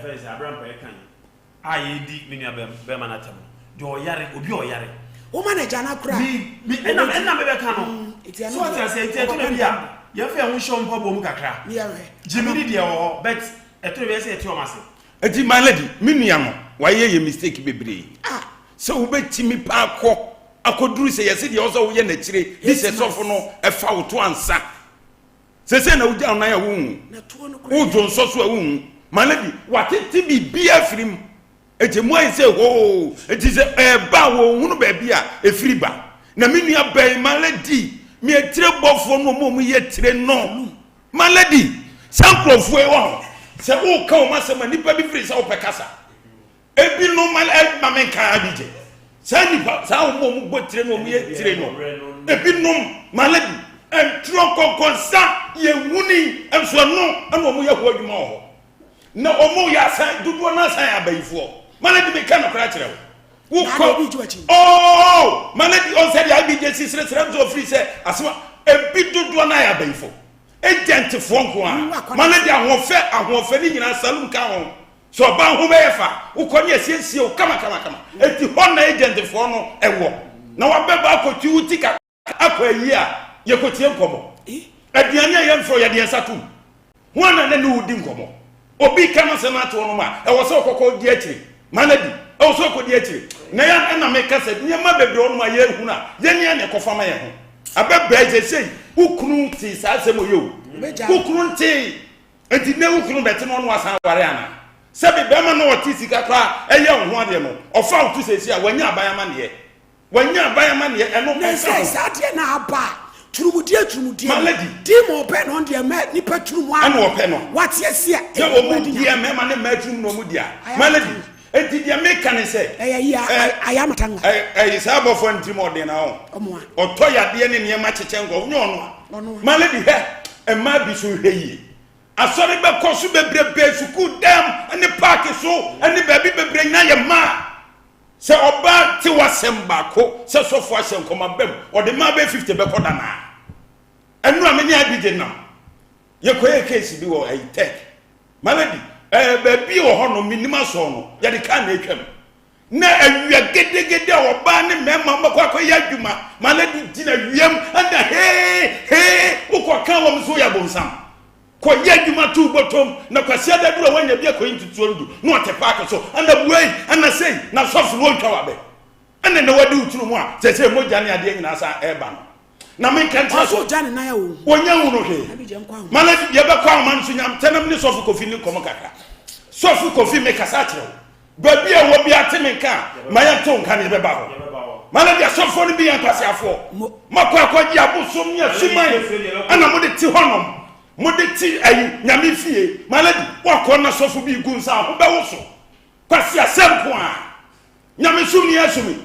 first Abraham pe kan ayedi menua be manatam de oyare obi oyare o manager na kura mi enna me be kan no so what I say to me bia ye fe ho show mpa bom kakra jimini de wo but eto be say eti o mase eti Manadi menua no waye ye mistake bebre se wo betimi pa akoduru se yesi de ozo wo ye na kire di se sofo no e fa wo to ansa se na uja na ya wo jonso so awu Manadi watete bibia firim etemu ai se ho eti se ba wo hunu ba bia e firi ba na menua bai Manadi mi etire bofo no mo ye tire no Manadi sankrofo e wo se wo ka o masema nipa bi firi sa wo pekasa ebi no ma men kan abije sanipa sa wo mo botire no mo ye tire no ebinom Manadi entro konkonsa ye wuni enso no ana mo ye ho adwuma ho na omo ya san dudu na san abayifo Manadi me kan okra kire wo ko Manadi on said ya bi je sisire so free say asema ebi dudu na ya abayifo agent fo nko a Manadi ahofe ni nyina salum ka ho so ba ho be fa ukonye siesie o kama eti hon na agent fo no ewo na wa be ba akoti utika akwa yi a ye kotie nkomo aduane ye mfo ye de ensatu ho na ne udi nkomo obi kama se na to no ma e wo se okoko di akire Manadi e wo se okoko di akire na ya na me kasa nye ma bebre no ma ye hu na ye ne ne kofa ma ye ho abeba je sei ukunu ti sa se mo yo ukunu ti enti ne ukunu beti no no asan ware ana sebi bema no otisi kakra eye ho ade no ofa otu sesi a wanya abayama ne eno ne se sadie na aba turumudie Manadi di mo pe no de me ni petrumu ana ope no watie sia e o mu die me ma ne matrum no mu dia Manadi enti dia me kan se ayamatanga sabofo ntimo de na ho oto yade ne ne ma cheche ngo nyo no Manadi e ma bi so hweyi asori be kosu bebrebe suku dem ani park so ani baby bebre nya ye ma se oba ti wasem ba ko se sofo asem koma bem o de ma be 50 be koda na enu ameni abije na ye koye case bi wo tech Manadi baby wo ho no minima so no ye de kan na etwam na awia gedegede oba ne mema makwa ya adwuma Manadi dina wiem anda he ukoka wo mso ya bonsam ko yadwuma tu botom na kwasia da duro wanya bia ko intutuo ndu no otepa so anda buai ana sei na sofu no ntwa wabe ana na wadi uturu mu a sese moja ne ade nyina sa eba no na men kan tra so jane na ya wo wonya hu no he Manadi ye be kwa man so nyam tanam ni sofu kofi ni komo kaka sofu kofi me kasa kire ba bia wo bia temenka maya to nka ne be ba ho Manadi sofu ni bia kwase afo makwa akwaji abosom nya suman ana mo de ti honom modeti ayi nyame fie Manadi wakona sofu bi gunsa ho be woso kwasi asempo a nyame sum ni asumi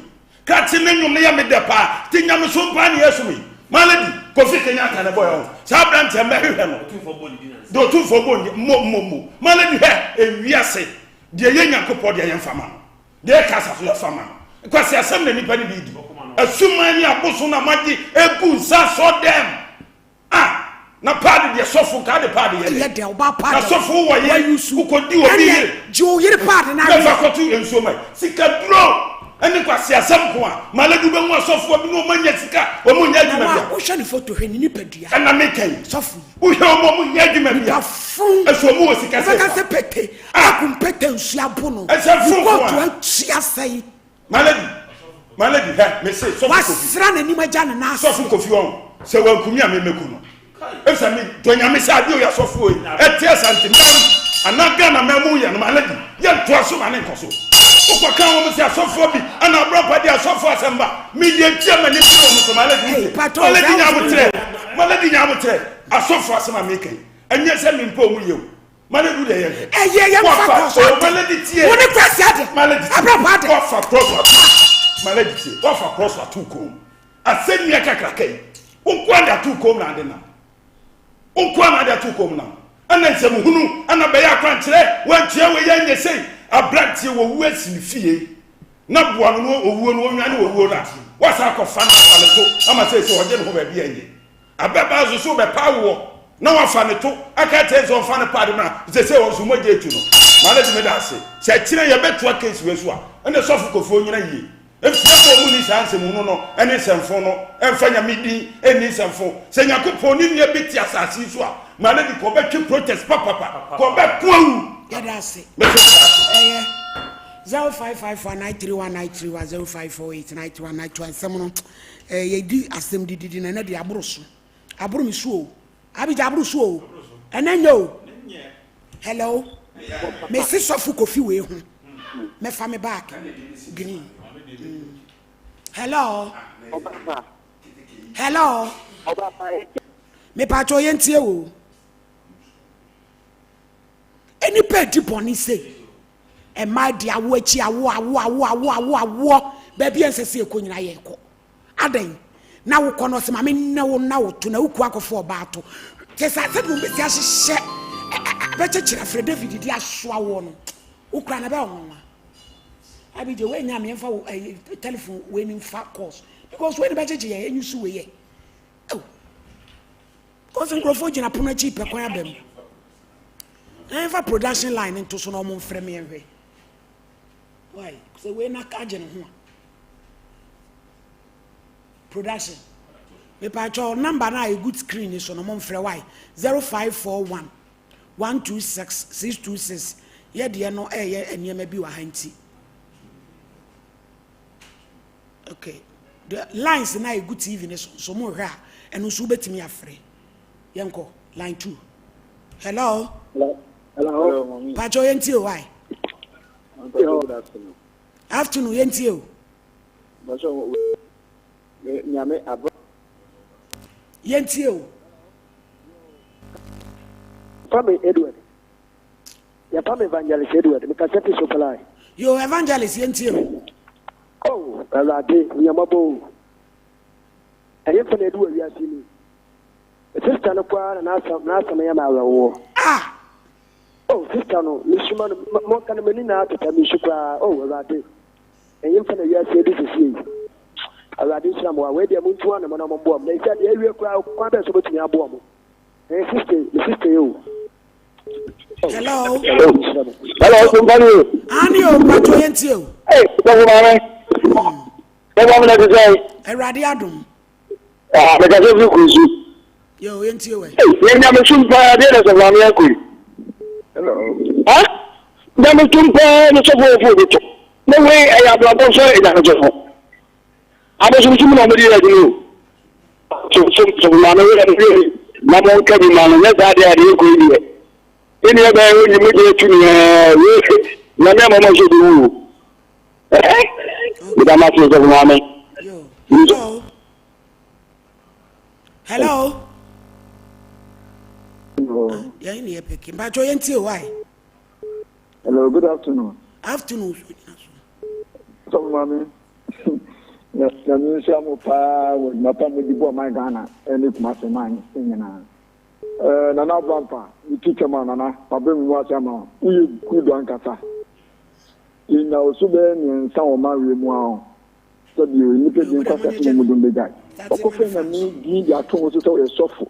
ka ti ne nyum ne ya medepa ti nyame sum pa ni asumi Manadi kofi kenya ka ne boyo sa brant e mehwe no do tu fo boni mo Manadi he ewiase de ye nyankopɔ de ye mfama no de kasa fo fama kwasi asem na nipa ni bi di asuma ni aboso na magi egunsa so dem na paadi de sɔfo ka de paadi yɛ yɛ de ɔba paadi na sɔfo wɔ yɛ ukodi obi yɛ ji o yere paadi na yɛ fa kɔtu nsuo ma sika duro ɛne kwasi asɛm ko a maladu bɛ mu asɔfo bi no mo nya sika o mo nya adwuma bia o hwɛ ne photo hwɛ ne nipadua ɛna me kan sɔfo o hwɛ o mo nya adwuma bia ɛso mo wɔ sika sɛ sika sɛ pete akum pete nsu abo no ɛsɛ fun ko a to atua sɛyi maladi hɛ me se sɔfo kofi wasra na nim agya ne na sɔfo kofi on sɛ wankumi a me meku no ɛsɛ me donya me sɛ ade o yɛ sɔfo yi ɛte santim anaga na mɛmu yɛ no maladi yɛ to aso ma ne nkɔ so ukwa kan wo se asofo bi ana abropa di asofo asemba media tia mani ti wo so maladi maladi nya motre asofo asema mekan enye se me mpo mu yew maladi de ye ye mfa ko maladi tie wo ne kwasi ade maladi abropa ade wo fa cross maladi tie wo fa cross wa tu kom asenia kakrakai unko anda tu kom na ade na unko anda tu kom na ana nsem hunu ana be ya kwankyere wantua we ya nye sei abrantie wo wu asinfie na boa no owuo no onwa ne owuo na wasa akɔfa na fa ne to ama sɛ ɔgye ne ho ba bia nye ababa zo so be pawo na wafa ne to aka te so fa ne pade na sɛ won so mogye etu no mala de me da ase sɛ kyire ye beto case we so a ene sɔfo kofo nyina yie efia ko mu ni sanse mu no ene semfo no emfa nya medin eni semfo sɛ nyakopɔ ni nua beti asase so a mala de ko betwe protest papa ko be kuau yada se 0554931931 05489192 asem no ye di asem didi na de aboro so aboro mi so o abija aboro so o enenyo hello me se sofu kofi we hu me fa me back green hello me pa cho yentie o any petty pony say e ma dia wo achi awo baby ensese ekonyina ye ko adan na wo kono se ma me na wo to na wo ku akofo ba to te sa se do beti ahye be chechira Fred David di aso awo no wo kura na be onwa abije we nya me mfa telephone we ni mfa calls because we ni be cheche ye enyu su we ye oh cause microphone jina pona chi pe kwan abem Never production line into so no mon frame me. Why? So we na kaje no ho. Production. Me pa cho number na a good screen so no mon frame why? 0541 126 626. Ye de no ye enema bi wa hanti. Okay. The lines na a good TV so mo hwa eno so betimi afre. Yenko line 2. Hello. Hello, mommy. Pacho yenti o why? Good afternoon. Afternoon yenti o. Pacho nyame abro. Yenti o. Pame Edward. Ya pame evangelist Edward, me kaseti supply. Yo evangelist yenti o. Oh, alade nyamabo. Aye fene Edward ya sini. Sister no kwa na asama ya mawo. Ah. Oh, sister no, mishuma no mo kana meni na atata mishukwa. Oh, alade. Aye fene ya sini sisi. Alade sira mo we dia muntu ana mo na mo bo am. Na isa dia ewie kwa be so betumi abo am. Sister yo. Hello. Hello, somebody. Ani o pacho yenti o. Hey, go mama. Go mama na say. Erade adum. Ah, me ka se kuzu. Yo, yenti o we. Ye nya me sumpa de na so mama yakuri. Hello. Ah? Nya me sumpa no so fo de to. No way I have a bon so e da so. Abo so sumpa no me de no. So mama we na mo ka bi mama na da de ko ni. Ini ebe onye me je tu ni na me mama so du. Ida ma so mama. Yo. Hello. Yeah, in here picking. But you ain't why? Hello, good afternoon. Afternoon. So, mommy. Yes, the museum of power with my family before my Ghana and it's my man singing. Nana Blampa, you teach a man, Nana, Pabim was a man. We could one cassa. In our Sudan and some Mario Moan. So you look at the question of the guy. Often, I need their tones to a soft.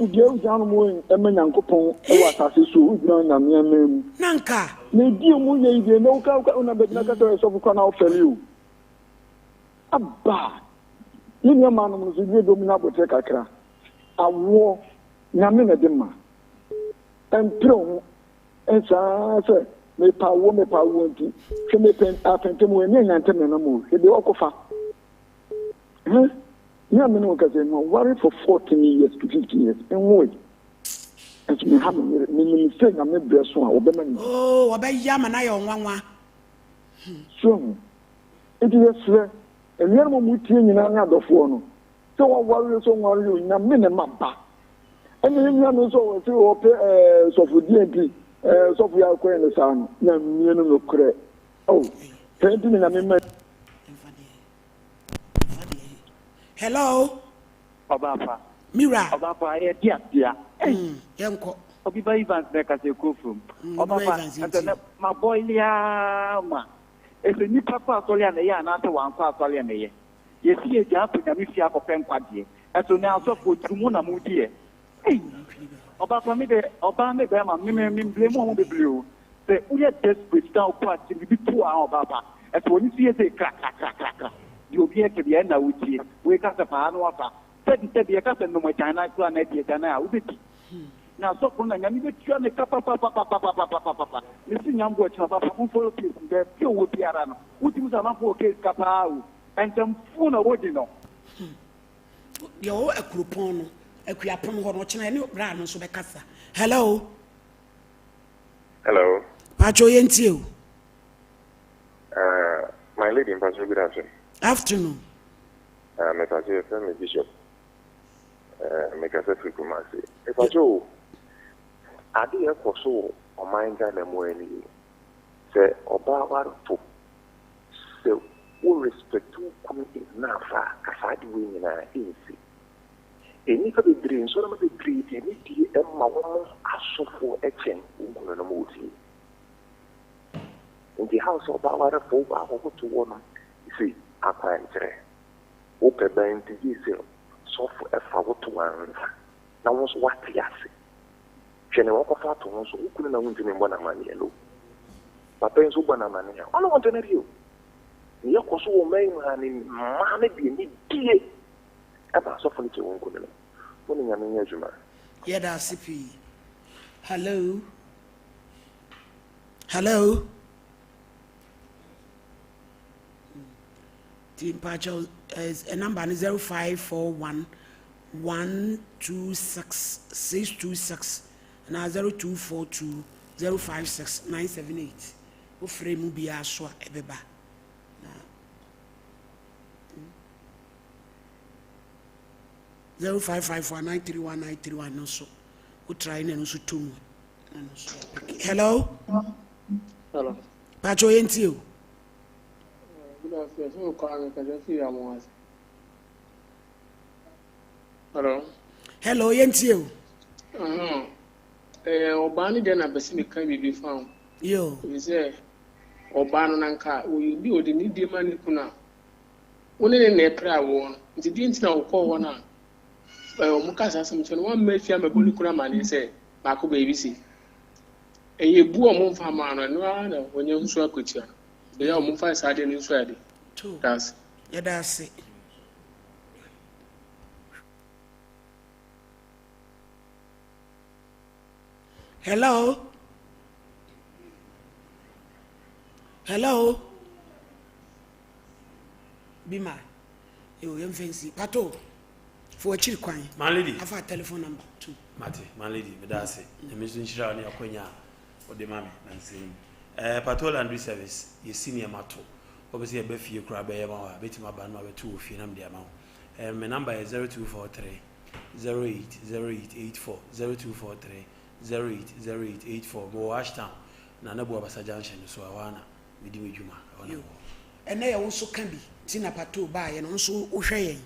dia ujano mo emenya nkopon e wa asase so ujano na me amem nanka na di mu ye ide na uka una be na kato so kwa na ofeli o abba ni ni ma no so die do mu na botre kakra awo nyame na de ma empro ensa se me pa wo nti hwe me pen apente mo ni nyante me na mo e de okofa yeah, I'm not worried for 14 years to 15 years. And wait. And me have me mistake. I'm not dressed one. Oh, obey yam and I on one. So, it is a near muti in another phone. So I worry so worry in a minimum. And then you know so for DNP, so we are going to sound. No, correct. Oh, 20 minutes. Hello. Obapa. Mira. Obapa, yeah. Yanko. Obiba Evans Becker say go from. Obapa, my boy Liama. If a new papa Solian, a year, not one part Solian a year. You see a jump in a Missy Apple Pen Quaddy. And so now so for Trumona Moody. Obapa me the Obama Bama, blame on the blue. The we are desperate down part to be 2 hours, Obapa. As when you see a crack. You be at the end of which we got a pan or said the captain no my China planet China with it. Now so from the Yami papa. Listen, young watch of Papa follow people there, few would be around. Would use a for case capao and some phone or what you know. You're a coupon, a creapon or watching any brand so the casa. Hello. Hello. Pacho Yentio. My lady in Pastor, good afternoon. Afternoon. Mr. Family Bishop. Make us a free commerce. If I do, I did a so on my time and when you say, Oba, so we respect to come in Nafa, as I do in our agency. And if I dream, so I'm a dream, and if you my woman, I saw for a chain in the motive. In the house of our folk, I want to woman, you see. Apparently, open by individual, so for a forward to one. Now, was what he has. General of our tones who couldn't know him one of money alone. But then, so one of money, I don't want to know you. Your coso may in money be dear. About so funny to one couldn't know. Morning, I'm in your juma. Yeah, that's CP. Hello. Hello. Pacho is a number 0541 126 626 and 0242 056 978. O frame be a swa ebeba. 0554931931 no so. O try no so tum. Hello. Hello. Pacho yentio. Hello. Hello, yentio. Obani de na besi me kan bibi fa. Yo. We say Obano nanka we bi odi ni di mani kuna. Woni ne na epra wo. Nti di ntina wo ko wona. Omu ka sa sam cheno wan mafia maboni kuna mani say ba ko baby si. Eye bu omu fa ma no na onye nso akotia. Yeah, I'm fine. I didn't swear it. That's yeah, that's it. Hello. Hello. Bima. You fancy Pato for a chill coin. My lady. Have a telephone number too. Mate, my lady, but that's it. The mission shall near Konya or the mammy and saying. Patrol and service, you see me a matter. Obviously, a beef you crab a hour, betting my band over 2 of your number amount. My number is 0243 080884 0243 080884. More Ashtown, Nanabu Abasa Junction, so I wanna with Juma. And they also can be Tina Pato by and also Ushay,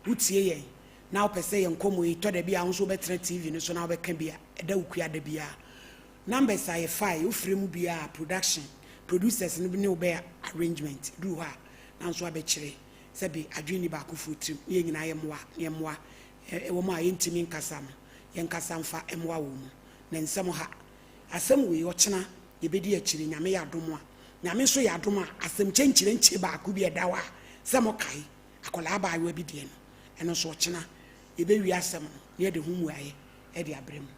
Utie. Now, per se, and come we told the be also better TV, so now we can be a Daukia de Bia. Numbers are 5, frame be a production, producers and no bear arrangement, do her. Now, so I bet you, Sabi, a dreamy back of foot, being I am wa, a woman intimate Cassam. yɛnkasa mfa mmoa wɔ mu na nsɛm ha asɛm wei ɔkyena yɛbɛdi akyiri nyame yɛ adom a nyame nso yɛ adom a asɛm kyɛnkyerɛnkyere baako bi ɛda hɔ a sɛ mokae akɔlaa baayewa bi deɛ no ɛno nso ɔkyena yɛbɛwie asɛm no na yɛde ho mmuaeɛ ɛde abrɛ mu